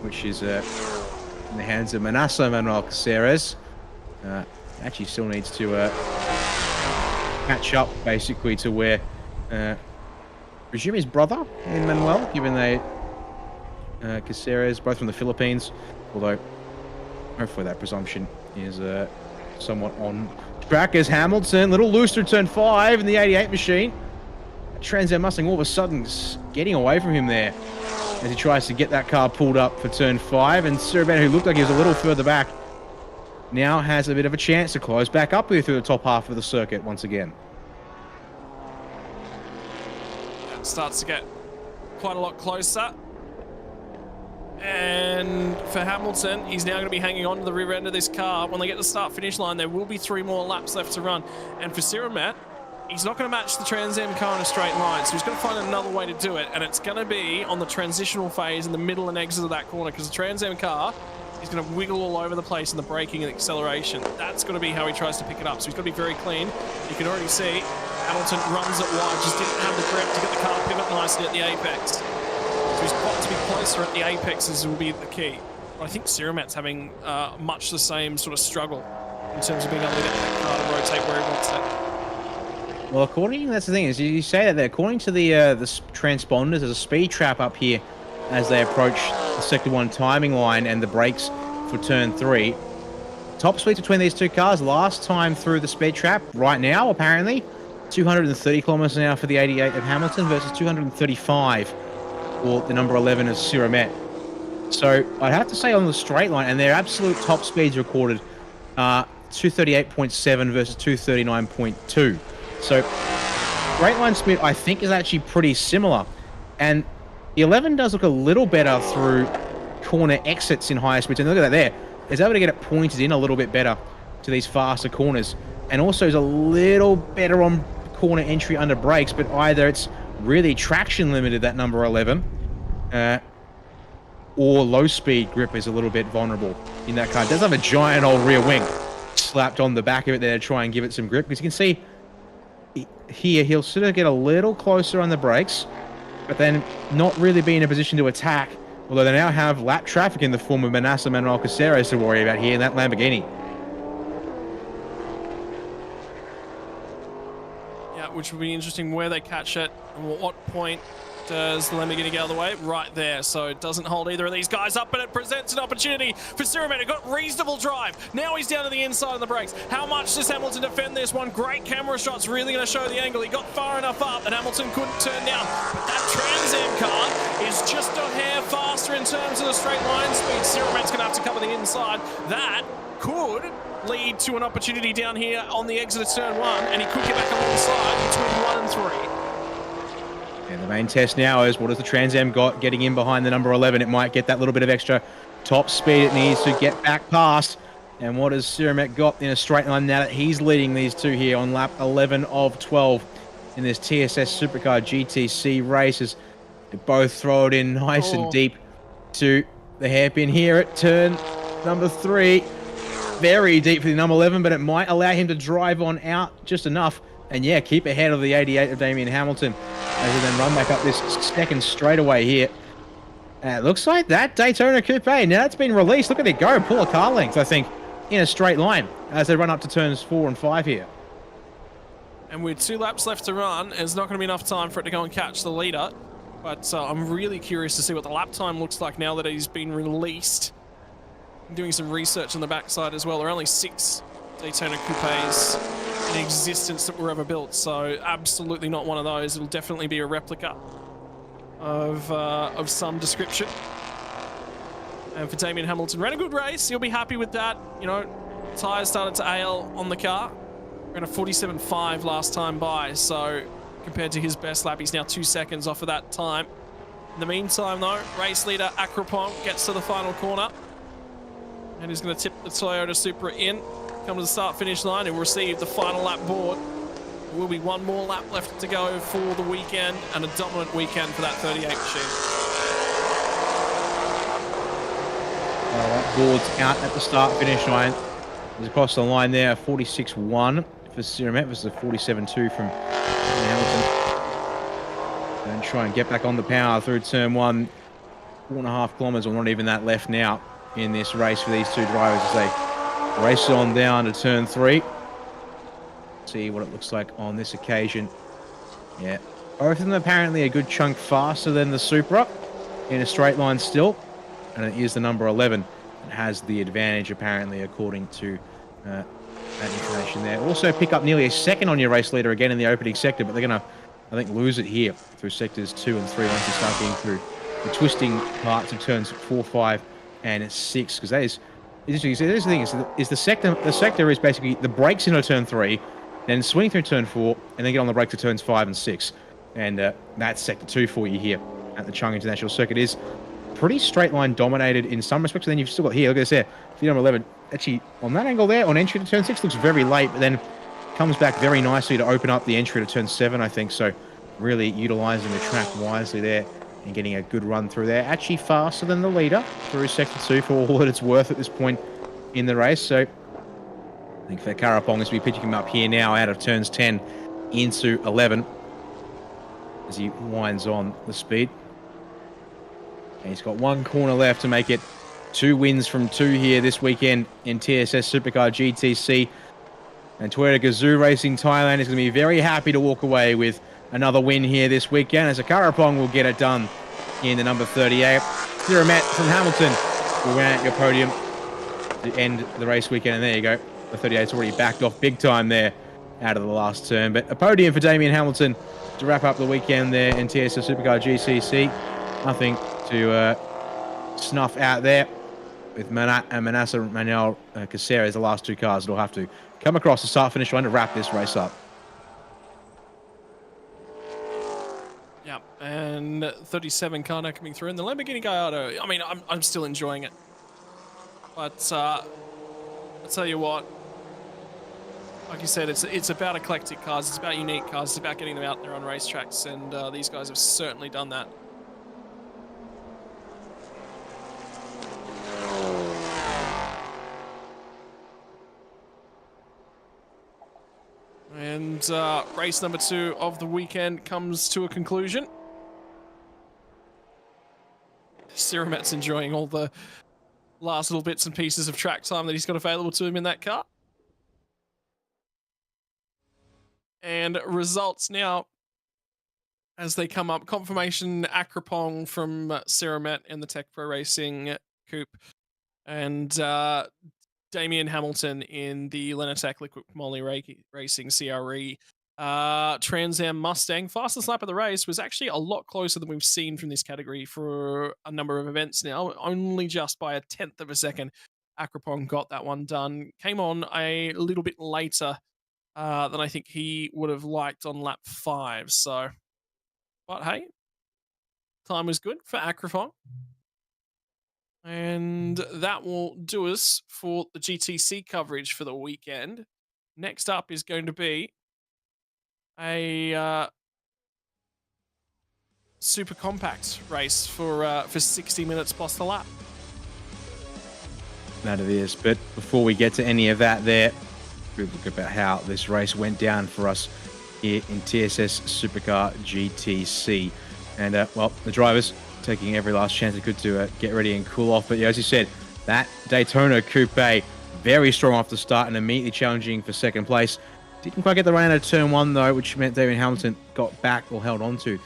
which is in the hands of Manuel Caceres, actually still needs to catch up basically to where presume his brother in Manuel, given they Caceres, both from the Philippines, although hopefully that presumption is somewhat on track as Hamilton, little loose through turn 5 in the 88 machine. Trans Am Mustang all of a sudden getting away from him there as he tries to get that car pulled up for turn 5, and Siramet, who looked like he was a little further back, now has a bit of a chance to close back up here through the top half of the circuit once again. It starts to get quite a lot closer. And for Hamilton, he's now going to be hanging on to the rear end of this car. When they get to the start-finish line, there will be 3 more laps left to run. And for Siramet, he's not going to match the Trans Am car in a straight line, so he's going to find another way to do it, and it's going to be on the transitional phase in the middle and exit of that corner, because the Trans Am car is going to wiggle all over the place in the braking and acceleration. That's going to be how he tries to pick it up, so he's got to be very clean. You can already see Hamilton runs it wide, just didn't have the grip to get the car pivot nicely at the apex. So he's got to be closer at the apexes will be the key. But I think Siramet's having much the same sort of struggle in terms of being able to get that car to rotate where he wants it. Well, that's the thing, is you say that according to the transponders, there's a speed trap up here as they approach the Sector 1 timing line and the brakes for turn 3. Top speed between these two cars last time through the speed trap, right now, apparently, 230 kilometers an hour for the 88 of Hamilton versus 235 for the number 11 of Siramet. So I'd have to say on the straight line, and their absolute top speeds recorded, 238.7 versus 239.2. So straight line speed, I think, is actually pretty similar. And the 11 does look a little better through corner exits in higher speeds. And look at that there. It's able to get it pointed in a little bit better to these faster corners. And also is a little better on corner entry under brakes, but either it's really traction limited, that number 11, or low speed grip is a little bit vulnerable in that car. It does have a giant old rear wing slapped on the back of it there to try and give it some grip, because you can see here he'll sort of get a little closer on the brakes, but then not really be in a position to attack, although they now have lap traffic in the form of Manuel Caceres to worry about here in that Lamborghini. Yeah, which will be interesting where they catch it and at what point does the Lamborghini get out of the way? Right there, so it doesn't hold either of these guys up, but it presents an opportunity for Siramet. It got reasonable drive. Now he's down to the inside of the brakes. How much does Hamilton defend this one? Great camera shots, really going to show the angle. He got far enough up and Hamilton couldn't turn down, but that Trans Am car is just a hair faster in terms of the straight line speed. Siramet's going to have to cover the inside. That could lead to an opportunity down here on the exit of turn 1, and he could get back alongside between 1 and 3. And the main test now is, what has the Trans Am got getting in behind the number 11? It might get that little bit of extra top speed it needs to get back past. And what has Siramet got in a straight line now that he's leading these two here on lap 11 of 12 in this TSS Supercar GTC races? They both throw it in nice and deep to the hairpin here at turn number 3. Very deep for the number 11, but it might allow him to drive on out just enough. And yeah, keep ahead of the 88 of Damien Hamilton as he then run back up this second straightaway here. And it looks like that Daytona Coupe, now that's been released. Look at it go, pull a car length, I think, in a straight line as they run up to turns 4 and 5 here. And with 2 laps left to run, there's not going to be enough time for it to go and catch the leader. But I'm really curious to see what the lap time looks like now that he's been released. I'm doing some research on the backside as well. There are only 6 Daytona Coupes in existence that were ever built, so absolutely not one of those. It'll definitely be a replica of some description. And for Damien Hamilton, ran a good race. He'll be happy with that. You know, tyres started to ail on the car. Ran a 47.5 last time by, so compared to his best lap, he's now 2 seconds off of that time. In the meantime, though, race leader Akrapong gets to the final corner. And he's going to tip the Toyota Supra in. Come to the start-finish line and receive the final lap board. There will be one more lap left to go for the weekend, and a dominant weekend for that 38 machine. That board's out at the start-finish line. He's across the line there, 46.1 for Siramet versus a 47.2 from Hamilton. And try and get back on the power through turn 1. 4.5 kilometers, or not even that, left now in this race for these two drivers as they race on down to turn 3. See what it looks like on this occasion. Yeah, both of them apparently a good chunk faster than the Supra in a straight line still. And it is the number 11 that has the advantage, apparently, according to that information there. Also pick up nearly a second on your race leader again in the opening sector, but they're going to, I think, lose it here through sectors 2 and 3 once they start getting through the twisting parts of turns 4, 5, and 6. Because that is interesting. So this thing is the sector is basically the brakes into turn 3, then swing through turn 4, and then get on the brakes to turns 5 and 6. And that's sector 2 for you here at the Chang International Circuit. Is pretty straight line dominated in some respects. And then you've still got here, look at this there, number 11. Actually, on that angle there, on entry to turn 6, looks very late, but then comes back very nicely to open up the entry to turn 7, I think. So really utilizing the track wisely there and getting a good run through there. Actually faster than the leader through sector 2 for all that it's worth at this point in the race. So I think for Karapong as we pitching him up here now out of turns 10 into 11 as he winds on the speed. And he's got one corner left to make it 2 wins from 2 here this weekend in TSS Supercar GTC. And Toyota Gazoo Racing Thailand is going to be very happy to walk away with another win here this weekend, as a Karapong will get it done in the number 38. Siramet from Hamilton will round out your podium to end the race weekend. And there you go. The 38's already backed off big time there out of the last turn. But a podium for Damien Hamilton to wrap up the weekend there in TSS Supercar GCC. Nothing to snuff out there with Manassa Manuel Caceres, the last 2 cars that will have to come across the start-finish line to wrap this race up. Yeah, and 37 car now coming through, and the Lamborghini Gallardo, I mean, I'm still enjoying it. But I'll tell you what, like you said, it's about eclectic cars, it's about unique cars, it's about getting them out there on racetracks, and these guys have certainly done that. And race number 2 of the weekend comes to a conclusion. Siramet's enjoying all the last little bits and pieces of track time that he's got available to him in that car. And results now as they come up. Confirmation Akrapong from Siramet in the Tech Pro Racing Coupe. And Damien Hamilton in the Lenatech Liquid Moly Racing CRE. Trans Am Mustang. Fastest lap of the race was actually a lot closer than we've seen from this category for a number of events now. Only just by 1/10 of a second. Akrapong got that one done. Came on a little bit later than I think he would have liked on lap 5. So, but hey, time was good for Akrapong. And that will do us for the GTC coverage for the weekend. Next up is going to be a super compact race for 60 minutes plus the lap. That it is. But before we get to any of that there, we'll look about how this race went down for us here in TSS Supercar GTC. And, well, the drivers taking every last chance they could to get ready and cool off. But yeah, as you said, that Daytona Coupe, very strong off the start and immediately challenging for second place. Didn't quite get the run out of turn 1 though, which meant Damien Hamilton got back or held on to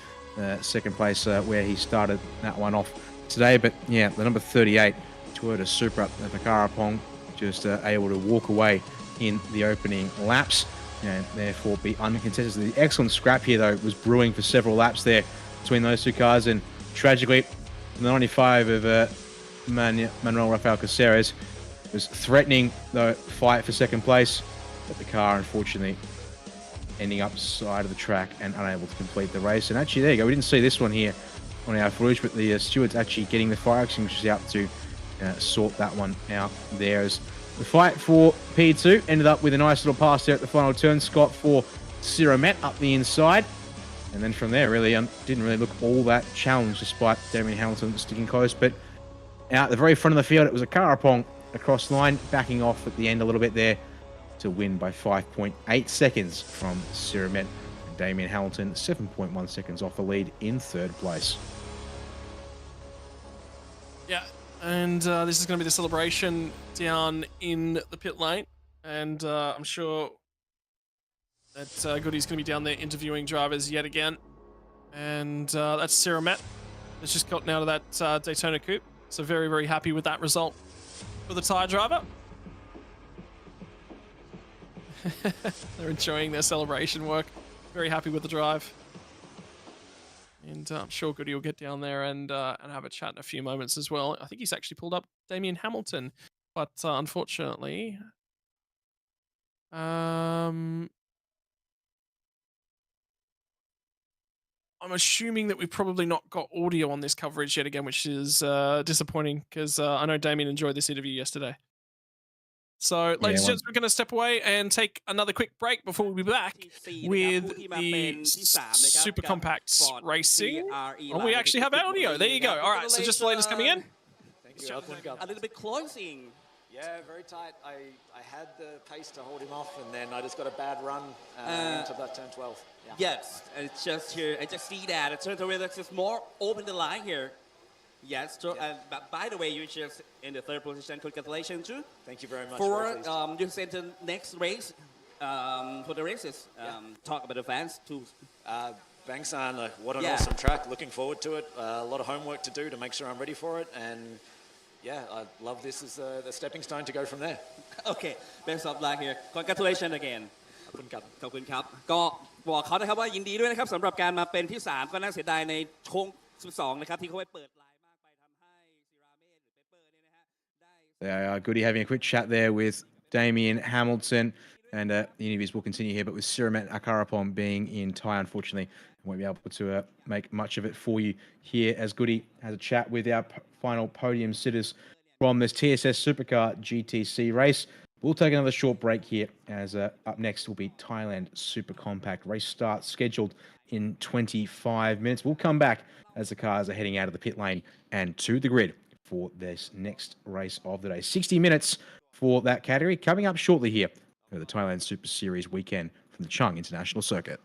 second place where he started that one off today. But yeah, the number 38 Toyota Supra, the Karapong, just able to walk away in the opening laps and therefore be uncontested. The excellent scrap here though was brewing for several laps there between those 2 cars, and tragically, the 95 of Manuel Rafael Caceres was threatening the fight for second place, but the car unfortunately ending up side of the track and unable to complete the race. And actually, there you go. We didn't see this one here on our footage, but the stewards actually getting the fire extinguishers out to sort that one out there. As the fight for P2 ended up with a nice little pass there at the final turn. Scott for Siromet up the inside. And then from there, really didn't really look all that challenged, despite Damien Hamilton sticking close. But out the very front of the field, it was a Karapong across the line, backing off at the end a little bit there to win by 5.8 seconds from Siromet. And Damien Hamilton, 7.1 seconds off the lead in third place. Yeah, and this is going to be the celebration down in the pit lane. And I'm sure that Goody's going to be down there interviewing drivers yet again. And that's Siromet. That's just gotten out of that Daytona Coupe. So very, very happy with that result for the tyre driver. They're enjoying their celebration work. Very happy with the drive. And I'm sure Goody will get down there and have a chat in a few moments as well. I think he's actually pulled up Damien Hamilton. But unfortunately... I'm assuming that we've probably not got audio on this coverage yet again, which is disappointing because I know Damien enjoyed this interview yesterday. So, ladies and gents, we're going to step away and take another quick break before we'll be back with the Super Compact Racing. Oh, we actually have audio. There you go. All right, so just the latest coming in. Thank you. A little bit closing. Yeah, very tight. I had the pace to hold him off, and then I just got a bad run into that turn 12. Yeah. Yes, and it's just here. I just see that. It turns out it's just more open the line here. Yes, so, but by the way, you're just in the third position. Congratulations, too. Thank you very much. For you said the next race for the races. Talk about the fans too. Bangsan, what an awesome track. Looking forward to it. A lot of homework to do to make sure I'm ready for it, and yeah, I love this as the stepping stone to go from there. Okay, best of luck here. Congratulations again. ขอบคุณครับขอบคุณครับก็บอกเขานะครับว่ายินดีด้วยนะครับสำหรับการมาเป็นที่3ก็น่าเสียดายในโค้ง12นะครับที่เขาไปเปิดลายมากไปทำให้ซิราเมหรือเปเปอร์เนี่ยนะฮะได้ Goody having a quick chat there with Damien Hamilton, and the interviews will continue here, but with Siromet Akarapong being in Thai, unfortunately, I won't be able to make much of it for you here as Goody has a chat with our final podium sitters from this TSS Supercar GTC race. We'll take another short break here as up next will be Thailand Super Compact. Race start scheduled in 25 minutes. We'll come back as the cars are heading out of the pit lane and to the grid for this next race of the day. 60 minutes for that category coming up shortly here for the Thailand Super Series weekend from the Chang International Circuit.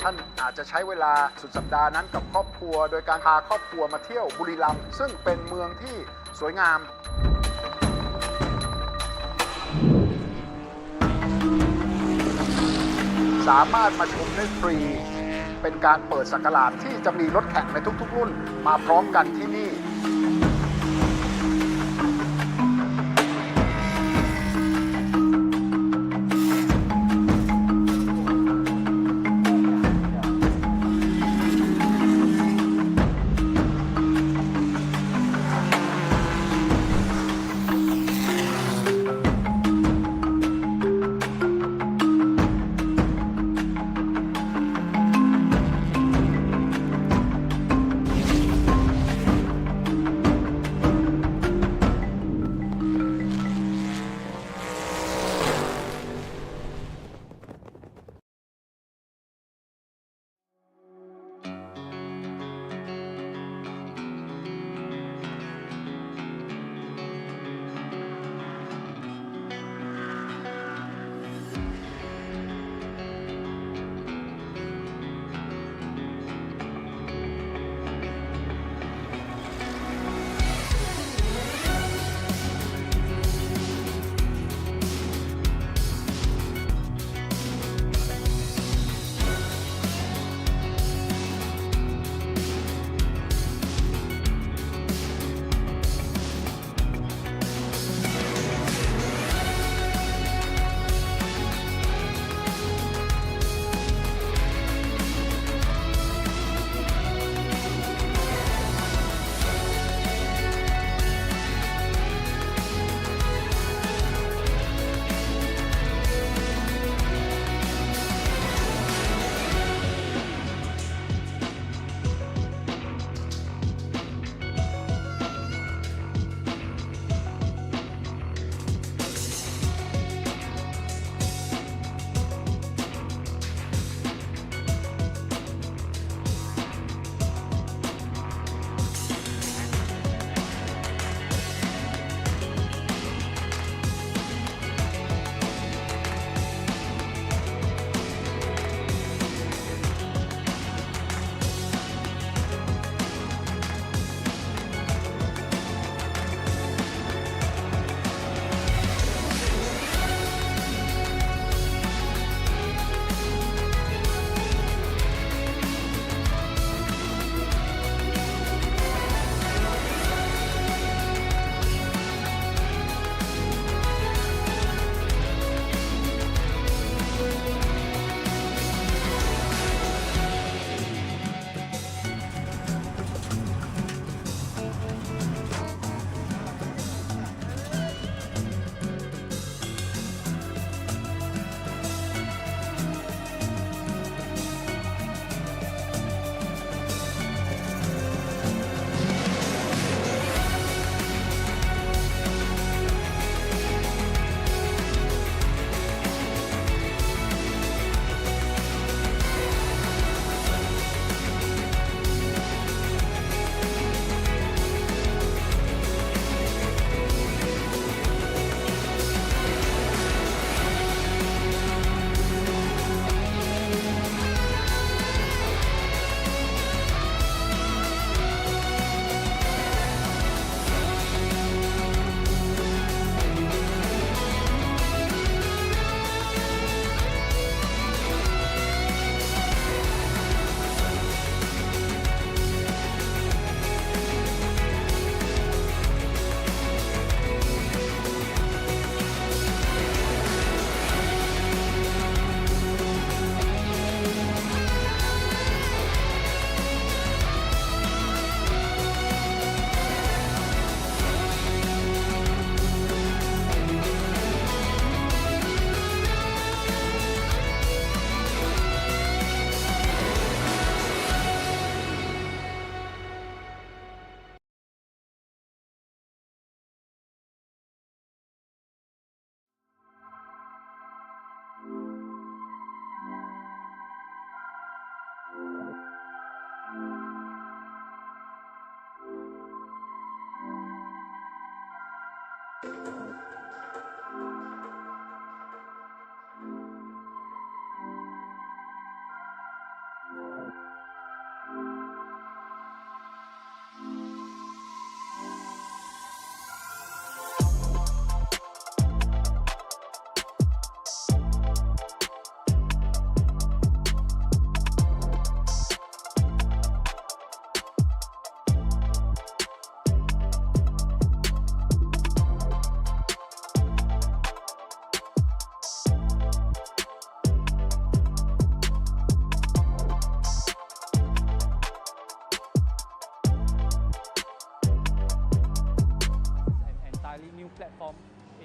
ท่านอาจจะใช้เวลาสุดสัปดาห์นั้นกับครอบครัวโดยการพาครอบครัวมาเที่ยวบุรีรัมย์ซึ่งเป็นเมืองที่สวยงามสามารถมาชมได้ฟรีเป็นการเปิดสักราชที่จะมีรถแข่งในทุกๆรุ่นมาพร้อมกันที่นี่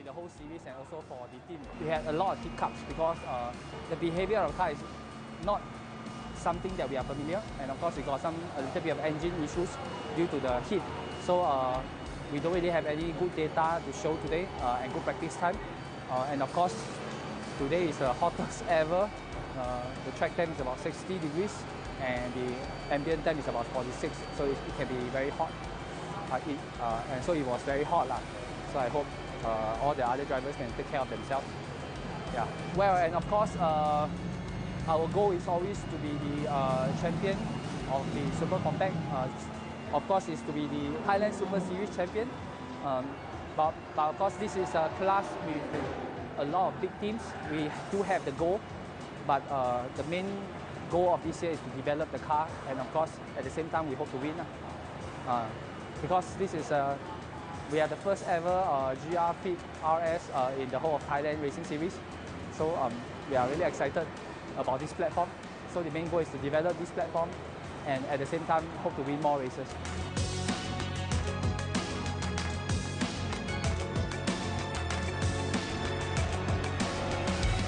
in the whole series and also for the team. We had a lot of hiccups because the behavior of the car is not something that we are familiar, and of course we got a little bit of engine issues due to the heat. So we don't really have any good data to show today and good practice time. And of course, today is the hottest ever. The track temp is about 60 degrees and the ambient temp is about 46, so it can be very hot. And so it was very hot. So I hope all the other drivers can take care of themselves. Yeah. Well, and of course, our goal is always to be the champion of the Super Compact. Of course, is to be the Thailand Super Series champion. But of course, this is a class with a lot of big teams. We do have the goal, but the main goal of this year is to develop the car, and of course, at the same time, we hope to win. Because this is we are the first ever GR Fit RS in the whole of Thailand Racing Series. So we are really excited about this platform. So the main goal is to develop this platform and at the same time hope to win more races.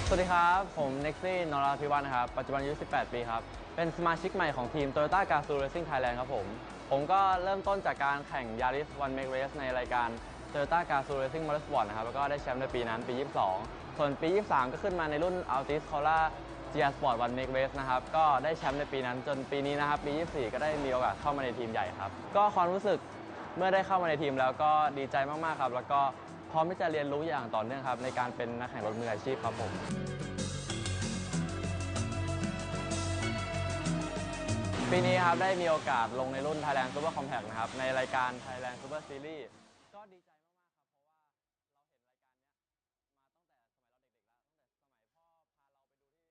สวัสดีครับผมเน็กซี่นราธิวัฒน์นะครับปัจจุบันอายุ18 ปีครับเป็นสมาชิกใหม่ของทีม Toyota Gazoo Racing Thailand ครับผมก็เริ่มต้นจากการแข่ง Yaris One Make Race ในรายการ Toyota Gazoo Racing Motorsport นะครับแล้วก็ได้แชมป์ในปีนั้นปี 22 ส่วนปี 23 ก็ขึ้นมาในรุ่น Altis Cola GR Sport One Make Race นะครับก็ได้แชมป์ในปีนั้นจนปีนี้นะครับปี 24 ก็ได้มีโอกาสเข้ามาในทีมใหญ่ครับก็ความรู้สึกเมื่อได้เข้ามาในทีมแล้วก็ดีใจมากๆครับแล้วก็พร้อมที่จะเรียนรู้อย่างต่อเนื่องครับในการเป็นนักแข่งรถมืออาชีพครับผมปีนี้ครับได้มีโอกาสลงในรุ่น Thailand Super Compact นะครับในรายการ Thailand Super Series ก็ดีใจมากๆครับเพราะว่าเราเห็นรายการนี้มาตั้งแต่สมัยเ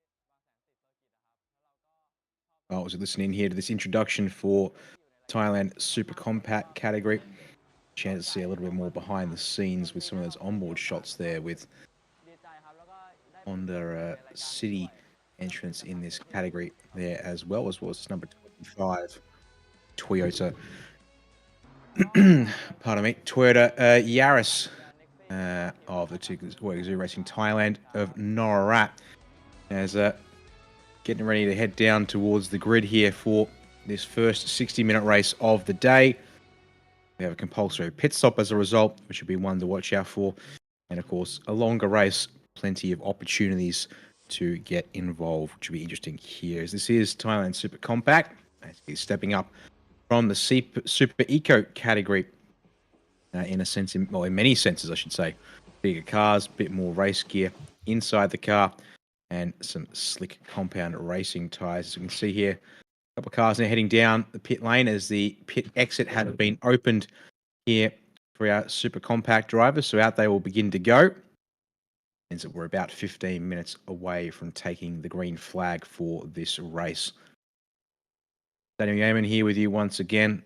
ราเด็กๆแล้วตั้งแต่สมัยพ่อพาเราไปดูที่บางแสน10เซอร์กิตนะครับแล้วเราก็ I was listening here to this introduction for Thailand Super Compact category. Chance to see a little bit more behind the scenes with some of those onboard shots there with Honda City entrance in this category there as well as number 25 Toyota pardon me, Toyota Yaris of the Gazoo Racing Thailand of Norat as getting ready to head down towards the grid here for this first 60-minute race of the day. We have a compulsory pit stop as a result, which will be one to watch out for. And of course, a longer race, plenty of opportunities to get involved, which will be interesting here. As this is Thailand Super Compact, he's stepping up from the Super Eco category in a sense, in many senses, I should say. Bigger cars, bit more race gear inside the car, and some slick compound racing tyres. As you can see here, a couple of cars now heading down the pit lane as the pit exit had been opened here for our Super Compact drivers. So out they will begin to go. And so we're about 15 minutes away from taking the green flag for this race. Daniel Yeaman here with you once again.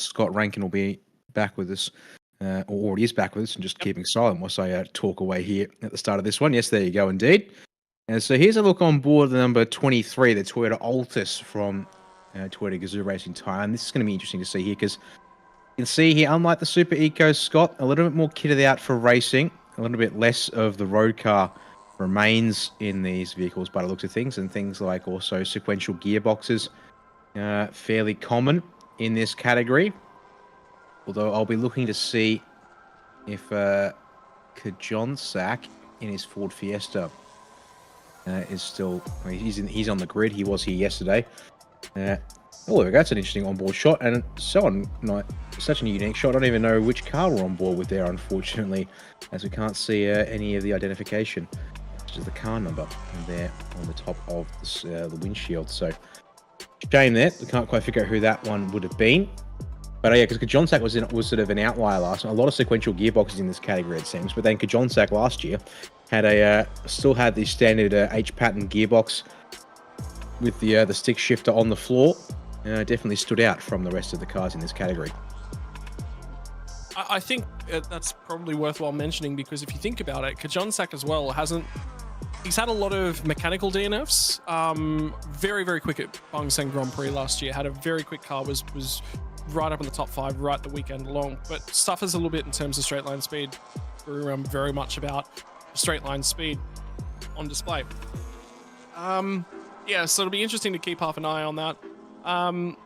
Scott Rankin will be back with us, or already is back with us, and just keeping silent whilst I talk away here at the start of this one. Yes, there you go, indeed. And so here's a look on board the number 23, the Toyota Altis from Toyota Gazoo Racing Thailand. This is going to be interesting to see here because you can see here, unlike the Super Eco, Scott, a little bit more kitted out for racing, a little bit less of the road car remains in these vehicles by the looks of things, and things like also sequential gearboxes, fairly common in this category. Although I'll be looking to see if Kajonsak in his Ford Fiesta is still, he's on the grid. He was here yesterday. Oh, that's an interesting onboard shot, and such a unique shot. I don't even know which car we're on board with there, unfortunately, as we can't see any of the identification, which is the car number there on the top of the windshield. So, shame there. We can't quite figure out who that one would have been. But yeah, because Kajonsak was sort of an outlier last time. A lot of sequential gearboxes in this category, it seems. But then Kajonsak last year had still had the standard H-pattern gearbox with the stick shifter on the floor. Definitely stood out from the rest of the cars in this category. I think that's probably worthwhile mentioning because if you think about it, Kajonsak as well he's had a lot of mechanical DNFs. Very, very quick at Bang Seng Grand Prix last year. Had a very quick car, was right up in the top 5 right the weekend long, but suffers a little bit in terms of straight line speed. through very much about straight line speed on display. Yeah, so it'll be interesting to keep half an eye on that. I'm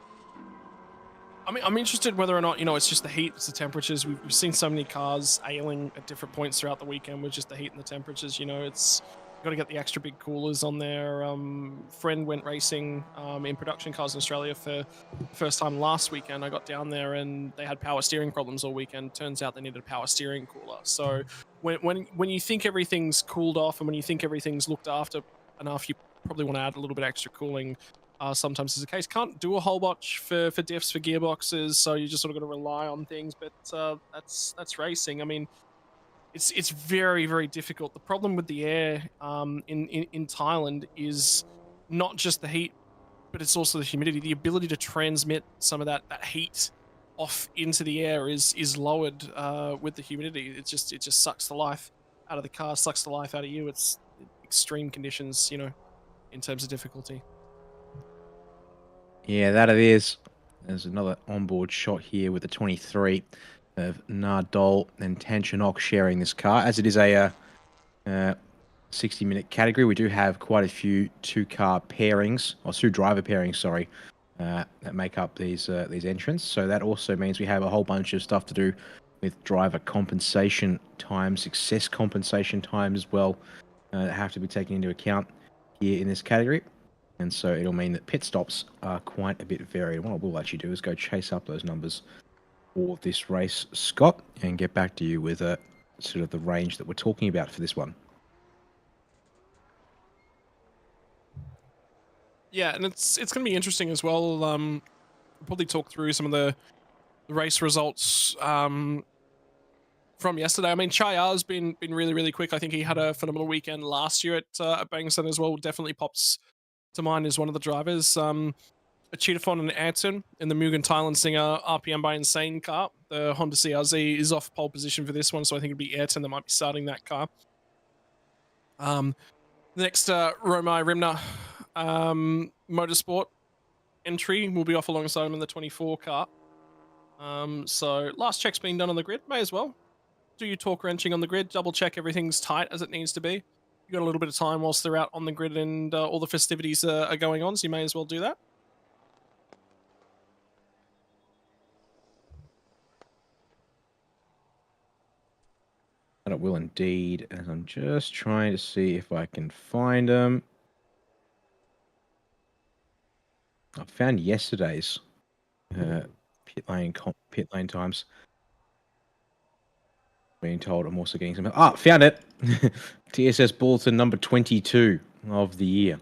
interested whether or not, it's just the heat, it's the temperatures. We've seen so many cars ailing at different points throughout the weekend with just the heat and the temperatures. It's got to get the extra big coolers on there. Friend went racing in production cars in Australia for the first time last weekend. I got down there and they had power steering problems all weekend. Turns out they needed a power steering cooler. So when you think everything's cooled off and when you think everything's looked after enough, you probably want to add a little bit extra cooling. Sometimes is the case. Can't do a whole bunch for diffs, for gearboxes, so you just sort of got to rely on things. But that's racing. I mean, it's very, very difficult. The problem with the air in Thailand is not just the heat, but it's also the humidity. The ability to transmit some of that heat off into the air is lowered with the humidity. It just sucks the life out of the car, sucks the life out of you. It's extreme conditions, in terms of difficulty. Yeah, that it is. There's another onboard shot here with the 23 of Nardol and Tanchanok sharing this car. As it is a 60-minute category, we do have quite a few two-driver pairings, sorry, that make up these entrants. So that also means we have a whole bunch of stuff to do with driver compensation time, success compensation time as well, that have to be taken into account here in this category. And so it'll mean that pit stops are quite a bit varied. What I will actually do is go chase up those numbers for this race, Scott, and get back to you with sort of the range that we're talking about for this one. Yeah, and it's going to be interesting as well. We'll probably talk through some of the race results from yesterday. I mean, Chayar's been really, really quick. I think he had a phenomenal weekend last year at Bangson as well. Definitely pops to mind as one of the drivers. Cheetahphone and Ayrton in the Mugen Thailand Singer RPM by Insane car. The Honda CRZ is off pole position for this one, so I think it'd be Ayrton that might be starting that car. Next, Romai Rimna Motorsport entry will be off alongside him in the 24 car. So last check's been done on the grid. May as well do your torque wrenching on the grid. Double check everything's tight as it needs to be. You got a little bit of time whilst they're out on the grid and all the festivities are going on, so you may as well do that. And it will indeed, as I'm just trying to see if I can find them. I found yesterday's pit lane times. Being told I'm also getting some. Found it. TSS bulletin number 22 of the year.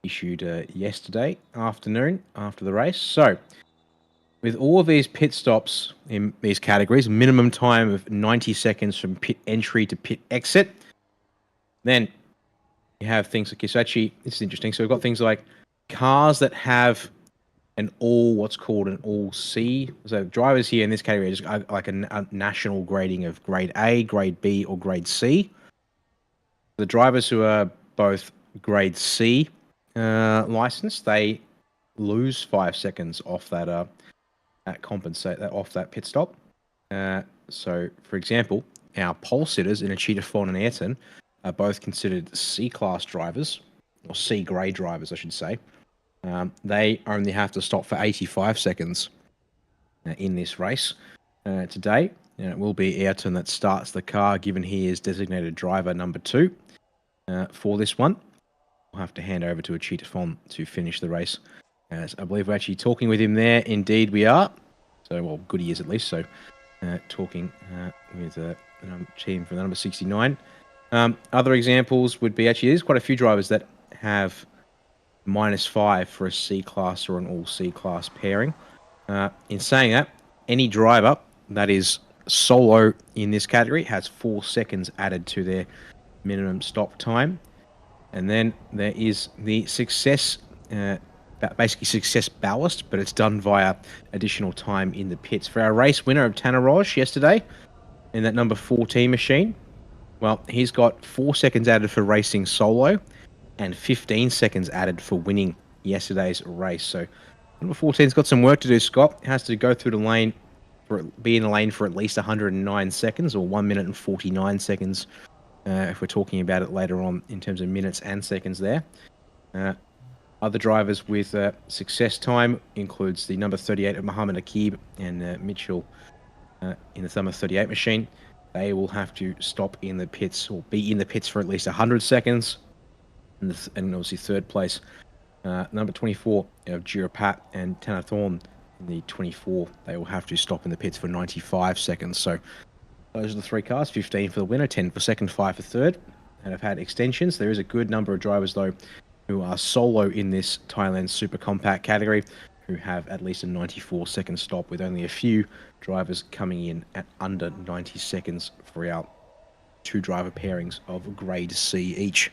Issued yesterday afternoon after the race. So, with all of these pit stops in these categories, minimum time of 90 seconds from pit entry to pit exit. Then you have things like this. Actually, this is interesting. So we've got things like cars that have what's called an all C. So drivers here in this category are just like a national grading of grade A, grade B, or grade C. The drivers who are both grade C licensed, they lose 5 seconds off that off that pit stop. So, for example, our pole sitters in a Cheetahphone and Ayrton are both considered C-class drivers, or C-grade drivers, I should say. They only have to stop for 85 seconds in this race. Today, it will be Ayrton that starts the car, given he is designated driver number 2 for this one. We'll have to hand over to a Cheetahphone to finish the race. As I believe we're actually talking with him there. Indeed, we are. So, well, good he is at least. So, talking with the team from the number 69. Other examples would be there's quite a few drivers that have -5 for a C-class or an all C-class pairing. In saying that, any driver that is solo in this category has 4 seconds added to their minimum stop time. And then there is the success, basically success ballast, but it's done via additional time in the pits. For our race winner of Tanaroj yesterday, in that number 14 machine, well, he's got 4 seconds added for racing solo and 15 seconds added for winning yesterday's race. So number 14's got some work to do, Scott. Has to go through the lane be in the lane for at least 109 seconds, or 1 minute and 49 seconds, if we're talking about it later on in terms of minutes and seconds there. Other drivers with success time includes the number 38 of Muhammad Akib and Mitchell in the number 38 machine. They will have to stop in the pits, or be in the pits for at least 100 seconds. And obviously third place, number 24 of Jirapat and Tanathorn in the 24. They will have to stop in the pits for 95 seconds. So those are the three cars, 15 for the winner, 10 for second, 5 for third, and have had extensions. There is a good number of drivers, though, who are solo in this Thailand Super Compact category, who have at least a 94-second stop, with only a few drivers coming in at under 90 seconds for our two driver pairings of grade C each.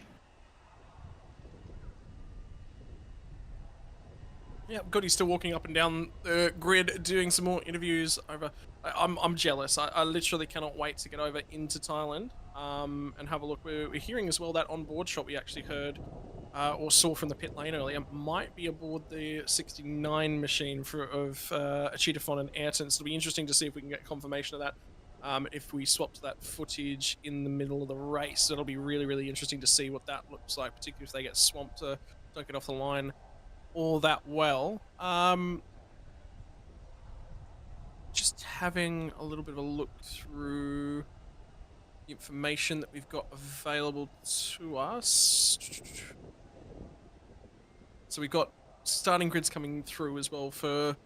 Yeah, Goody's still walking up and down the grid, doing some more interviews over. I'm jealous. I literally cannot wait to get over into Thailand and have a look. We're hearing as well that on-board shot we actually heard or saw from the pit lane earlier might be aboard the 69 machine of Achitafon and Ayrton. So it'll be interesting to see if we can get confirmation of that. If we swapped that footage in the middle of the race, it'll be really, really interesting to see what that looks like, particularly if they get swamped to don't get off the line all that well. Just having a little bit of a look through the information that we've got available to us. So we've got starting grids coming through as well for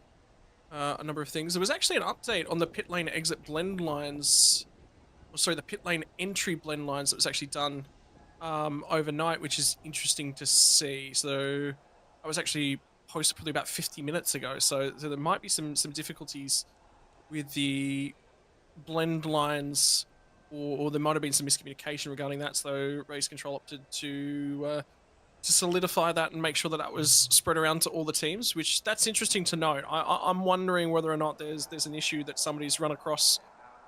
a number of things. There was actually an update on the pit lane exit blend lines, or sorry, the pit lane entry blend lines that was actually done overnight, which is interesting to see. So I was actually posted probably about 50 minutes ago, so there might be some difficulties with the blend lines, or there might have been some miscommunication regarding that, so race control opted to solidify that and make sure that was spread around to all the teams, which that's interesting to note. I'm wondering whether or not there's an issue that somebody's run across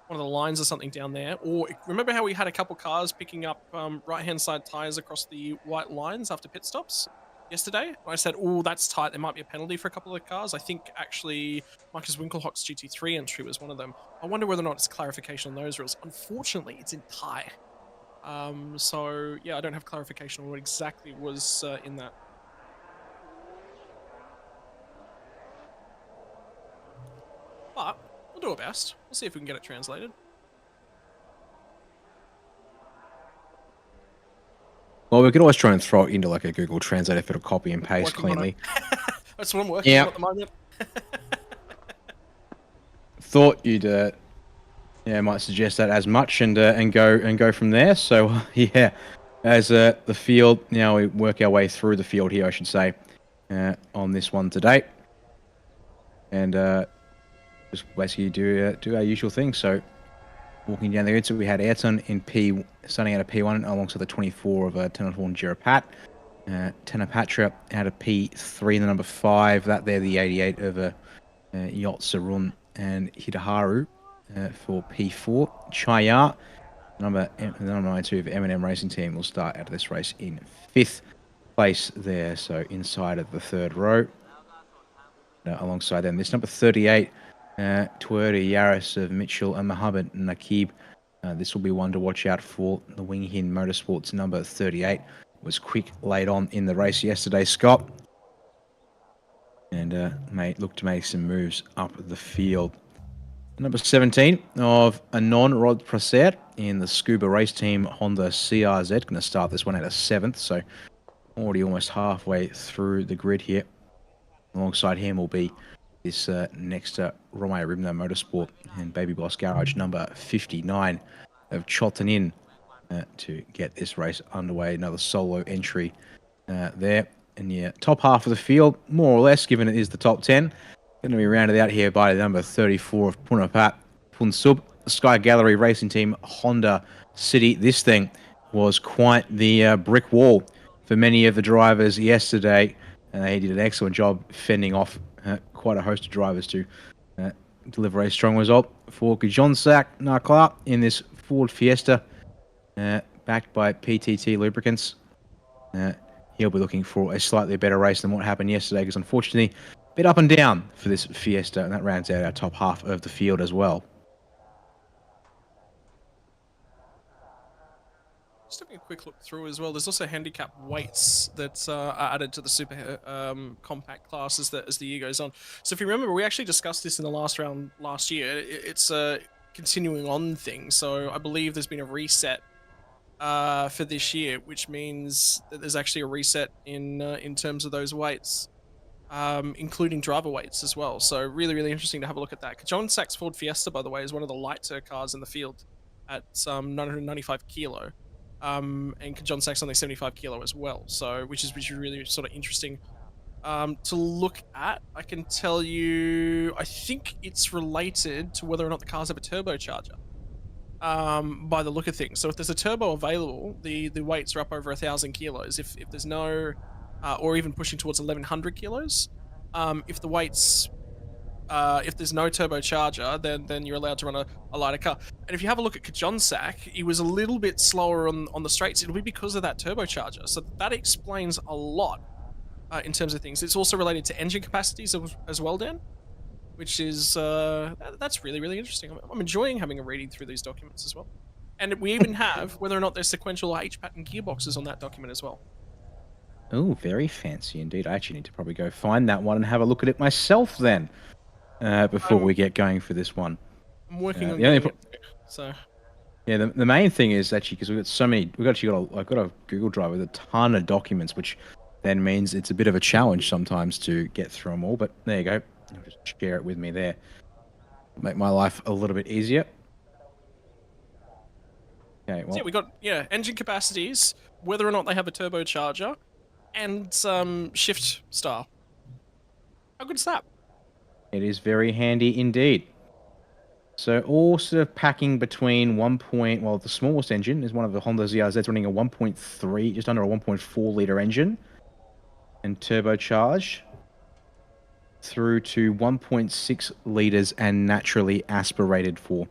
one of the lines or something down there. Or remember how we had a couple cars picking up right-hand side tyres across the white lines after pit stops yesterday? I said, oh, that's tight. There might be a penalty for a couple of cars. I think actually Marcus Winkelhock's GT3 entry was one of them. I wonder whether or not it's clarification on those rules. Unfortunately, it's in Thai. So, yeah, I don't have clarification on what exactly was in that. But we'll do our best. We'll see if we can get it translated. Well, we could always try and throw it into like a Google Translate if it'll copy and paste cleanly. That's what I'm working on at the moment. Thought you'd might suggest that as much and go from there. So yeah, as the field, now we work our way through the field here, I should say, on this one today, and just basically do our usual thing. So walking down the grid, so we had Ayrton in P, starting out of P1 alongside the 24 of Tanathorn Jirapat. Tanapatra out of P3 in the number 5. That there, the 88 of Yacht Sarun and Hidaharu for P4. Chaya, number 92 of M&M Racing Team, will start out of this race in 5th place there, so inside of the 3rd row. Alongside them, this number 38, Toyota Yaris of Mitchell and Mohammed Nakib. This will be one to watch out for. The Wing Hin Motorsports number 38 was quick late on in the race yesterday, Scott, and look to make some moves up the field. Number 17 of Anon Rod Praser in the Scuba Race Team Honda CRZ, going to start this one at a 7th, so already almost halfway through the grid here. Alongside him will be this next Romeo Ribner Motorsport and Baby Boss Garage number 59 of Chotanin to get this race underway. Another solo entry there. And yeah, top half of the field, more or less, given it is the top 10. Going to be rounded out here by the number 34 of Punapat Punsub, Sky Gallery Racing Team Honda City. This thing was quite the brick wall for many of the drivers yesterday. He did an excellent job fending off quite a host of drivers to deliver a strong result for Gijonsak Nakla in this Ford Fiesta, backed by PTT Lubricants. He'll be looking for a slightly better race than what happened yesterday, because unfortunately bit up and down for this Fiesta, and that rounds out our top half of the field as well. Just having a quick look through as well. There's also handicap weights that are added to the super compact class as the year goes on. So if you remember, we actually discussed this in the last round last year. It's a continuing on thing. So I believe there's been a reset for this year, which means that there's actually a reset in terms of those weights, including driver weights as well. So really, really interesting to have a look at that. John Sachs Ford Fiesta, by the way, is one of the lighter cars in the field at 995 kilo. And John Sachs only 75 kilo as well, so which is really sort of interesting to look at. I can tell you, I think it's related to whether or not the cars have a turbocharger, by the look of things. So if there's a turbo available, the weights are up over 1,000 kilos. If there's no, or even pushing towards 1,100 kilos, if the weights, if there's no turbocharger, then you're allowed to run a lighter car. And if you have a look at Kajonsak, he was a little bit slower on the straights. It'll be because of that turbocharger. So that explains a lot in terms of things. It's also related to engine capacities as well, Dan, which is that's really, really interesting. I'm enjoying having a reading through these documents as well. And we even have whether or not there's sequential H-pattern gearboxes on that document as well. Oh, very fancy indeed. I actually need to probably go find that one and have a look at it myself then. Before we get going for this one. I'm working on it, so. Yeah, the main thing is actually because we've got so many. I've got a Google Drive with a ton of documents, which then means it's a bit of a challenge sometimes to get through them all. But there you go. I'll just share it with me there. Make my life a little bit easier. Okay. Well, so yeah, we got engine capacities, whether or not they have a turbocharger, and shift star. How good is that? it is very handy indeed. So all sort of packing between the smallest engine is one of the Honda ZRZs running a 1.3, just under a 1.4 litre engine and turbocharged through to 1.6 litres and naturally aspirated for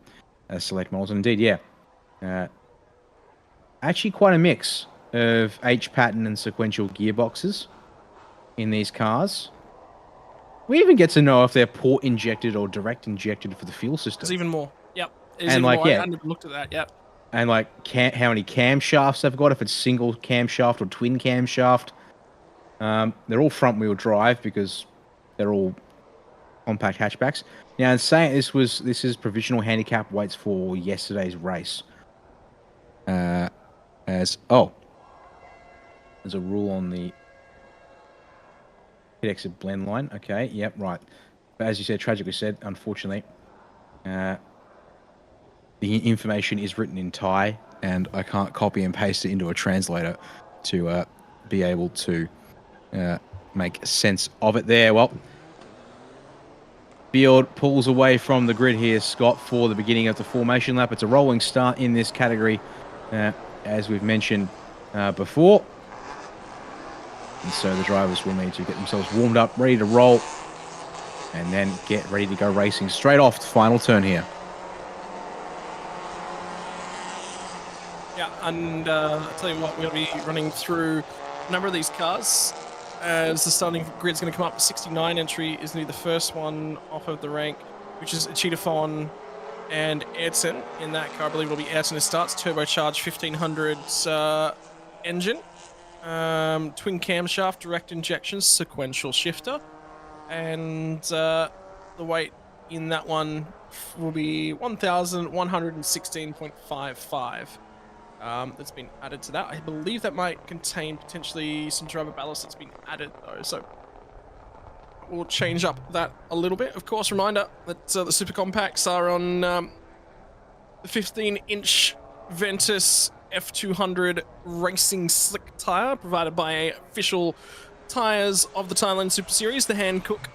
select models. And indeed, actually quite a mix of H-pattern and sequential gearboxes in these cars. We even get to know if they're port injected or direct injected for the fuel system. There's even more. Yep. And like, more. I hadn't even looked at that. Yep. And like, how many camshafts they've got, if it's single camshaft or twin camshaft. They're all front-wheel drive because they're all compact hatchbacks. Now, in saying this is provisional handicap weights for yesterday's race. There's a rule on the pit exit blend line. Okay, yep, right. But as you said, tragically said, unfortunately, the information is written in Thai, and I can't copy and paste it into a translator to be able to make sense of it there. Well, Field pulls away from the grid here, Scott, for the beginning of the formation lap. It's a rolling start in this category, as we've mentioned before. And so the drivers will need to get themselves warmed up, ready to roll, and then get ready to go racing straight off the final turn here. Yeah, and I'll tell you what, we're going to be running through a number of these cars. As the starting grid's going to come up, 69 entry is going to be the first one off of the rank, which is Cheetahphone and Ayrton. In that car, I believe it'll be Ayrton who starts. Turbocharged 1500 engine. Twin camshaft, direct injection, sequential shifter. And the weight in that one will be 1,116.55. That's been added to that. I believe that might contain potentially some driver ballast that's been added though, so we'll change up that a little bit. Of course, reminder that the super compacts are on the 15-inch Ventus F200 racing slick tire provided by official tires of the Thailand Super Series, the Hankook.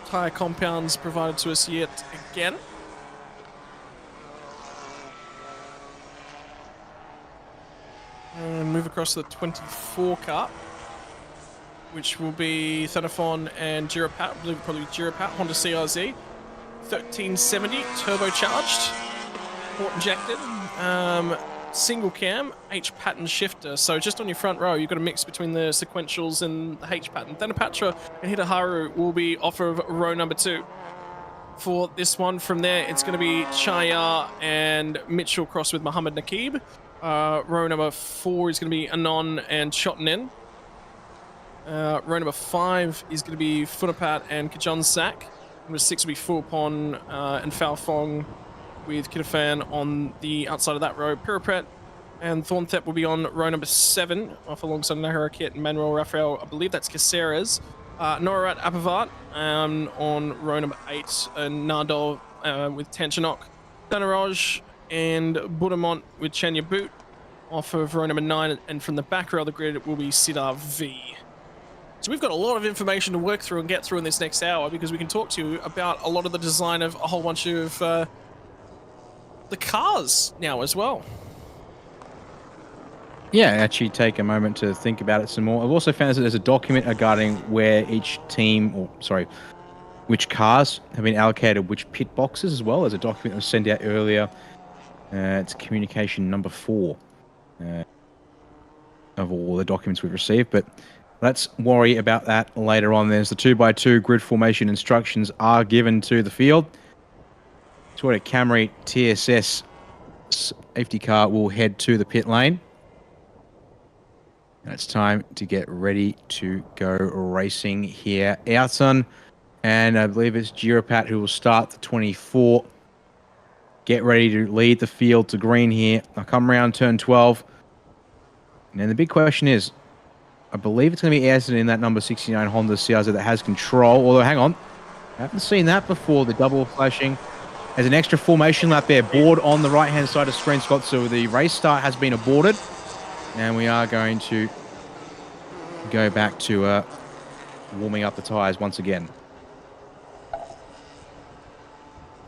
Tire compounds provided to us yet again. And move across to the 24 car, which will be Thanaphon and Girapat. I believe probably Girapat, Honda CRZ. 1370 turbocharged, port injected. single cam H pattern shifter. So just on your front row, you've got a mix between the sequentials and the H pattern. Thanapatra and Hitaharu will be off of row number 2. For this one, from there, it's going to be Chaya and Mitchell cross with Muhammad Nakib. Row number 4 is going to be Anon and Chotnin. Row number 5 is going to be Funapat and Kajon Sak. Number 6 will be Fuopon and Falfong with Kitafan on the outside of that row. Pirapet and Thornthep will be on row number 7, off alongside Naharakit and Manuel Rafael. I believe that's Caceres. Norat Apavat on row number 8, and Nardol with Tanchanok. Danaraj and Budamont with Chenya Boot off of row number 9, and from the back row of the grid it will be Sidar V. So we've got a lot of information to work through and get through in this next hour, because we can talk to you about a lot of the design of a whole bunch of the cars now as well. Yeah, actually take a moment to think about it some more. I've also found that there's a document regarding where each team, or sorry, which cars have been allocated which pit boxes as well. There's a document that was sent out earlier. It's communication number 4 of all the documents we've received, but let's worry about that later on. There's the 2x2 grid formation instructions are given to the field. Toyota Camry TSS safety car will head to the pit lane. And it's time to get ready to go racing here. Ayrton, and I believe it's Girapat who will start the 24. Get ready to lead the field to green here. I'll come around turn 12. And then the big question is, I believe it's going to be Ayrton in that number 69 Honda CRZ that has control. Although, hang on, I haven't seen that before. The double flashing. There's an extra formation lap there. Board on the right-hand side of screen, Scott. So the race start has been aborted. And we are going to go back to warming up the tyres once again.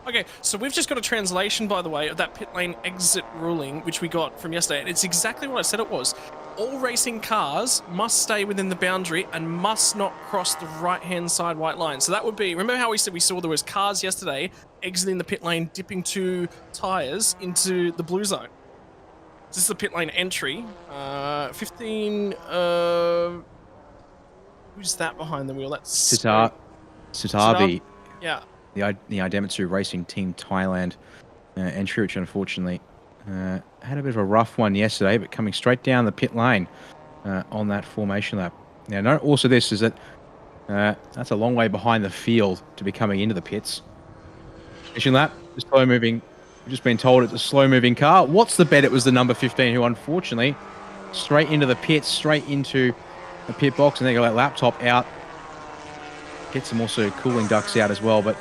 Okay, so we've just got a translation, by the way, of that pit lane exit ruling, which we got from yesterday. And it's exactly what I said it was. All racing cars must stay within the boundary and must not cross the right-hand side white line. So that would be, remember how we said we saw there was cars yesterday exiting the pit lane, dipping 2 tyres into the blue zone. This is the pit lane entry. 15. Who's that behind the wheel? That's Sitavi. Yeah. The Idemitsu Racing Team Thailand entry, which unfortunately had a bit of a rough one yesterday, but coming straight down the pit lane on that formation lap. Now, note also this is that that's a long way behind the field to be coming into the pits. Finishing lap, slow moving. We've just been told it's a slow-moving car. What's the bet? It was the number 15 who, unfortunately, straight into the pits, straight into the pit box, and they got that laptop out. Get some also cooling ducts out as well, but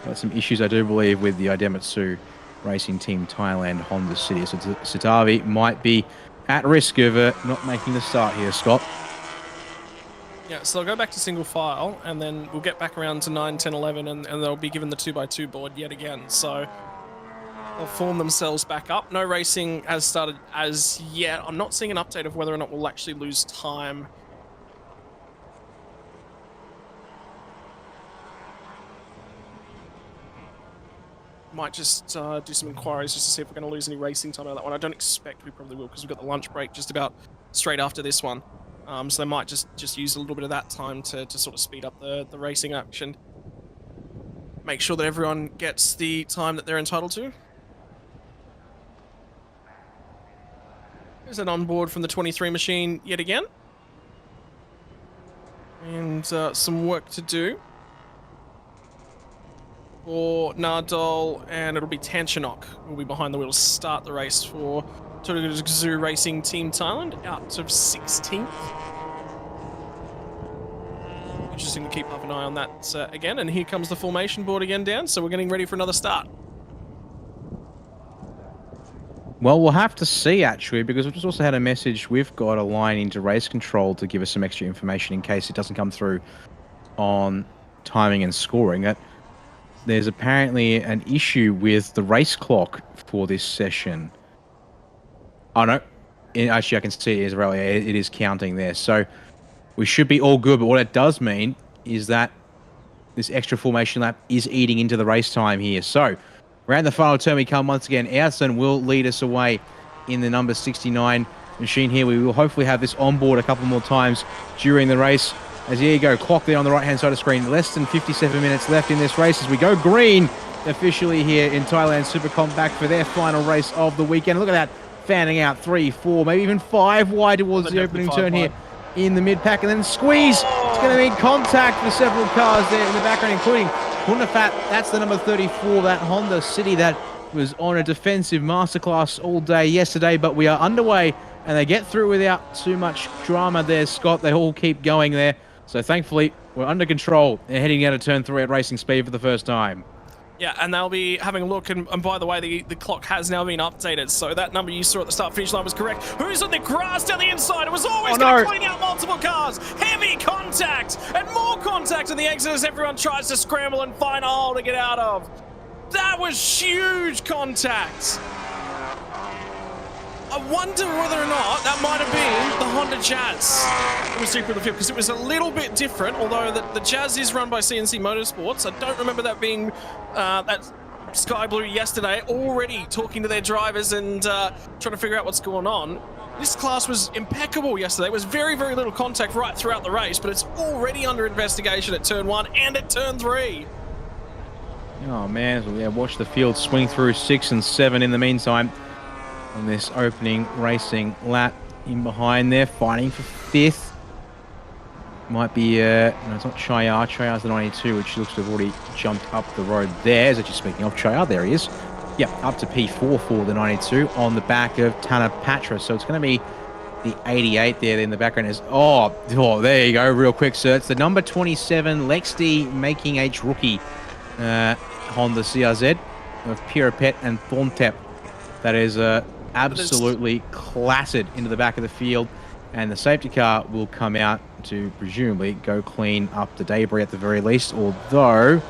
got some issues, I do believe, with the Idemitsu Racing Team Thailand Honda City. So Sitavi might be at risk of not making the start here, Scott. Yeah, so they'll go back to single file, and then we'll get back around to 9, 10, 11, and they'll be given the 2x2 board yet again. So they'll form themselves back up. No racing has started as yet. I'm not seeing an update of whether or not we'll actually lose time. Might just do some inquiries just to see if we're going to lose any racing time on that one. I don't expect we probably will, because we've got the lunch break just about straight after this one. So they might just use a little bit of that time to sort of speed up the racing action. Make sure that everyone gets the time that they're entitled to. There's an onboard from the 23 machine yet again. And some work to do for Nardol, and it'll be Tanchanok who will be behind the wheel to start the race for Toyota Racing Team Thailand out of 16th. Interesting to keep up an eye on that again. And here comes the formation board again down, so we're getting ready for another start. Well, we'll have to see, actually, because we've just also had a message. We've got a line into race control to give us some extra information in case it doesn't come through on timing and scoring. That there's apparently an issue with the race clock for this session. Oh, no. Actually, I can see it is counting there. So we should be all good. But what it does mean is that this extra formation lap is eating into the race time here. So around the final turn we come once again. Ayrton will lead us away in the number 69 machine here. We will hopefully have this on board a couple more times during the race. As here you go, clock there on the right-hand side of the screen. Less than 57 minutes left in this race as we go green officially here in Thailand Supercomp, back for their final race of the weekend. Look at that, fanning out 3, 4, maybe even 5 wide towards the opening turn here in the mid-pack, and then squeeze. It's going to mean contact for several cars there in the background, including Punafat. That's the number 34, that Honda City that was on a defensive masterclass all day yesterday, but we are underway, and they get through without too much drama there, Scott. They all keep going there. So thankfully, we're under control and heading out of turn 3 at racing speed for the first time. Yeah, and they'll be having a look, and by the way, the clock has now been updated, so that number you saw at the start-finish line was correct. Who's on the grass down the inside? It was always going to clean out multiple cars. Heavy contact, and more contact in the exit as everyone tries to scramble and find a hole to get out of. That was huge contact. I wonder whether or not that might have been the Honda Jazz that was deeper in the field, because it was a little bit different, although the Jazz is run by CNC Motorsports. I don't remember that being that Sky Blue yesterday, already talking to their drivers and trying to figure out what's going on. This class was impeccable yesterday. It was very, very little contact right throughout the race, but it's already under investigation at turn 1 and at turn 3. Oh man, so yeah, watch the field swing through 6 and 7 in the meantime. On this opening racing lap, in behind there, fighting for 5th. Might be, no, it's not Chayar. Chayar's the 92, which looks to have already jumped up the road there. As actually speaking of Chayar, there he is. Yep, up to P4 for the 92 on the back of Tanner Patra. So it's going to be the 88 there in the background. Is oh, there you go, real quick, sir. It's the number 27, Lex D making H rookie Honda CRZ of Pirapet and Thorntep. That is absolutely clattered into the back of the field, and the safety car will come out to presumably go clean up the debris at the very least, although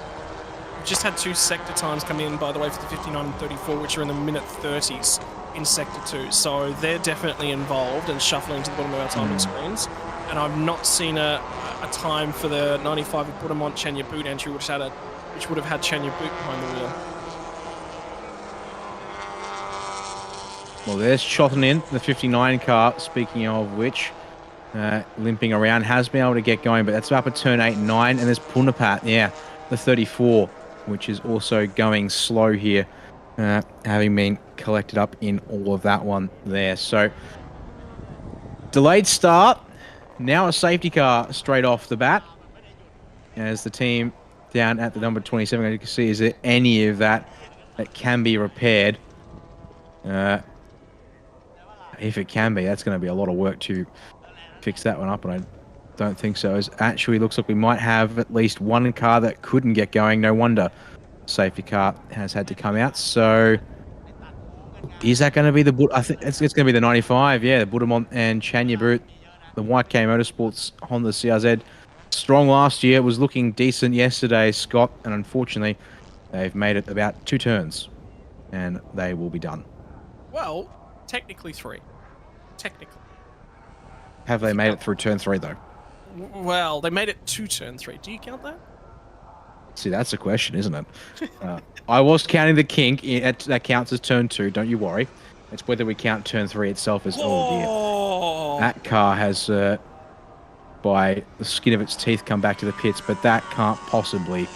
Just had 2 sector times come in, by the way, for the 59 and 34, which are in the minute 30s in sector 2, so they're definitely involved and shuffling to the bottom of our timing screens. And I've not seen a time for the 95 of Budamont Chenya Boot entry, which would have had Chenya Boot behind the wheel. Well, there's Chotten in, the 59 car, speaking of which, limping around, has been able to get going, but that's up at turn 8 and 9, and there's Punapat, yeah, the 34, which is also going slow here, having been collected up in all of that one there. So, delayed start, now a safety car straight off the bat, as the team down at the number 27, as you can see, is there any of that can be repaired? If it can be, that's going to be a lot of work to fix that one up, and I don't think so. It actually looks like we might have at least one car that couldn't get going. No wonder safety car has had to come out. So is that going to be the... I think it's going to be the 95, yeah, the Budamont and Chanya Boot, the YK Motorsports Honda CRZ. Strong last year, was looking decent yesterday, Scott, and unfortunately they've made it about 2 turns, and they will be done. Well, technically 3. Technically. Have they made it through turn 3, though? Well, they made it to turn 3. Do you count that? See, that's the question, isn't it? I was counting the kink. That counts as turn 2, don't you worry. It's whether we count turn 3 itself as... Oh, dear. That car has, by the skin of its teeth, come back to the pits, but that can't possibly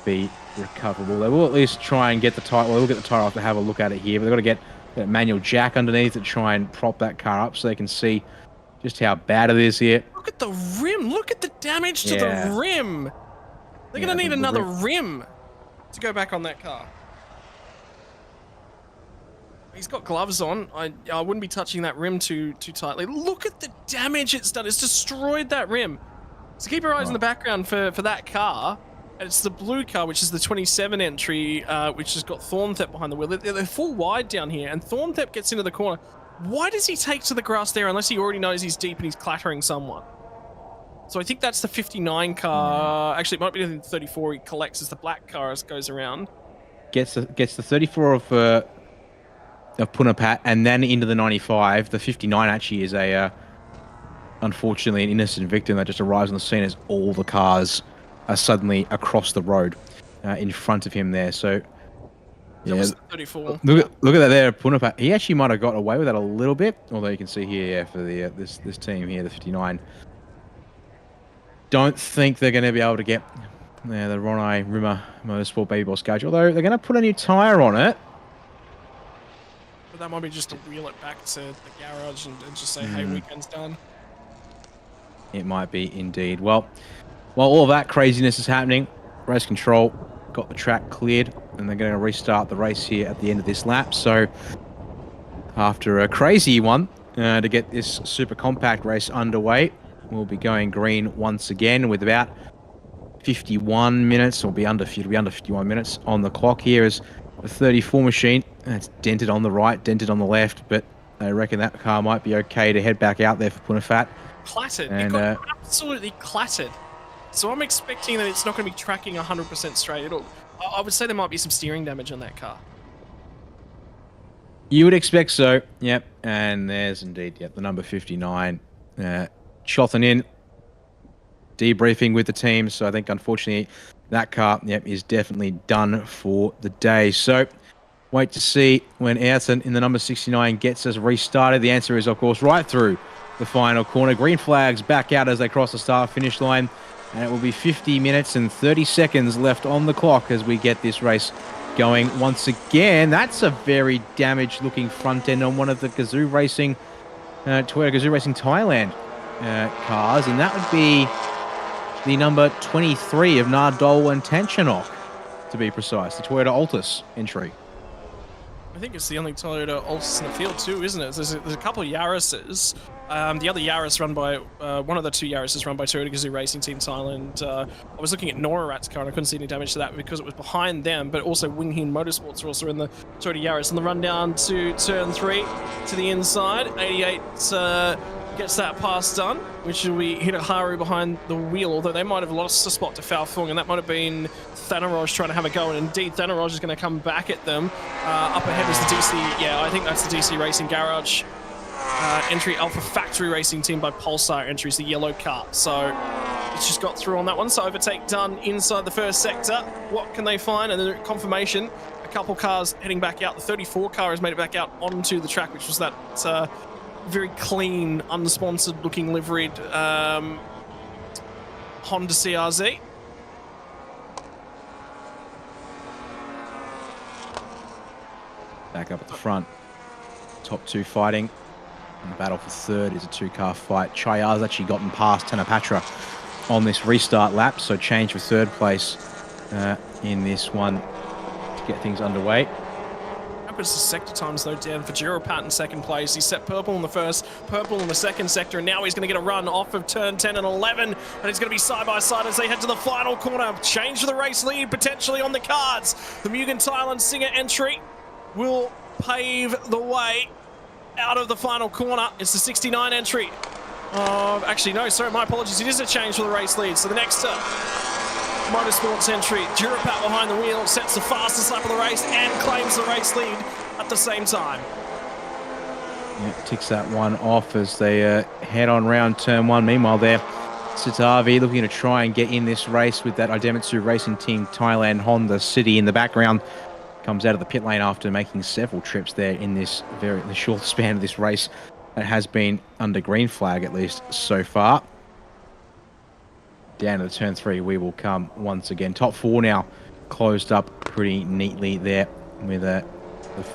be recoverable. They will at least try and get the tire... Well, they'll get the tire off to have a look at it here, but they've got to get that manual jack underneath to try and prop that car up so they can see just how bad it is here. Look at the rim. Look at the damage to the rim. They're going to need another rim to go back on that car. He's got gloves on. I wouldn't be touching that rim too tightly. Look at the damage it's done. It's destroyed that rim. So keep your eyes in the background for that car. It's the blue car, which is the 27 entry, which has got Thornthep behind the wheel. They're full wide down here, and Thornthep gets into the corner. Why does he take to the grass there unless he already knows he's deep and he's clattering someone? So I think that's the 59 car. Actually, it might be the 34 he collects as the black car as goes around. Gets the 34 of Punapat, and then into the 95. The 59 actually is unfortunately an innocent victim that just arrives on the scene as all the cars are suddenly across the road in front of him there. So That was 34. Look at that there, Punapa. He actually might have got away with that a little bit, although you can see here, yeah, for the this team here, the 59. Don't think they're going to be able to get the Ronai Rimmer Motorsport Baby Boss schedule, although they're going to put a new tyre on it. But that might be just to wheel it back to the garage and just say, hey, weekend's done. It might be indeed. Well, while all that craziness is happening, race control got the track cleared, and they're going to restart the race here at the end of this lap. So after a crazy one to get this super compact race underway, we'll be going green once again with about 51 minutes, or be under 51 minutes on the clock here as the 34 machine. It's dented on the right, dented on the left, but I reckon that car might be okay to head back out there for Punafat. Clattered. And, it got absolutely clattered. So I'm expecting that it's not going to be tracking 100% straight. I would say there might be some steering damage on that car. You would expect so, yep. And there's indeed, yep, the number 59 chothing in, debriefing with the team. So I think, unfortunately, that car, yep, is definitely done for the day. So wait to see when Ayrton in the number 69 gets us restarted. The answer is, of course, right through the final corner. Green flags back out as they cross the start-finish line. And it will be 50 minutes and 30 seconds left on the clock as we get this race going once again. That's a very damaged-looking front end on one of the Gazoo Racing, Toyota Gazoo Racing Thailand cars, and that would be the number 23 of Nardole and Tanchanok, to be precise, the Toyota Altis entry. I think it's the only Toyota Altis in the field too, isn't it? There's a couple of Yaris's. The other Yaris run by, one of the two Yaris is run by Toyota Gazoo Racing Team Thailand. I was looking at Norarat's car and I couldn't see any damage to that because it was behind them, but also Winghin Motorsports are also in the Toyota Yaris. And the run down to turn 3 to the inside. 88 gets that pass done, which will be Hitaharu behind the wheel, although they might have lost the spot to Falfung, and that might have been Thanaroj trying to have a go, and indeed Thanaroj is going to come back at them. Up ahead is the DC, yeah, I think that's the DC Racing Garage entry. Alpha Factory Racing Team by Pulsar entries, the yellow car. So it's just got through on that one. So overtake done inside the first sector. What can they find? And then confirmation, a couple cars heading back out. The 34 car has made it back out onto the track, which was that very clean, unsponsored looking liveried Honda CRZ. Back up at the front. Top two fighting. And the battle for third is a two-car fight. Chayar's actually gotten past Tanapatra on this restart lap, so change for third place in this one to get things underway. Happens to sector times though, Dan, for Giropat in second place. He set purple in the first, purple in the second sector, and now he's going to get a run off of turn 10 and 11, and it's going to be side by side as they head to the final corner. Change for the race lead potentially on the cards. The Mugen Thailand Singer entry will pave the way out of the final corner. It's the 69 entry. Actually, no, sorry, my apologies. It is a change for the race lead. So the next Motorsports entry, Giropat behind the wheel, sets the fastest lap of the race and claims the race lead at the same time. Yeah, ticks that one off as they head on round turn 1. Meanwhile there, Sitavi looking to try and get in this race with that Idemitsu Racing Team Thailand Honda City in the background. Comes out of the pit lane after making several trips there in this the short span of this race that has been under green flag, at least so far. Down to the turn 3 we will come once again. Top 4 now closed up pretty neatly there with the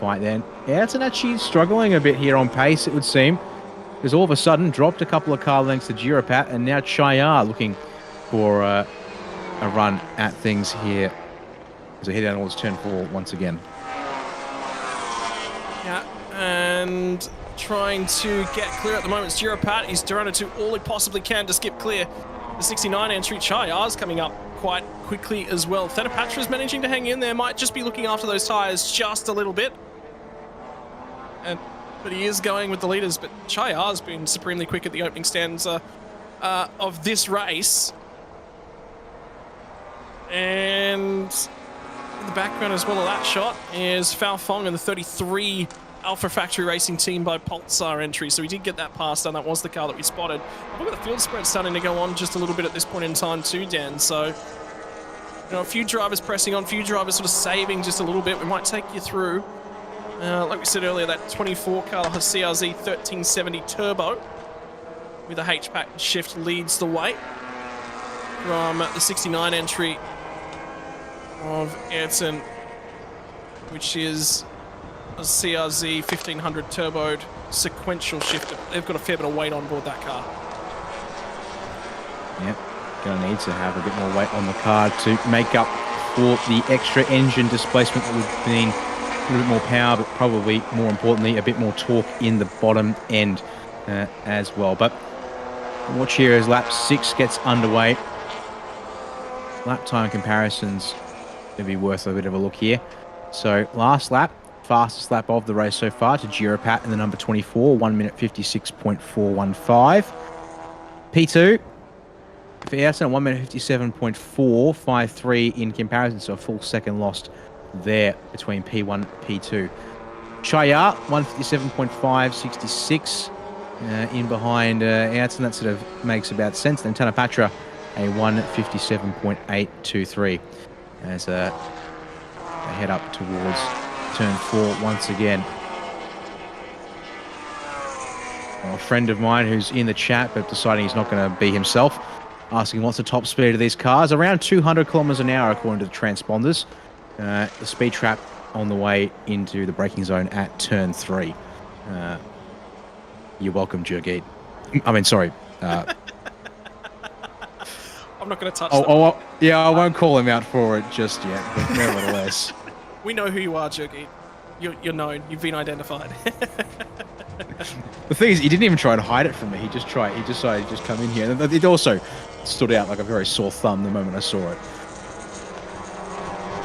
fight then. Yeah, it's actually struggling a bit here on pace, it would seem, because all of a sudden dropped a couple of car lengths to Giropat, and now Chayar looking for a run at things here. So head down towards turn 4 once again. Yeah, and trying to get clear at the moment. It's Giropat. He's trying to do all he possibly can to skip clear. The 69 entry, Chayar's coming up quite quickly as well. Thanapatra's managing to hang in there. Might just be looking after those tyres just a little bit. But he is going with the leaders. But Chayar's been supremely quick at the opening stanza of this race. And in the background as well of that shot is Falfong and the 33 Alpha Factory Racing Team by Pulsar entry. So we did get that pass done. That was the car that we spotted. Look at the field spread starting to go on just a little bit at this point in time too, Dan. So a few drivers pressing on, a few drivers sort of saving just a little bit. We might take you through, like we said earlier, that 24 car CRZ 1370 Turbo with a H-Pack shift leads the way from the 69 entry of Ayrton, which is a CRZ 1500 turboed sequential shifter. They've got a fair bit of weight on board that car. Yep, gonna need to have a bit more weight on the car to make up for the extra engine displacement that would mean a little bit more power, but probably more importantly, a bit more torque in the bottom end as well. But watch here as lap 6 gets underway. Lap time comparisons going to be worth a bit of a look here. So last lap, fastest lap of the race so far to Giropat in the number 24, 1 minute 56.415. P2 for Ayrton, 1 minute 57.453 in comparison, so a full second lost there between P1 and P2. Chaya, 157.566 in behind Ayrton. That sort of makes about sense. Then Tanapatra, a 157.823 as they head up towards turn 4 once again. Well, a friend of mine who's in the chat but deciding he's not going to be himself, asking what's the top speed of these cars. Around 200 kilometers an hour according to the transponders. The speed trap on the way into the braking zone at turn 3. You're welcome, Jurgit. I mean, sorry. I'm not going to touch that. Oh, yeah, I won't call him out for it just yet, but nevertheless. We know who you are, Jurgit. You're known. You've been identified. The thing is, he didn't even try to hide it from me. He decided to just come in here. And it also stood out like a very sore thumb the moment I saw it.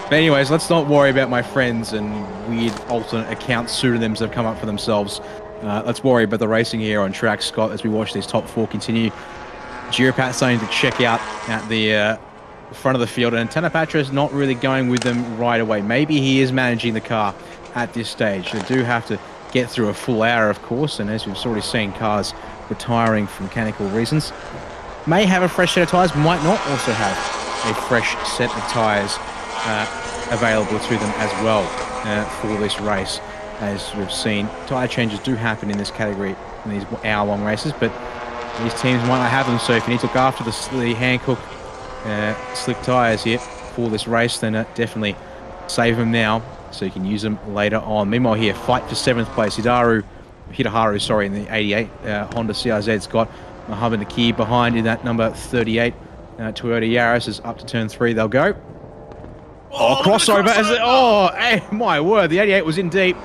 But anyways, let's not worry about my friends and weird alternate account pseudonyms that have come up for themselves. Let's worry about the racing here on track, Scott, as we watch these top 4 continue. Giropat starting to check out at the front of the field, and Tanapatra is not really going with them right away. Maybe he is managing the car at this stage. They do have to get through a full hour, of course, and as we've already seen, cars retiring for mechanical reasons. May have a fresh set of tyres, might not also have a fresh set of tyres available to them as well for this race. As we've seen, tyre changes do happen in this category in these hour-long races, but these teams might not have them, so if you need to look after the Hankook slick tyres here for this race, then definitely save them now so you can use them later on. Meanwhile here, fight for 7th place. Hitaharu, in the 88 Honda CRZ's got Mohammed Nakib behind in that number 38 Toyota Yaris. Is up to turn 3 they'll go. Oh, crossover! Hey, my word, the 88 was in deep,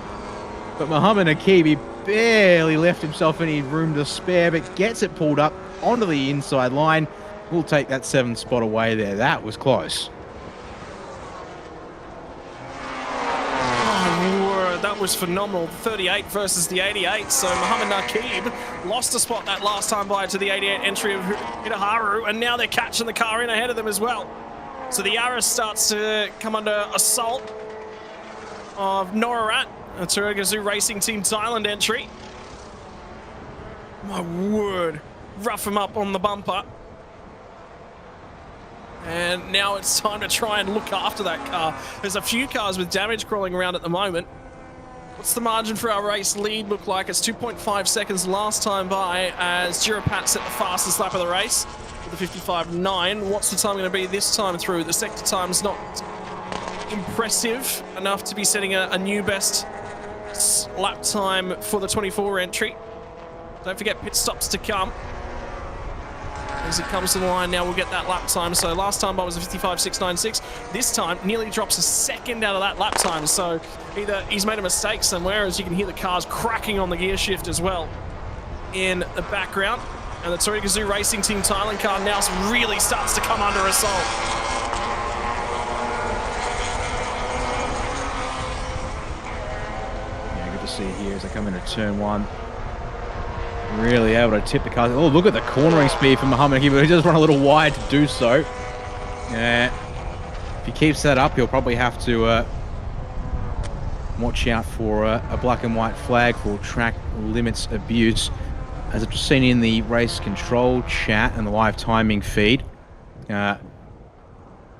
but Mohammed Nakib, he barely left himself any room to spare, but gets it pulled up onto the inside line. We'll take that 7th spot away there. That was close. Oh, that was phenomenal. 38 versus the 88. So Mohammed Nakib lost a spot that last time by to the 88 entry of Hitaharu, and now they're catching the car in ahead of them as well. So the Yaris starts to come under assault of Norarat, a Toyota Gazoo Racing Team Thailand entry. My word. Rough him up on the bumper. And now it's time to try and look after that car. There's a few cars with damage crawling around at the moment. What's the margin for our race lead look like? It's 2.5 seconds last time by as Giropat set the fastest lap of the race with the 55.9. What's the time going to be this time through? The sector time's not impressive enough to be setting a new best lap time for the 24 entry. Don't forget pit stops to come. As it comes to the line now, we'll get that lap time. So last time was a 55.696. This time nearly drops a second out of that lap time. So either he's made a mistake somewhere, as you can hear the cars cracking on the gear shift as well in the background. And the Toyota Gazoo Racing Team Thailand car now really starts to come under assault. Yeah, good to see here as they come into turn 1. Really able to tip the cars. Oh, look at the cornering speed from Mohammed Nakib, but he does run a little wide to do so. If he keeps that up, he'll probably have to watch out for a black and white flag for track limits abuse. As I've just seen in the race control chat and the live timing feed,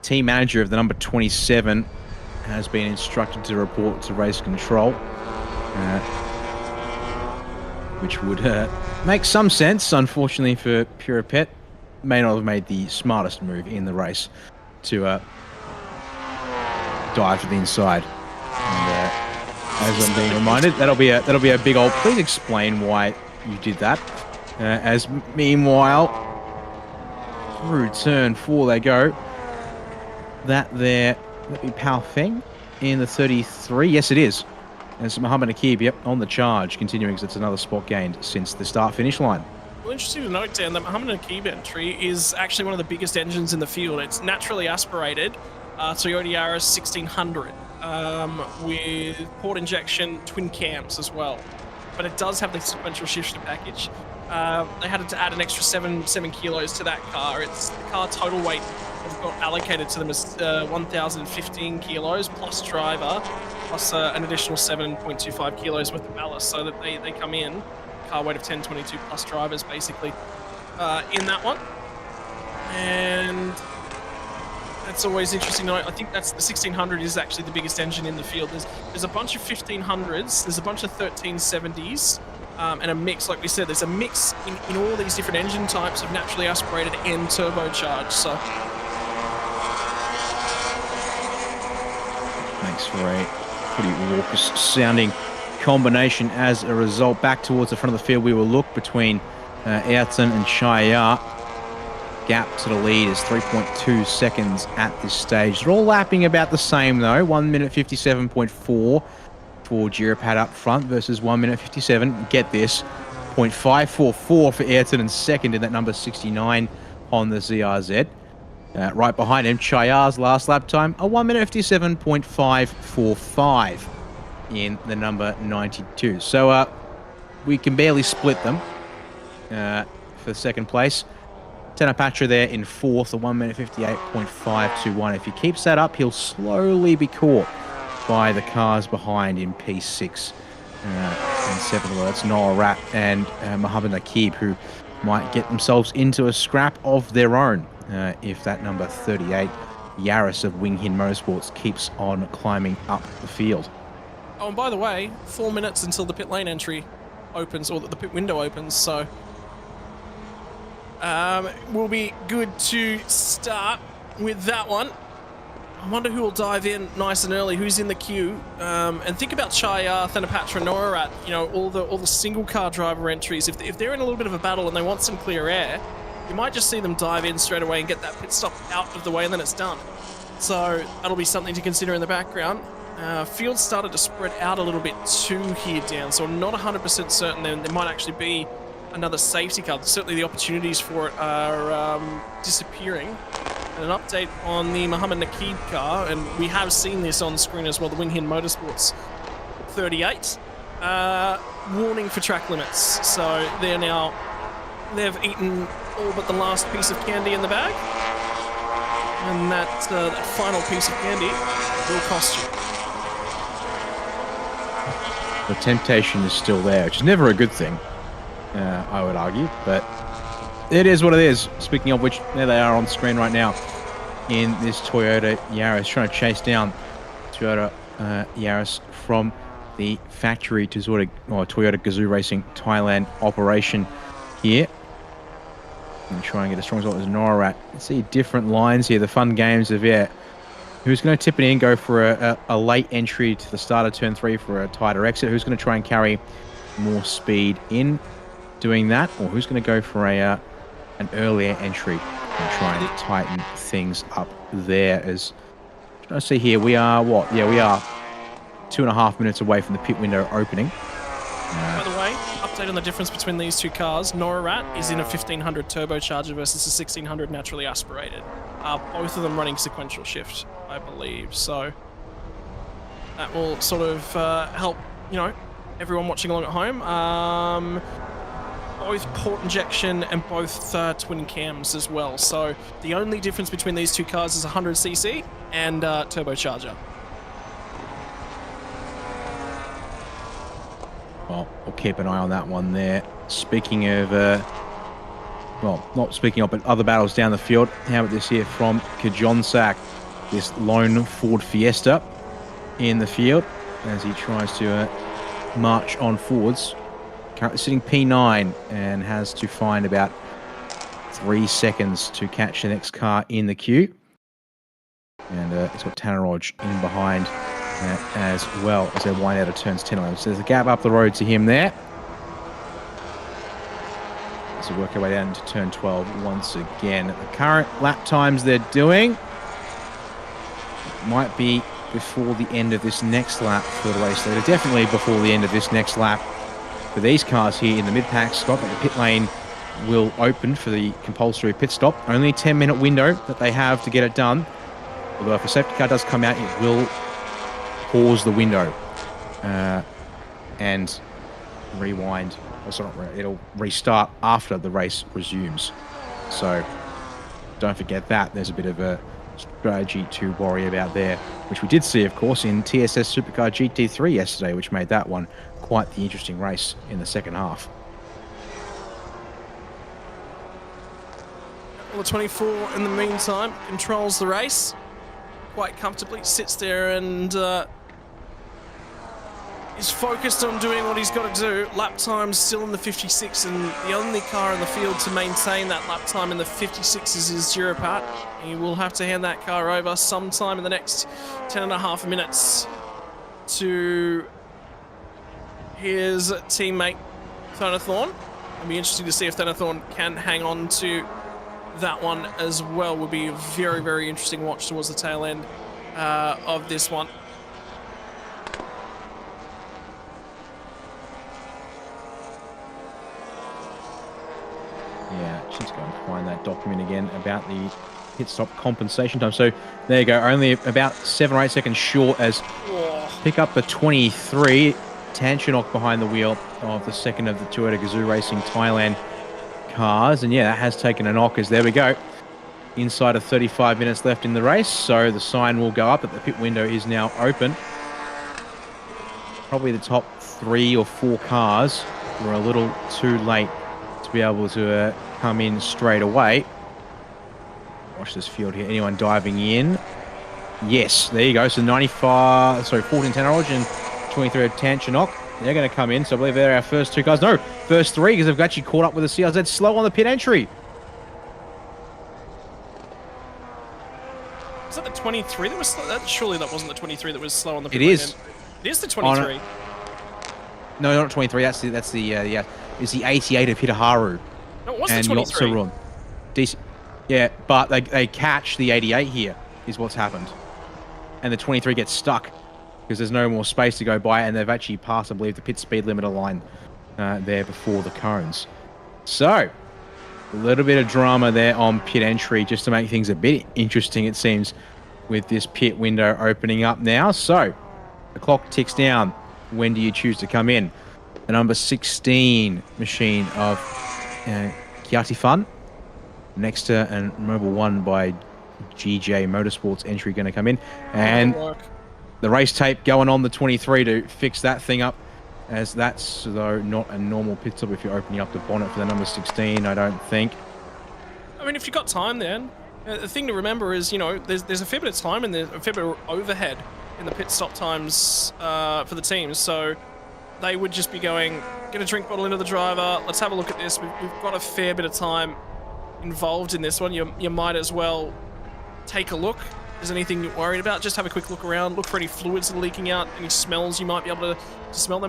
team manager of the number 27 has been instructed to report to race control, which would make some sense. Unfortunately for Purapet, may not have made the smartest move in the race to dive to the inside. And as I'm being reminded, that'll be a big old. Please explain why you did that. As meanwhile, through turn 4 they go. That there, let me Pao Feng in the 33. Yes, it is. And it's Muhammad Akib, yep, on the charge, continuing because it's another spot gained since the start-finish line. Well, interesting to note, Dan, that Muhammad Akib entry is actually one of the biggest engines in the field. It's naturally aspirated Toyota Yaris 1600 with port injection twin cams as well. But it does have the sequential shifter package. They had to add an extra 7 kilos to that car. It's the car total weight has got allocated to them as 1,015 kilos plus driver, plus an additional 7.25 kilos worth of ballast, so that they come in car weight of 1022 plus drivers basically in that one. And that's always interesting. I think that's the 1600 is actually the biggest engine in the field. There's a bunch of 1500s, there's a bunch of 1370s, and a mix, like we said, there's a mix in all these different engine types of naturally aspirated and turbocharged. So makes for a pretty raucous sounding combination as a result. Back towards the front of the field we will look between Ayrton and Chaya. Gap to the lead is 3.2 seconds at this stage. They're all lapping about the same though. 1 minute 57.4 for Girapad up front versus 1 minute 57. Get this, 0.544 for Ayrton in second in that number 69 on the ZRZ. Right behind him, Chaya's last lap time, a 1 minute 57.545 in the number 92. So we can barely split them for second place. Tenapatra there in fourth, a 1 minute 58.521. If he keeps that up, he'll slowly be caught by the cars behind in P6 and 7th. Well, that's Noah Rat and Mohammed Akib, who might get themselves into a scrap of their own if that number 38 Yaris of Wing Hin Motorsports keeps on climbing up the field. Oh, and by the way, 4 minutes until the pit lane entry opens, or the pit window opens, so will be good to start with that one. I wonder who will dive in nice and early, who's in the queue. And think about Chaya, Thanapatra, Norat, you know, all the single car driver entries. If they're in a little bit of a battle and they want some clear air, you might just see them dive in straight away and get that pit stop out of the way, and then it's done. So that'll be something to consider in the background. Field started to spread out a little bit too here, Dan, so I'm not 100% certain there might actually be another safety car. Certainly the opportunities for it are disappearing. And an update on the Muhammad Akib car, and we have seen this on screen as well, the Wing Hin Motorsports 38. Warning for track limits. So they've eaten all but the last piece of candy in the bag. And that final piece of candy will cost you. The temptation is still there, which is never a good thing, I would argue, but it is what it is. Speaking of which, there they are on screen right now in this Toyota Yaris, trying to chase down Toyota Yaris from the factory to Toyota Gazoo Racing Thailand operation here. And try and get a strong result as Norat. You see different lines here, the fun games of, who's going to tip it in, go for a late entry to the start of turn 3 for a tighter exit, who's going to try and carry more speed in doing that, or who's going to go for an earlier entry and try and tighten things up there. As I see here, we are what? Yeah, we are 2.5 minutes away from the pit window opening. By the way, update on the difference between these two cars. Norat is in a 1500 turbocharger versus a 1600 naturally aspirated. Both of them running sequential shift, I believe. So that will sort of help, everyone watching along at home. Both port injection and both twin cams as well. So the only difference between these two cars is 100cc and turbocharger. Well, We'll keep an eye on that one there. Speaking of well, not speaking of, but other battles down the field. How about this here from Kajonsak, this lone Ford Fiesta in the field as he tries to march on forwards. Currently sitting P9 and has to find about 3 seconds to catch the next car in the queue. And it's got Tanneroj in behind as well as they wind out of turns 10 11. So there's a gap up the road to him there. As we work our way down into turn 12 once again. The current lap times they're doing might be before the end of this next lap for the race leader. Definitely before the end of this next lap for these cars here in the mid-pack. Scott, but the pit lane will open for the compulsory pit stop. Only a 10-minute window that they have to get it done. Although if a safety car does come out, it will pause the window and rewind. Oh, sorry, it'll restart after the race resumes. So don't forget that. There's a bit of a strategy to worry about there, which we did see, of course, in TSS Supercar GT3 yesterday, which made that one quite the interesting race in the second half. Well, the 24 in the meantime controls the race quite comfortably, sits there and is focused on doing what he's got to do. Lap time's still in the 56, and the only car in the field to maintain that lap time in the 56 is his Giropat. He will have to hand that car over sometime in the next 10.5 minutes to his teammate Thorn. It'll be interesting to see if Thorn can hang on to that one as well. Will be a very, very interesting watch towards the tail end of this one. Yeah, just going to find that document again about the pit stop compensation time. So there you go, only about 7 or 8 seconds short as pick up the 23. Tanchanok behind the wheel of the second of the Toyota Gazoo Racing Thailand cars. And yeah, that has taken a knock as there we go. Inside of 35 minutes left in the race. So the sign will go up that the pit window is now open. Probably the top 3 or 4 cars were a little too late to be able to come in straight away. Watch this field here. Anyone diving in? Yes, there you go. So 14 Tanneroj and 23 Tanchanok. They're going to come in. So I believe they're our first 2 cars. No, first 3 because they've actually caught up with the CRZ. Slow on the pit entry. Was that the 23 that was slow? Surely that wasn't the 23 that was slow on the pit lane. It is. It is the 23. No, not 23. That's the it's the 88 of Hitaharu. No, it was the 23. Decent. Yeah, but they catch the 88 here is what's happened. And the 23 gets stuck because there's no more space to go by, and they've actually passed, I believe, the pit speed limiter line there before the cones. So, a little bit of drama there on pit entry just to make things a bit interesting, it seems, with this pit window opening up now. So, the clock ticks down. When do you choose to come in? The number 16 machine of Kiati Fun. Next to and Mobile 1 by GJ Motorsports entry going to come in. And the race tape going on the 23 to fix that thing up, as that's, though, not a normal pit stop if you're opening up the bonnet for the number 16, I don't think. I mean, if you've got time then, the thing to remember is, you know, there's a fair bit of time and there's a fair bit of overhead in the pit stop times for the teams, so they would just be going, get a drink bottle into the driver, let's have a look at this, we've got a fair bit of time involved in this one. You might as well take a look. If there's anything you're worried about, just have a quick look around, look for any fluids that are leaking out, any smells you might be able to smell. The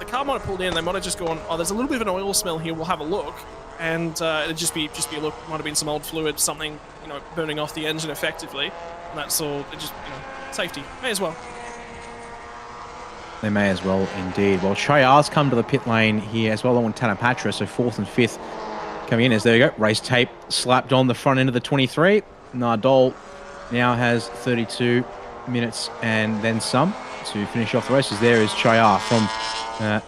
car might have pulled in, they might have just gone, oh, there's a little bit of an oil smell here, we'll have a look. And it'd just be a look, might have been some old fluid, something, you know, burning off the engine effectively. And that's all, it just, you know, safety, may as well. They may as well, indeed. Well, Chayar's come to the pit lane here as well, along with Tanapatra, so 4th and 5th coming in as there you go. Race tape slapped on the front end of the 23. Nardole now has 32 minutes and then some to finish off the races. There is Chayar from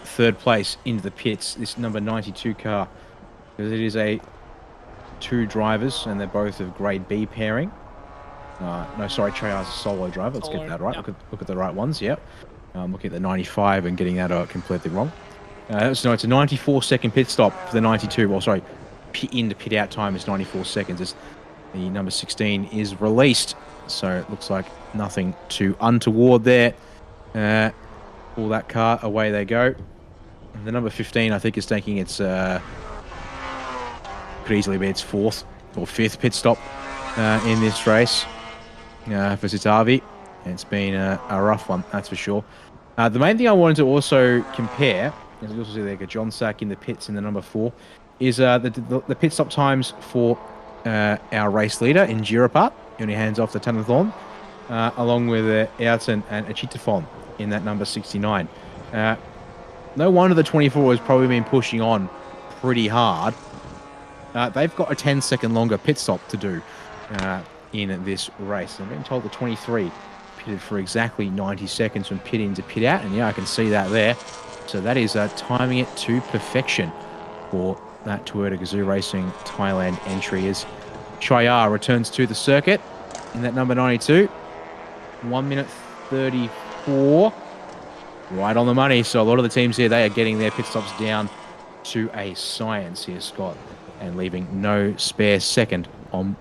3rd place into the pits, this number 92 car, because it is a 2 drivers and they're both of grade B pairing. No, sorry, Chayar's a solo driver. Let's get that right. Yep. Look at the right ones. Yep. Looking at the 95 and getting that completely wrong. So no, it's a 94-second pit stop for the 92. Well, sorry, in to pit out time is 94 seconds as the number 16 is released. So it looks like nothing too untoward there. Pull that car, away they go. And the number 15, I think, is taking its, could easily be its 4th or 5th pit stop in this race for Sitavi. It's been a rough one, that's for sure. The main thing I wanted to also compare, as you also see there, John Sack in the pits in the number 4, is the pit stop times for our race leader in Girapat, who only hands off the Tanathon, along with Ayrton and Achitafon in that number 69. No wonder the 24 has probably been pushing on pretty hard. They've got a 10-second longer pit stop to do in this race. I'm being told the 23 pitted for exactly 90 seconds from pit in to pit out, and yeah, I can see that there. So that is timing it to perfection for that Toyota Gazoo Racing Thailand entry as Chayar returns to the circuit in that number 92. 1 minute 34. Right on the money. So a lot of the teams here, they are getting their pit stops down to a science here, Scott, and leaving no spare second on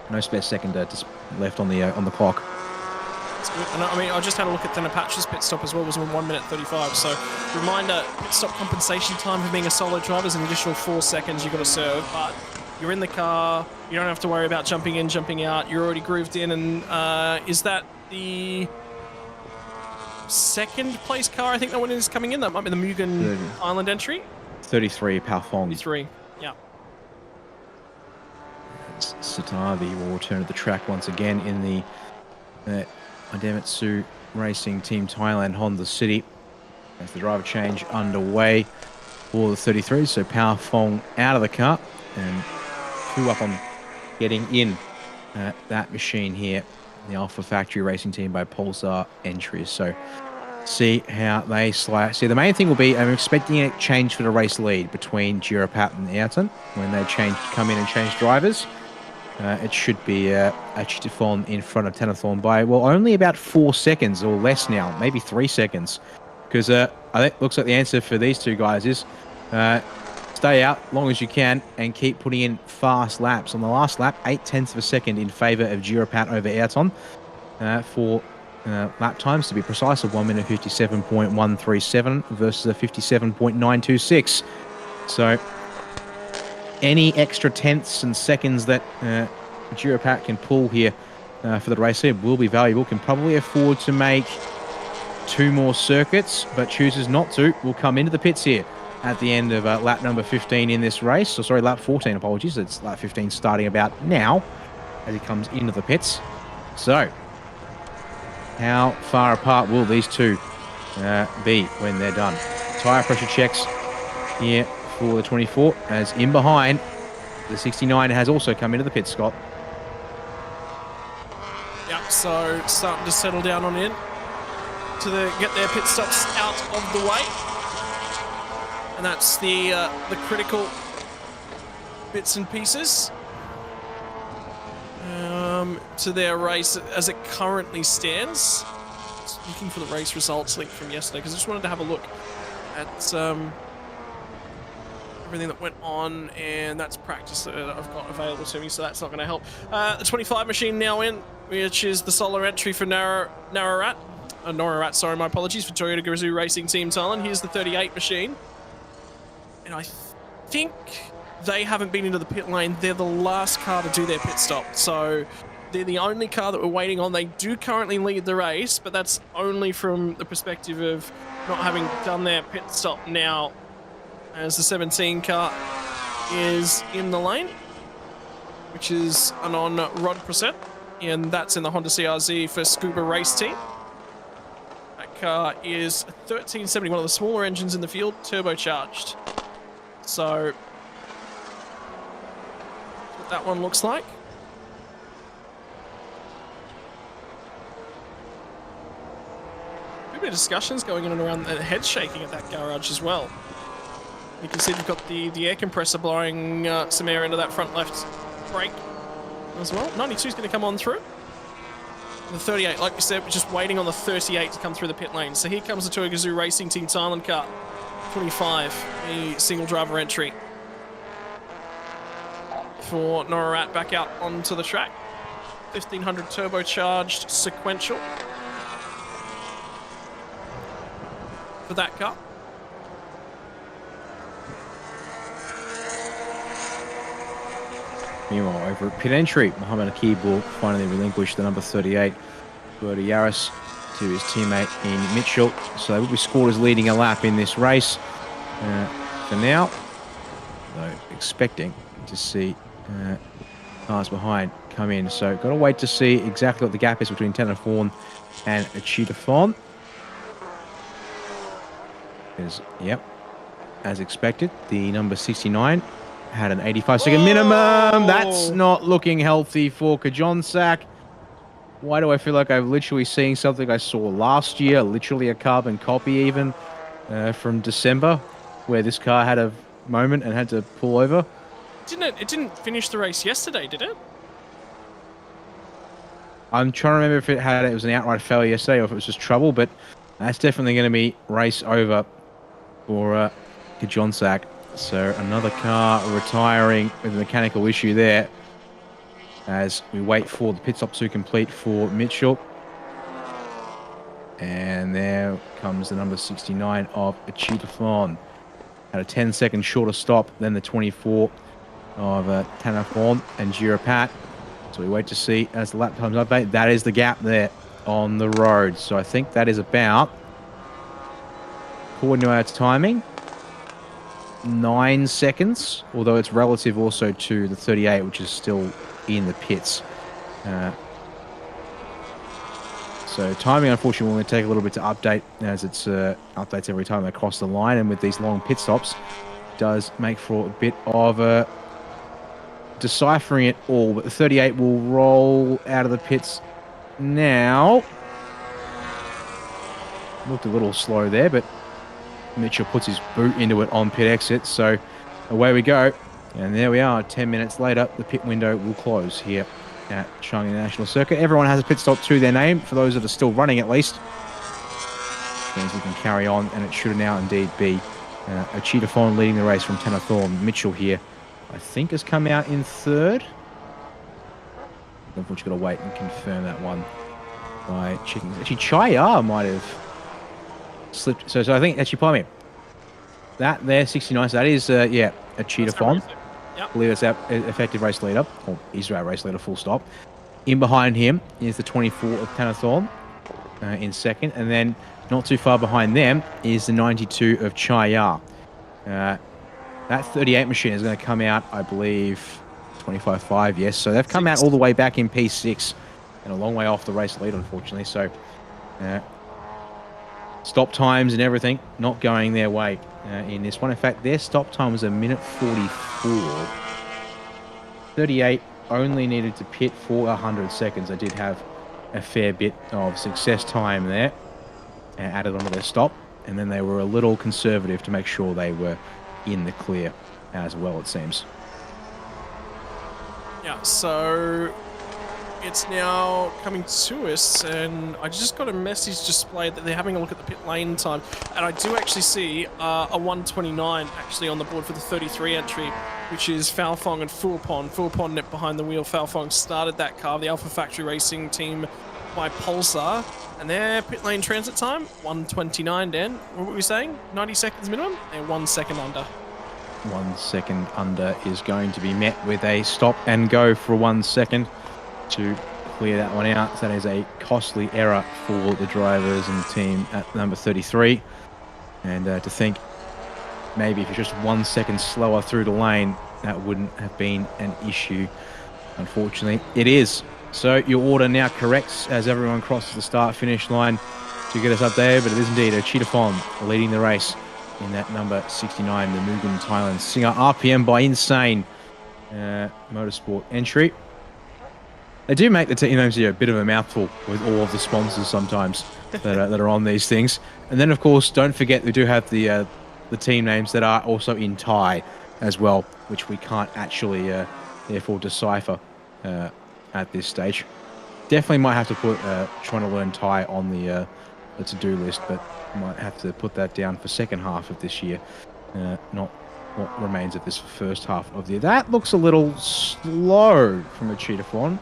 just left on the clock. That's good. And I mean, I just had a look at Thanapatch's pit stop as well. It was 1 minute 35. So reminder, pit stop compensation time for being a solo driver is an additional 4 seconds you've got to serve. But you're in the car. You don't have to worry about jumping in, jumping out. You're already grooved in. And is that the second place car? I think that one is coming in. That might be the Mugen Island entry. 33, Palfong. 33, yeah. Satavi will return to the track once again in the Idemitsu Racing Team Thailand Honda City as the driver change underway for the 33. So Palfong out of the car and 2 up on getting in that machine here. The Alpha Factory Racing Team by Pulsar entries. So see how they slide. See, the main thing will be, I'm expecting a change for the race lead between Girapat and Ayrton when they come in and change drivers. It should be Achitafon in front of Tanathon by, well, only about 4 seconds or less now, maybe 3 seconds. Because I think looks like the answer for these two guys is stay out long as you can and keep putting in fast laps. On the last lap, 0.8 of a second in favour of Girapat over Ayrton for lap times, to be precise, of 1 minute 57.137 versus a 57.926. So any extra tenths and seconds that Girapat can pull here for the race lead will be valuable. Can probably afford to make 2 more circuits, but chooses not to. Will come into the pits here at the end of lap number 15 in this race. So sorry, lap 14, apologies. It's lap 15 starting about now as he comes into the pits. So how far apart will these two be when they're done? Tyre pressure checks here for the 24, as in behind, the 69 has also come into the pit, Scott. Yep, so starting to settle down on in to get their pit stops out of the way. And that's the critical bits and pieces to their race as it currently stands. Just looking for the race results link from yesterday because I just wanted to have a look at everything that went on, and that's practice that I've got available to me, so that's not going to help. The 25 machine now in, which is the solo entry for Norarat, sorry, my apologies, for Toyota Gazoo Racing Team Thailand. Here's the 38 machine. And I think they haven't been into the pit lane. They're the last car to do their pit stop. So they're the only car that we're waiting on. They do currently lead the race, but that's only from the perspective of not having done their pit stop now, as the 17 car is in the lane, which is an on Rod Preset, and that's in the Honda CRZ for Scuba Race Team. That car is a 1370, one of the smaller engines in the field, turbocharged. So that's what that one looks like. A bit of discussions going on and around, the head shaking at that garage as well. You can see they've got the air compressor blowing some air into that front left brake as well. 92 is going to come on through. The 38, like we said, we're just waiting on the 38 to come through the pit lane. So here comes the Toyota Gazoo Racing Team Thailand car. 1:25, a single driver entry for Norat back out onto the track. 1500 turbocharged sequential for that car. Meanwhile, over at pit entry, Mohammed Akib will finally relinquish the number 38 Toyota Yaris to his teammate in Mitchell. So they will be scored as leading a lap in this race for now. Though expecting to see cars behind come in. So got to wait to see exactly what the gap is between Tenafon and Cheetah Fawn. Because, yep, as expected, the number 69 had an 85-second minimum. That's not looking healthy for Kajonsak. Why do I feel like I'm literally seeing something I saw last year, literally a carbon copy even, from December, where this car had a moment and had to pull over? It didn't finish the race yesterday, did it? I'm trying to remember if it was an outright failure yesterday or if it was just trouble, but that's definitely going to be race over for Kajonsak. So another car retiring with a mechanical issue there as we wait for the pit stop to complete for Mitchell. And there comes the number 69 of Cheetah at a 10-second shorter stop than the 24 of Tanafon and Girapat. So we wait to see as the lap times update. That is the gap there on the road. So I think that is about, according to our timing, 9 seconds, although it's relative also to the 38, which is still in the pits. So timing, unfortunately, will take a little bit to update, as it's updates every time they cross the line, and with these long pit stops, does make for a bit of deciphering it all. But the 38 will roll out of the pits now. Looked a little slow there, but Mitchell puts his boot into it on pit exit, so away we go. And there we are, 10 minutes later, the pit window will close here at Chang International Circuit. Everyone has a pit stop to their name, for those that are still running at least. Which means we can carry on, and it should now indeed be a Cheetah Fawn leading the race from Tenafon. Mitchell here, I think, has come out in third. Unfortunately, got to wait and confirm that one by checking. Actually, Chaya might have slipped. So I think, actually, pardon me. That there, 69, so that is, yeah, a Cheetah Fawn. Yep. I believe it's our effective race leader, or is our race leader, full stop. In behind him is the 24 of Tanathorn in second, and then not too far behind them is the 92 of Chaya. That 38 machine is going to come out, I believe, 25.5, yes. So they've come out all the way back in P6 and a long way off the race lead, unfortunately. So stop times and everything not going their way in this one. In fact, their stop time was 1:44. 38 only needed to pit for 100 seconds. They did have a fair bit of success time there added onto their stop, and then they were a little conservative to make sure they were in the clear as well, it seems. Yeah, so it's now coming to us, and I just got a message displayed that they're having a look at the pit lane time, and I do actually see a 1:29 actually on the board for the 33 entry, which is Falfong and Fulpon. Fulpon net behind the wheel. Falfong started that car, the Alpha Factory Racing team by Pulsar, and their pit lane transit time, 1:29, Dan. What were we saying? 90 seconds minimum? They're 1 second under. 1 second under is going to be met with a stop and go for 1 second to clear that one out. So that is a costly error for the drivers and the team at number 33. And to think maybe if you're just 1 second slower through the lane, that wouldn't have been an issue. Unfortunately, it is. So your order now corrects as everyone crosses the start-finish line to get us up there, but it is indeed a Cheetah Fawn leading the race in that number 69, the Mugen Thailand Singer RPM by Insane Motorsport entry. They do make the team names a bit of a mouthful with all of the sponsors sometimes that are on these things. And then, of course, don't forget we do have the team names that are also in Thai as well, which we can't actually therefore decipher at this stage. Definitely might have to put trying to learn Thai on the to-do list, but Might have to put that down for second half of this year, not what remains of this first half of the year. That looks a little slow from a cheetah. Could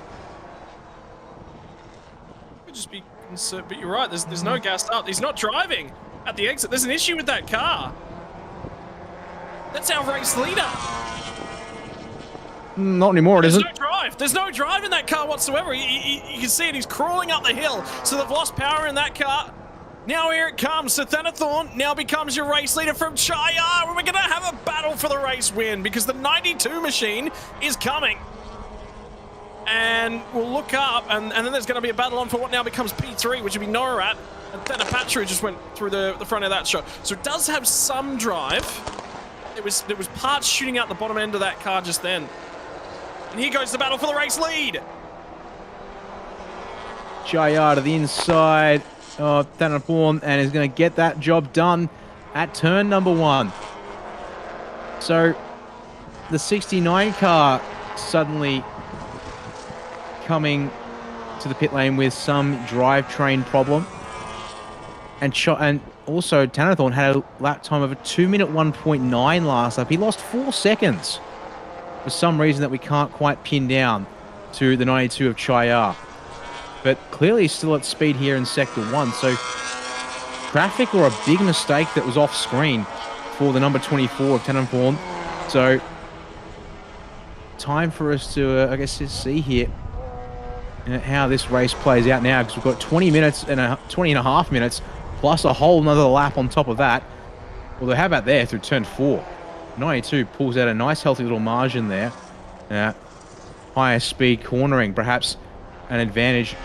just be concerned, but you're right. There's no gas up. He's not driving at the exit. There's an issue with that car. That's our race leader. Not anymore, it isn't. There's no drive. There's no drive in that car whatsoever. You can see it. He's crawling up the hill. So they've lost power in that car. Now here it comes. So Thanathorn now becomes your race leader from Chaya. We're going to have a battle for the race win because the 92 machine is coming. And we'll look up, and then there's going to be a battle on for what now becomes P3, which would be Norat. And Thanapatra just went through the front of that shot. So it does have some drive. There was parts shooting out the bottom end of that car just then. And here goes the battle for the race lead. Chaya to the inside of Thanathorn and is going to get that job done at turn number 1. So the 69 car suddenly coming to the pit lane with some drivetrain problem. And also Thanathorn had a lap time of a 2-minute 1.9 last lap. He lost 4 seconds for some reason that we can't quite pin down to the 92 of Chaya. But clearly still at speed here in Sector 1. So traffic or a big mistake that was off screen for the number 24 of Thanathorn. So time for us to, I guess, just see here how this race plays out now, because we've got 20 and a half minutes plus a whole nother lap on top of that. Although how about there through turn 4? 92 pulls out a nice healthy little margin there. Higher speed cornering, perhaps an advantage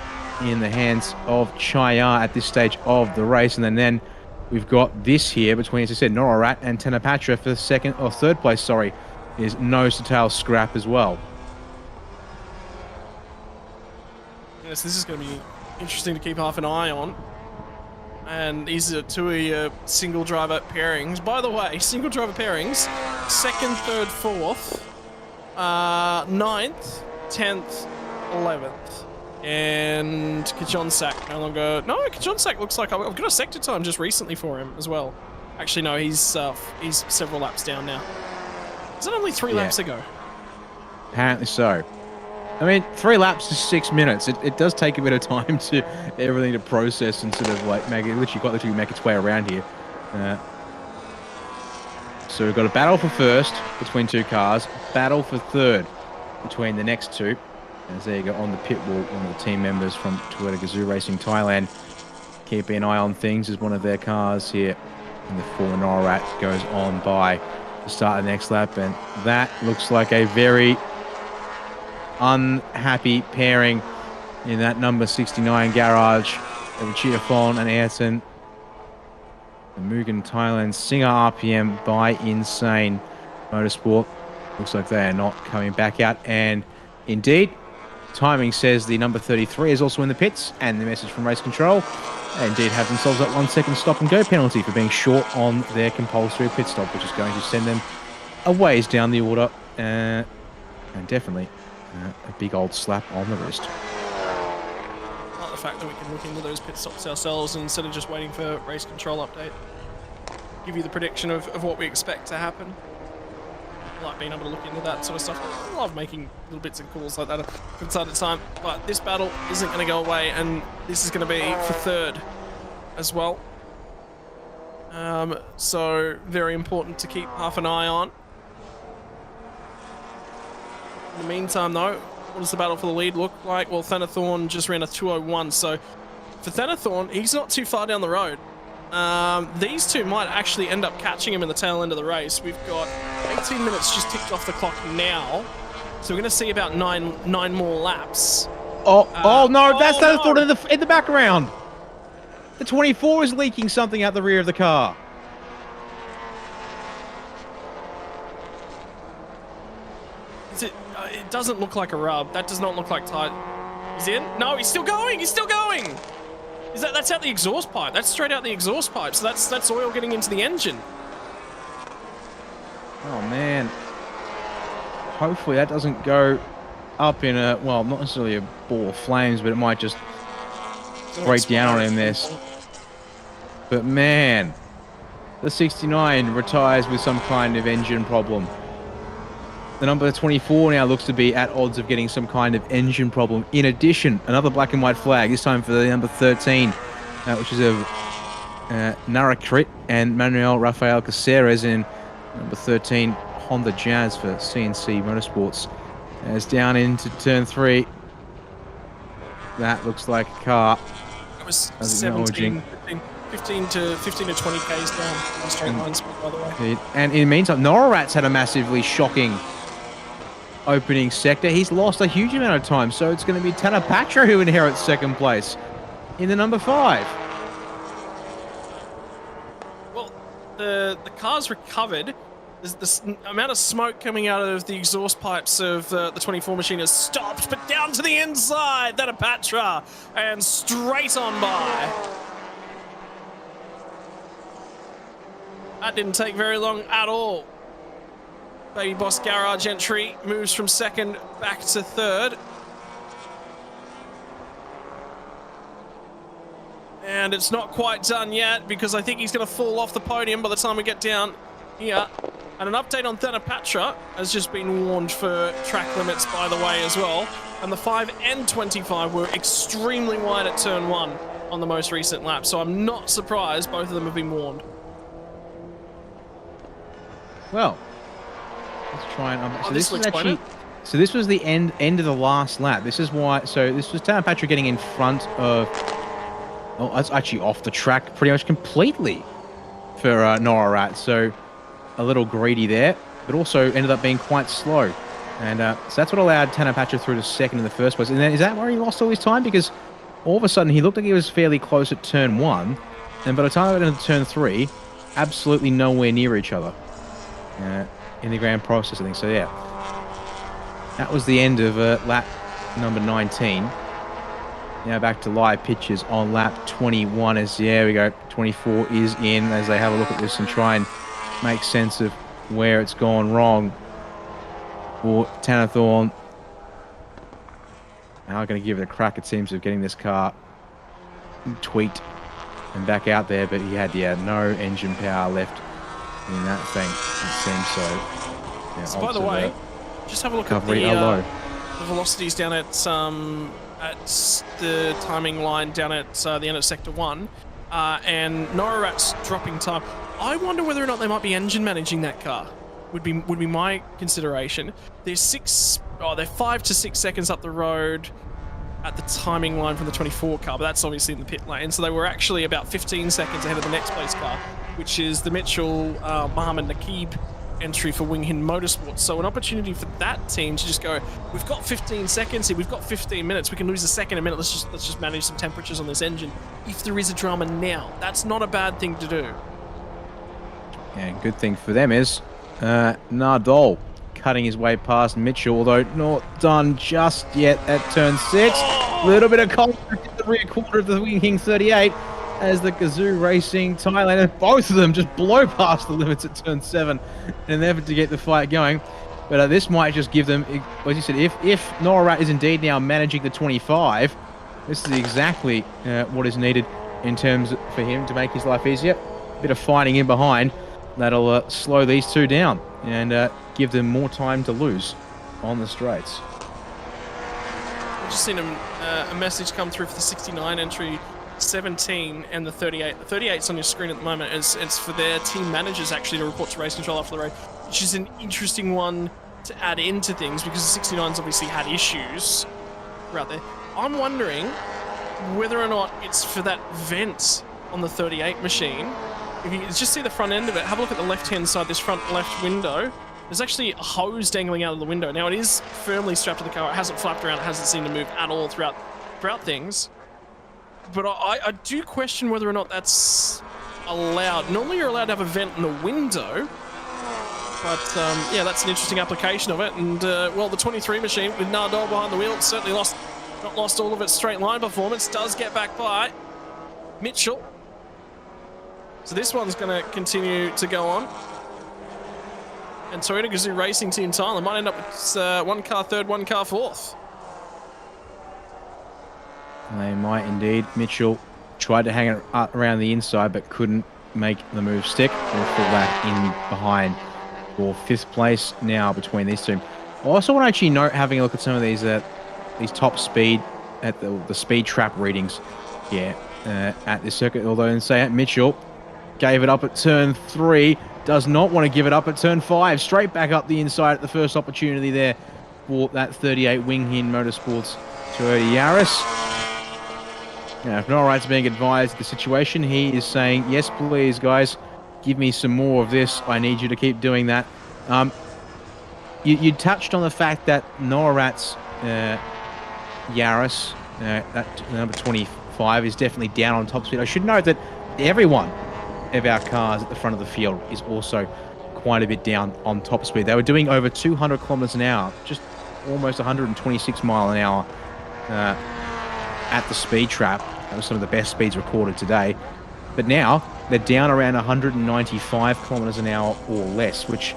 in the hands of Chaya at this stage of the race. And then we've got this here between, as I said, Norat and Thanapatra for second or third place, sorry, is nose to tail scrap as well. Yes, this is going to be interesting to keep half an eye on. And these are two of your single driver pairings. By the way, single driver pairings, 2nd, 3rd, 4th, 9th, 10th, 11th. And Kajonsak no longer... No, Kajonsak looks like I've got a sector time just recently for him as well. Actually, no, he's several laps down now. Is it only 3 laps ago? Apparently so. I mean, 3 laps is 6 minutes. It does take a bit of time to everything to process and sort of like make it literally make its way around here. So we've got a battle for first between 2 cars, battle for third between the next 2. As there you go on the pit wall, one of the team members from Toyota Gazoo Racing Thailand, keeping an eye on things as one of their cars here in the former Norat goes on by to start the next lap, and that looks like a very unhappy pairing in that number 69 garage of Chiafon and Ayrton. The Mugen Thailand Singer RPM by Insane Motorsport. Looks like they are not coming back out, and indeed timing says the number 33 is also in the pits, and the message from race control, they indeed have themselves that 1 second stop and go penalty for being short on their compulsory pit stop, which is going to send them a ways down the order, and definitely a big old slap on the wrist. I like the fact that we can look into those pit stops ourselves instead of just waiting for race control update. Give you the prediction of what we expect to happen. I like being able to look into that sort of stuff. I love making little bits and calls like that from time to time. But this battle isn't going to go away, and this is going to be for third as well. So very important to keep half an eye on. In the meantime, though, what does the battle for the lead look like? Well, Thanathorn just ran a 2:01, so for Thanathorn, he's not too far down the road. These two might actually end up catching him in the tail end of the race. We've got 18 minutes just ticked off the clock now, so we're going to see about nine more laps. Oh no, that's Thanathorn in the background. The 24 is leaking something out the rear of the car. It doesn't look like a rub. That does not look like tight. He's in? No, he's still going. He's still going. That's out the exhaust pipe. That's straight out the exhaust pipe. So that's oil getting into the engine. Oh man. Hopefully that doesn't go up in a, well, not necessarily a ball of flames, but it might just break down on him this. But man, the 69 retires with some kind of engine problem. The number 24 now looks to be at odds of getting some kind of engine problem. In addition, another black and white flag, this time for the number 13, which is of Narakrit and Manuel Rafael Caceres in number 13 Honda Jazz for CNC Motorsports. As down into turn 3, that looks like a car. It was 15 to 20 k's down on straight line speed, by the way. And in the meantime, Norat's had a massively shocking opening sector. He's lost a huge amount of time, so it's going to be Tanner Patra who inherits second place in the number 5. Well, the car's recovered. The amount of smoke coming out of the exhaust pipes of the 24 machine has stopped, but down to the inside, Tanner Patra, and straight on by. That didn't take very long at all. Baby Boss Garage entry moves from second back to third. And it's not quite done yet because I think he's going to fall off the podium by the time we get down here. And an update on Tanner Patra has just been warned for track limits, by the way, as well. And the 5 and 25 were extremely wide at turn 1 on the most recent lap. So I'm not surprised both of them have been warned. Well, let's try and... so this was actually... So this was the end of the last lap. This is why... So this was Tanner Patra getting in front of... Oh, that's actually off the track pretty much completely for Norat. So a little greedy there, but also ended up being quite slow. And so that's what allowed Tanner Patra through to second in the first place. And then is that where he lost all his time? Because all of a sudden he looked like he was fairly close at turn 1. And by the time I got into turn 3, absolutely nowhere near each other in the grand process, I think. So yeah, that was the end of lap number 19. Now back to live pictures on lap 21 as, there we go, 24 is in as they have a look at this and try and make sense of where it's gone wrong for Tanner Thorne. Now going to give it a crack, it seems, of getting this car tweaked and back out there, but he had no engine power left in that thing, it seems. So, yeah, so by the way, just have a look at the velocities down at the timing line down at the end of sector 1, and Norat's dropping time. I wonder whether or not they might be engine managing that car. Would be my consideration. They're 5 to 6 seconds up the road at the timing line from the 24 car, but that's obviously in the pit lane. So they were actually about 15 seconds ahead of the next place car, which is the Mitchell Mohammed Nakib entry for Wing Hin Motorsports. So an opportunity for that team to just go, we've got 15 seconds here, we've got 15 minutes, we can lose a second a minute, let's just manage some temperatures on this engine if there is a drama now. That's not a bad thing to do. And good thing for them is Nardole cutting his way past Mitchell, although not done just yet at turn 6. A little bit of contact in the rear quarter of the Wing King 38 as the Kazoo Racing Thailand, and both of them just blow past the limits at turn 7 in an effort to get the fight going. But this might just give them, as you said, if Norat is indeed now managing the 25, this is exactly what is needed in terms for him to make his life easier. A bit of fighting in behind that'll slow these two down and give them more time to lose on the straights. I've just seen a message come through for the 69 entry, 17 and the 38. The 38's on your screen at the moment. It's for their team managers actually to report to race control after the race, which is an interesting one to add into things because the 69's obviously had issues throughout there. I'm wondering whether or not it's for that vent on the 38 machine. If you just see the front end of it, have a look at the left-hand side, this front left window. There's actually a hose dangling out of the window. Now, it is firmly strapped to the car. It hasn't flapped around. It hasn't seemed to move at all throughout things. But I do question whether or not that's allowed. Normally, you're allowed to have a vent in the window. But, yeah, that's an interesting application of it. And, well, the 23 machine with Nardole behind the wheel certainly not lost all of its straight line performance. Does get back by Mitchell. So this one's going to continue to go on. And Toyota Gazoo Racing Team Thailand might end up with one car third, one car fourth. They might indeed. Mitchell tried to hang it around the inside, but couldn't make the move stick. We'll fall back in behind for 5th place now between these two. I also want to actually note, having a look at some of these top speed at the speed trap readings here at this circuit. Although, in saying Mitchell gave it up at turn 3, does not want to give it up at turn 5. Straight back up the inside at the first opportunity there for that 38 Wing Hin Motorsports Toyota Yaris. Now, if Norrat's being advised of the situation, he is saying, yes, please, guys, give me some more of this. I need you to keep doing that. You touched on the fact that Norrat's Yaris, that number 25, is definitely down on top speed. I should note that every one of our cars at the front of the field is also quite a bit down on top speed. They were doing over 200 kilometers an hour, just almost 126 mile an hour at the speed trap. That was some of the best speeds recorded today. But now they're down around 195 kilometers an hour or less, which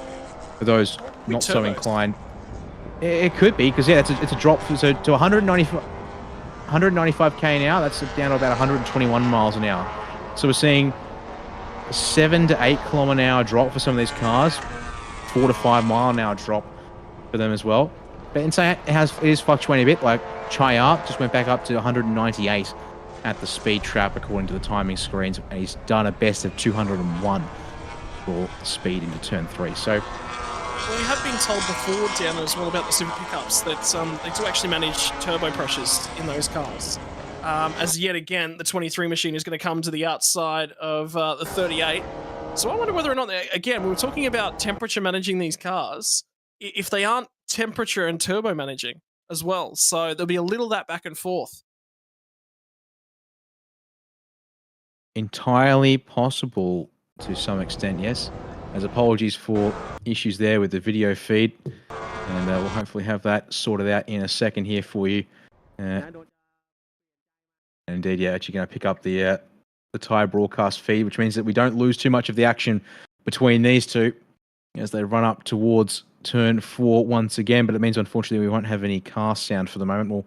for those not so inclined, it could be, because yeah, it's a drop so to 195k an hour. That's down to about 121 miles an hour. So we're seeing a 7 to 8 kilometer an hour drop for some of these cars, 4 to 5 mile an hour drop for them as well. But inside it is fluctuating a bit. Like Chang just went back up to 198 at the speed trap according to the timing screens, and he's done a best of 201 for speed into turn 3. So we have been told before, Dan, as well, about the super pickups that they do actually manage turbo pressures in those cars. As yet again, the 23 machine is going to come to the outside of the 38. So I wonder whether or not, again, we were talking about temperature managing these cars, if they aren't temperature and turbo managing as well. So there'll be a little of that back and forth. Entirely possible to some extent, yes. As apologies for issues there with the video feed. And we'll hopefully have that sorted out in a second here for you. Indeed, yeah, actually going to pick up the Thai broadcast feed, which means that we don't lose too much of the action between these two as they run up towards turn 4 once again. But it means, unfortunately, we won't have any car sound for the moment. We'll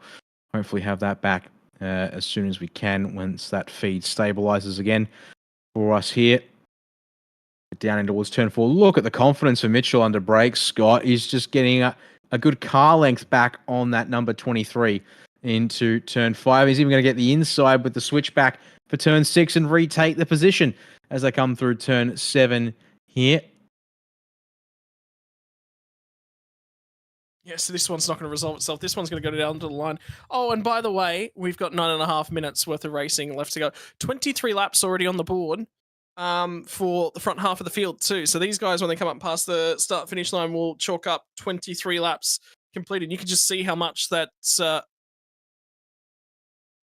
hopefully have that back as soon as we can once that feed stabilizes again for us here. Down in towards turn 4. Look at the confidence for Mitchell under brakes. Scott is just getting a good car length back on that number 23 into turn 5. He's even going to get the inside with the switchback for turn 6 and retake the position as they come through turn 7 here. Yeah, so this one's not going to resolve itself. This one's going to go down to the line. Oh, and by the way, we've got 9.5 minutes worth of racing left to go. 23 laps already on the board for the front half of the field too. So these guys, when they come up past the start-finish line, will chalk up 23 laps completed. You can just see how much that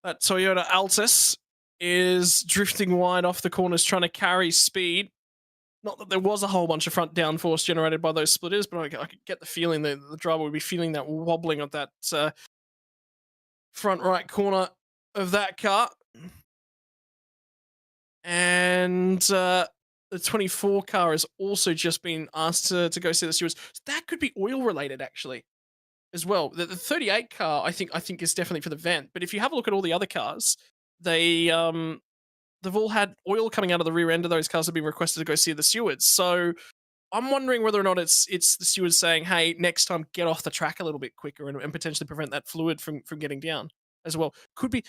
Toyota Altis is drifting wide off the corners, trying to carry speed. Not that there was a whole bunch of front downforce generated by those splitters, but I could get the feeling that the driver would be feeling that wobbling of that front right corner of that car. And the 24 car has also just been asked to go see the stewards. So that could be oil related, actually, as well. The 38 car, I think is definitely for the vent. But if you have a look at all the other cars, they've all had oil coming out of the rear end of those cars have been requested to go see the stewards. So I'm wondering whether or not it's the stewards saying, hey, next time get off the track a little bit quicker and potentially prevent that fluid from getting down as well. Could be,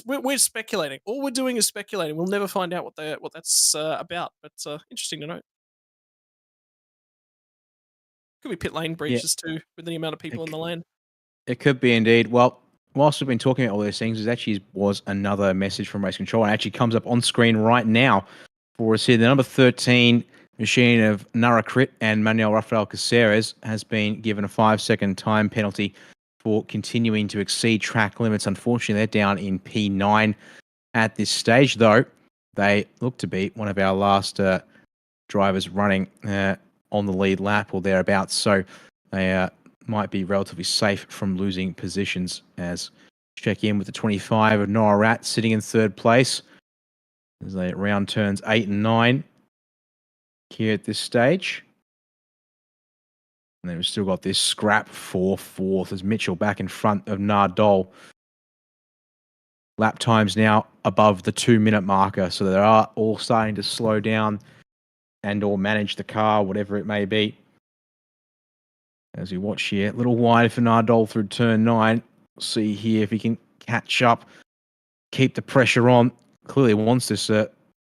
we're speculating. All we're doing is speculating. We'll never find out what that's about. But interesting to note. Could be pit lane breaches too, with the amount of people in the lane. It could be indeed. Well, whilst we've been talking about all those things, there actually was another message from Race Control, and it actually comes up on screen right now for us here. The number 13 machine of Nara Crit and Manuel Rafael Caceres has been given a 5-second time penalty for continuing to exceed track limits. Unfortunately, they're down in P9 at this stage, though they look to be one of our last drivers running on the lead lap or thereabouts. So they might be relatively safe from losing positions as check in with the 25 of Noah Rat sitting in 3rd place as they round turns 8 and 9 here at this stage. And then we've still got this scrap for 4th as Mitchell back in front of Nardole Lap times now above the 2-minute marker. So they are all starting to slow down and or manage the car, whatever it may be. As we watch here, a little wide for Nardole through turn 9. See here if he can catch up, keep the pressure on. Clearly wants this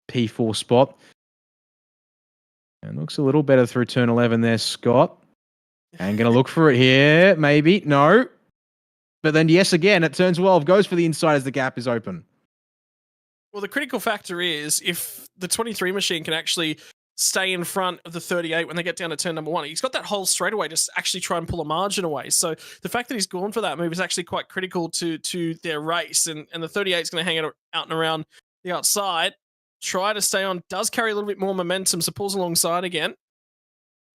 P4 spot. And looks a little better through turn 11 there, Scott. And going to look for it here. Maybe. No. But then, yes, again, at turn 12, goes for the inside as the gap is open. Well, the critical factor is if the 23 machine can actually stay in front of the 38 when they get down to turn number 1. He's got that whole straightaway to actually try and pull a margin away. So the fact that he's gone for that move is actually quite critical to their race. And the 38 is going to hang it out and around the outside. Try to stay on. Does carry a little bit more momentum, so pulls alongside again.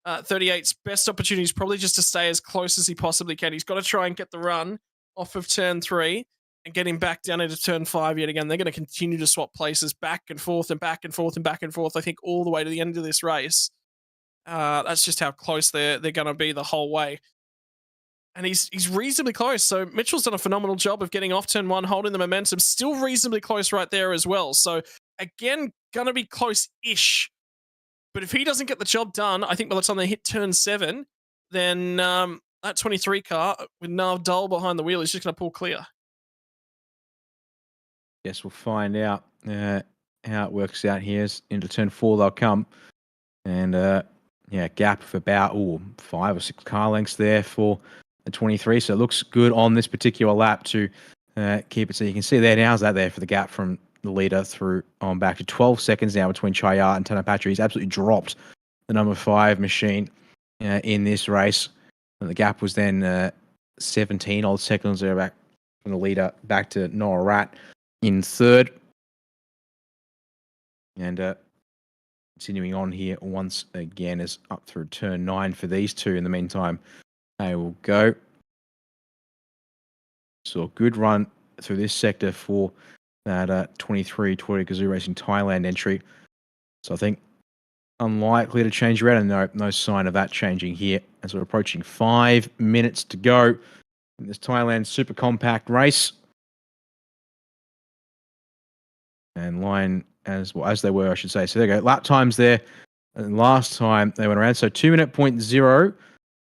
38's best opportunity is probably just to stay as close as he possibly can. He's got to try and get the run off of turn 3 and get him back down into turn 5 yet again. They're going to continue to swap places back and forth and back and forth and back and forth, I think, all the way to the end of this race. That's just how close they're going to be the whole way. And he's reasonably close. So Mitchell's done a phenomenal job of getting off turn 1, holding the momentum. Still reasonably close right there as well. So again, going to be close-ish. But if he doesn't get the job done, I think by the time they hit turn 7, then that 23 car with Nardole behind the wheel is just going to pull clear. Guess we'll find out how it works out here. Into turn 4 they'll come. And gap of about 5 or 6 car lengths there for the 23. So it looks good on this particular lap to keep it. So you can see there now is that there for the gap from the leader through on back to 12 seconds now between Chayar and Tanapatra. He's absolutely dropped the number 5 machine in this race. And the gap was then 17 odd seconds there back from the leader back to Noah Rat in 3rd. And continuing on here once again is up through turn 9 for these two. In the meantime, they will go. So a good run through this sector for that 23 Toyota Gazoo Racing Thailand entry. So I think unlikely to change around, and no sign of that changing here as we're approaching 5 minutes to go in this Thailand super compact race. And line as well as they were, I should say. So there you go. Lap times there. And last time they went around. So 2:0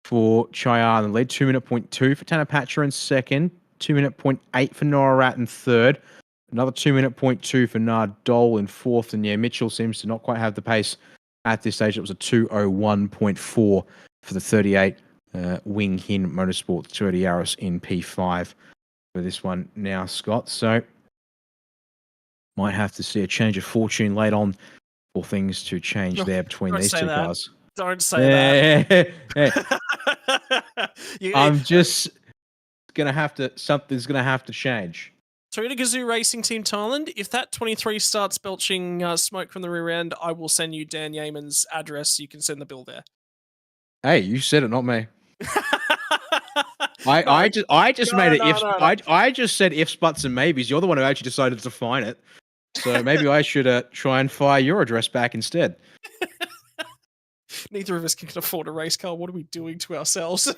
for Chayar in the lead, 2:2 for Tanapatra in 2nd, 2:8 for Noah Rat in 3rd, another 2:2 for Nardole in 4th. And Mitchell seems to not quite have the pace at this stage. It was a 2:01.4 for the 38 Wing Hin Motorsport Toyota Yaris in P5 for this one now, Scott. So might have to see a change of fortune late on for things to change there between these two cars. Don't say that. I'm just gonna have to. Something's gonna have to change. Toyota Gazoo Racing Team Thailand. If that 23 starts belching smoke from the rear end, I will send you Dan Yeaman's address. You can send the bill there. Hey, you said it, not me. I just made it. I just said ifs, buts, and maybes. You're the one who actually decided to define it. So maybe I should try and fire your address back instead. Neither of us can afford a race car. What are we doing to ourselves?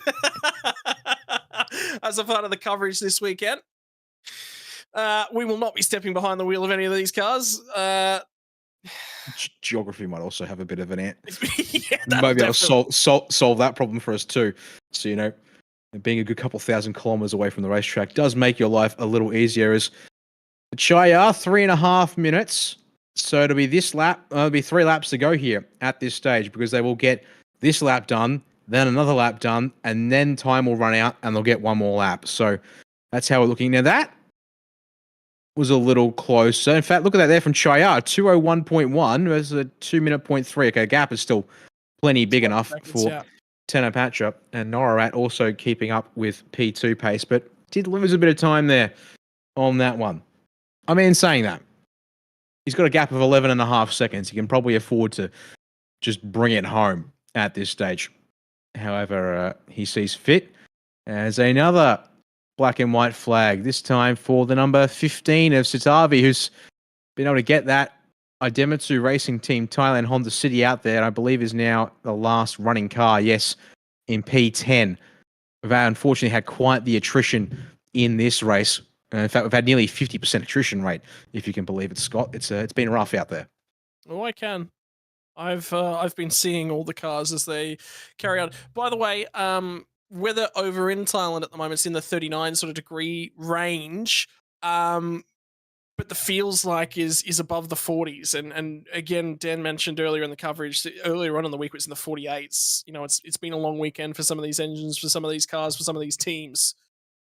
As a part of the coverage this weekend, we will not be stepping behind the wheel of any of these cars. Geography might also have a bit of an ant. Yeah, maybe I'll solve that problem for us too. So, being a good couple thousand kilometers away from the racetrack does make your life a little easier. As Chayar, 3.5 minutes. So it'll be this lap. There'll be 3 laps to go here at this stage because they will get this lap done, then another lap done, and then time will run out and they'll get one more lap. So that's how we're looking. Now that was a little close. So in fact, look at that there from Chayar, 2:01.1 versus a 2:03. Okay, gap is still plenty big enough for Tanapatra, and Norat also keeping up with P2 pace, but did lose a bit of time there on that one. I mean, saying that, he's got a gap of 11.5 seconds. He can probably afford to just bring it home at this stage. However, he sees fit as another black and white flag, this time for the number 15 of Sitavi, who's been able to get that Idemitsu Racing Team Thailand Honda City out there, and I believe is now the last running car, yes, in P10. We've unfortunately had quite the attrition in this race In fact, we've had nearly 50% attrition rate, if you can believe it, Scott. It's been rough out there. Oh, I can. I've been seeing all the cars as they carry on. By the way, weather over in Thailand at the moment is in the 39 sort of degree range. But the feels like is above the 40s, and again, Dan mentioned earlier in the coverage, earlier on in the week it was in the 48s. You know, it's been a long weekend for some of these engines, for some of these cars, for some of these teams.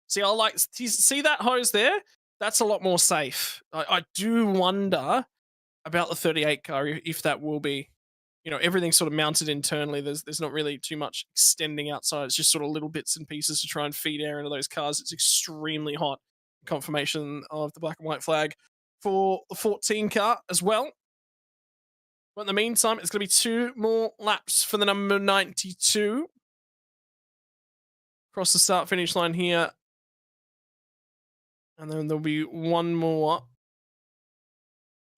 See that hose there? That's a lot more safe. I do wonder about the 38 car if that will be, you know, everything's sort of mounted internally. There's not really too much extending outside. It's just sort of little bits and pieces to try and feed air into those cars. It's extremely hot. Confirmation of the black and white flag for the 14 car as well. But in the meantime, it's going to be 2 more laps for the number 92. Across the start-finish line here. And then there'll be 1 more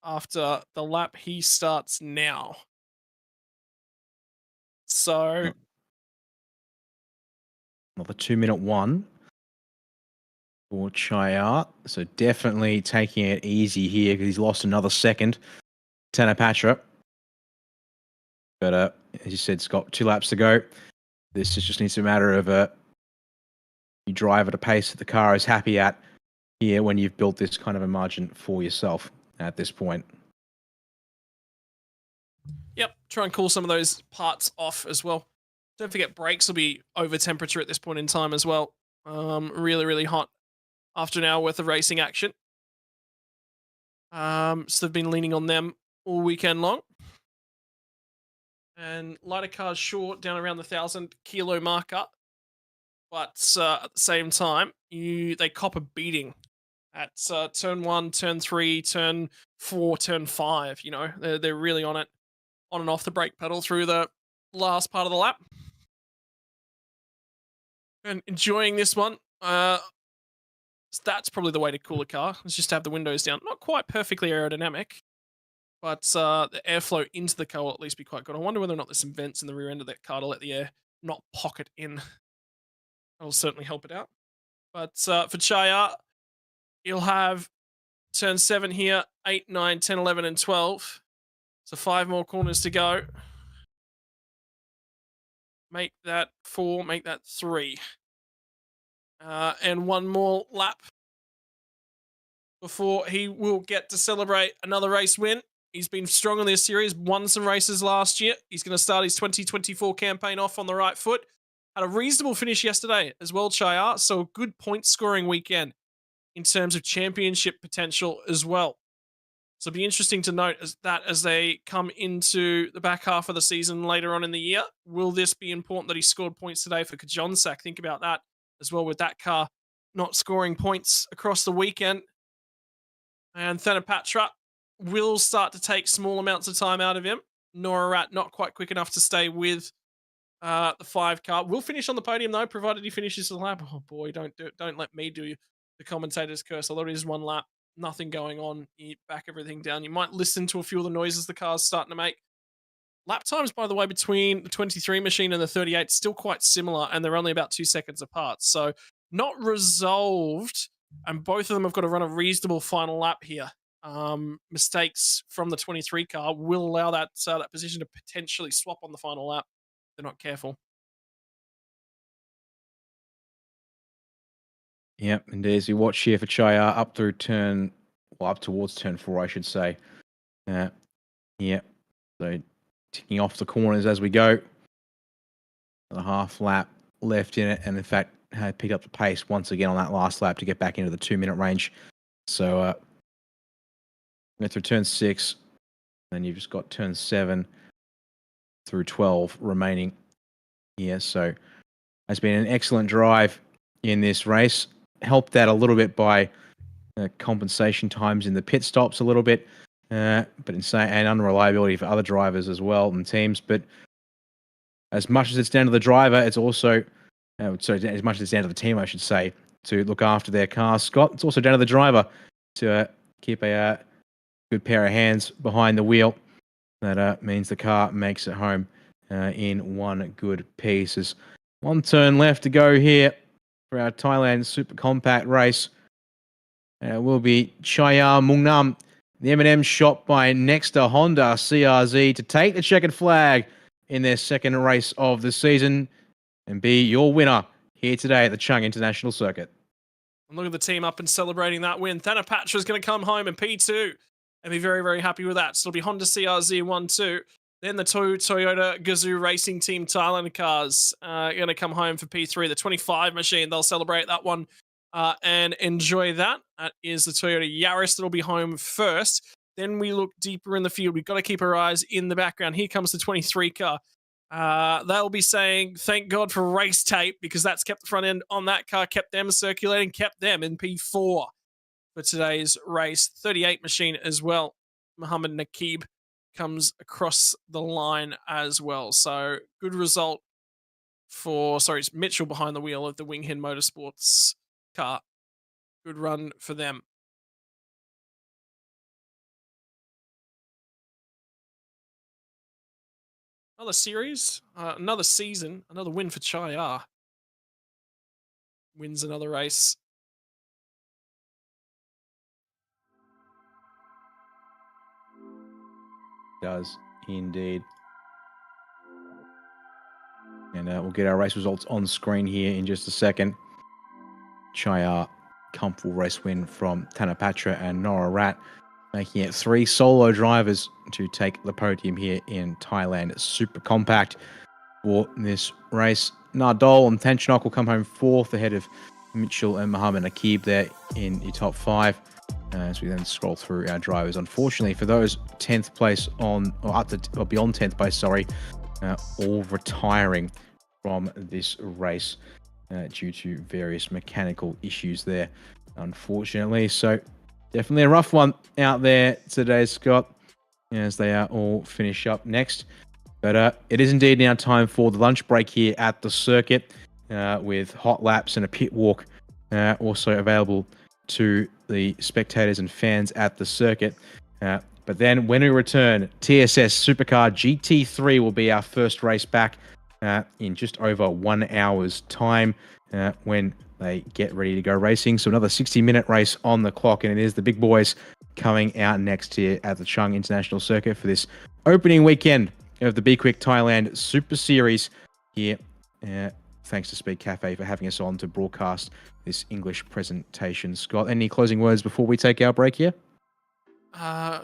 after the lap he starts now. So... Another 2-minute one for Chayar. So definitely taking it easy here because he's lost another second. Tanapatra. But as you said, Scott, 2 laps to go. This just needs a matter of you drive at a pace that the car is happy at here when you've built this kind of a margin for yourself at this point. Yep, try and cool some of those parts off as well. Don't forget brakes will be over temperature at this point in time as well. Really, really hot after an hour worth of racing action. So they've been leaning on them all weekend long. And lighter cars short down around the 1,000 kilo marker. But at the same time, they cop a beating at turn 1, turn 3, turn 4, turn 5. You know, they're really on it, on and off the brake pedal through the last part of the lap. And enjoying this one. That's probably the way to cool a car, is just to have the windows down. Not quite perfectly aerodynamic, but the airflow into the car will at least be quite good. I wonder whether or not there's some vents in the rear end of that car to let the air not pocket in. That'll certainly help it out. But for Chayar, he'll have turn 7 here, 8, 9, 10, 11, and 12. So 5 more corners to go. Make that 4, make that 3. And 1 more lap before he will get to celebrate another race win. He's been strong in this series, won some races last year. He's going to start his 2024 campaign off on the right foot. Had a reasonable finish yesterday as well, Chayar. So a good point scoring weekend in terms of championship potential as well. So it'll be interesting to note as they come into the back half of the season later on in the year. Will this be important that he scored points today for Kajonsak? Think about that as well, with that car not scoring points across the weekend. And Thanapatra will start to take small amounts of time out of him. Norarat not quite quick enough to stay with the 5 car. Will finish on the podium though, provided he finishes the lap. Oh boy, don't let me do the commentator's curse. Although it is 1 lap, nothing going on. You back everything down. You might listen to a few of the noises the car's starting to make. Lap times, by the way, between the 23 machine and the 38 still quite similar, and they're only about 2 seconds apart. So not resolved, and both of them have got to run a reasonable final lap here. Mistakes from the 23 car will allow that position to potentially swap on the final lap if they're not careful. Yep, and as we watch here for Chayar up towards turn 4, I should say. Yep, so ticking off the corners as we go. A half lap left in it, and in fact, had picked up the pace once again on that last lap to get back into the 2-minute range. So, go through turn 6, then you've just got turn 7 through 12 remaining here. So, it's been an excellent drive in this race. Helped that a little bit by compensation times in the pit stops a little bit, but and unreliability for other drivers as well and teams. But as much as it's down to the driver, it's also as much as it's down to the team, I should say, to look after their car. Scott, it's also down to the driver to keep a good pair of hands behind the wheel. That means the car makes it home in one good piece. There's 1 turn left to go here for our Thailand Super Compact race. will be Chaya Mungnam. The M&M shot by Nexter Honda CRZ to take the checkered flag in their second race of the season and be your winner here today at the Chang International Circuit. And look at the team up and celebrating that win. Thanapatra is going to come home in P2 and be very, very happy with that. So it'll be Honda CRZ 1-2. Then the two Toyota Gazoo Racing Team Thailand cars are going to come home for P3. The 25 machine, they'll celebrate that one and enjoy that. That is the Toyota Yaris that'll be home first. Then we look deeper in the field. We've got to keep our eyes in the background. Here comes the 23 car. They'll be saying, thank God for race tape, because that's kept the front end on that car, kept them circulating, kept them in P4 for today's race. 38 machine as well. Mohammed Nakib comes across the line as well. So good result for, it's Mitchell behind the wheel of the Winghead Motorsports car. Good run for them. Another series, another season, another win for Chaya. Wins another race. Does indeed. And we'll get our race results on screen here in just a second. Chaya, comfortable race win from Thanapatra and Nora Rat, making it 3 solo drivers to take the podium here in Thailand Super Compact for this race. Nardol and Tanchanok will come home 4th ahead of Mitchell and Mohammed Akib there in the top 5. As we then scroll through our drivers, unfortunately for those 10th place on, or beyond 10th place, sorry, all retiring from this race due to various mechanical issues there, unfortunately. So definitely a rough one out there today, Scott, as they are all finish up next. But it is indeed now time for the lunch break here at the circuit, with hot laps and a pit walk also available to the spectators and fans at the circuit. But then when we return, TSS Supercar GT3 will be our first race back in just over 1 hour's time when they get ready to go racing. So another 60-minute race on the clock, and it is the big boys coming out next here at the Chang International Circuit for this opening weekend of the B-Quik Thailand Super Series here. Thanks to Speed Cafe for having us on to broadcast this English presentation. Scott, any closing words before we take our break here?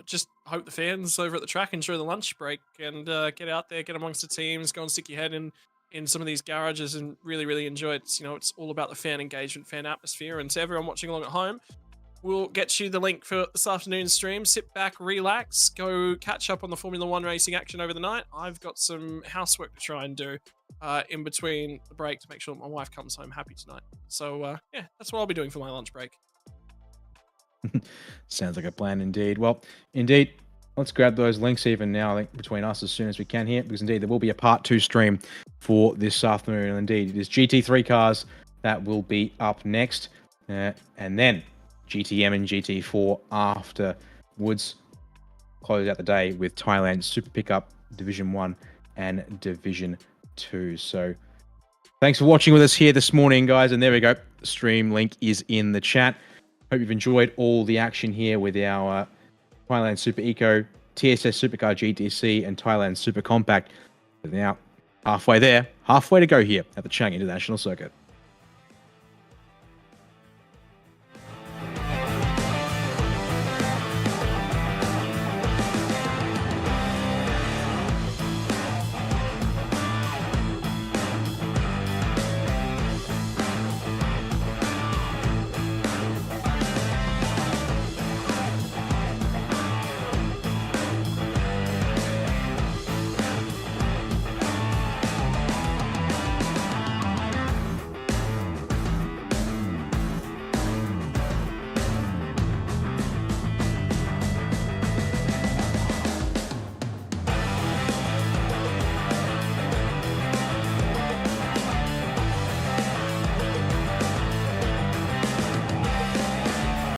Just hope the fans over at the track enjoy the lunch break and get out there, get amongst the teams, go and stick your head in some of these garages and really, really enjoy it. You know, it's all about the fan engagement, fan atmosphere. And to everyone watching along at home, we'll get you the link for this afternoon's stream. Sit back, relax, go catch up on the Formula One racing action over the night. I've got some housework to try and do in between the break to make sure that my wife comes home happy tonight. So, yeah, that's what I'll be doing for my lunch break. Sounds like a plan indeed. Well, indeed, let's grab those links even now, I think, between us as soon as we can here, because indeed there will be a part 2 stream for this afternoon. Indeed, it is GT3 cars that will be up next, and then GTM and GT4 afterwards. Close out the day with Thailand Super Pickup Division 1 and Division 2. So thanks for watching with us here this morning, guys. And there we go. The stream link is in the chat. Hope you've enjoyed all the action here with our Thailand Super Eco, TSS Supercar GTC, and Thailand Super Compact. But now halfway there, halfway to go here at the Chang International Circuit.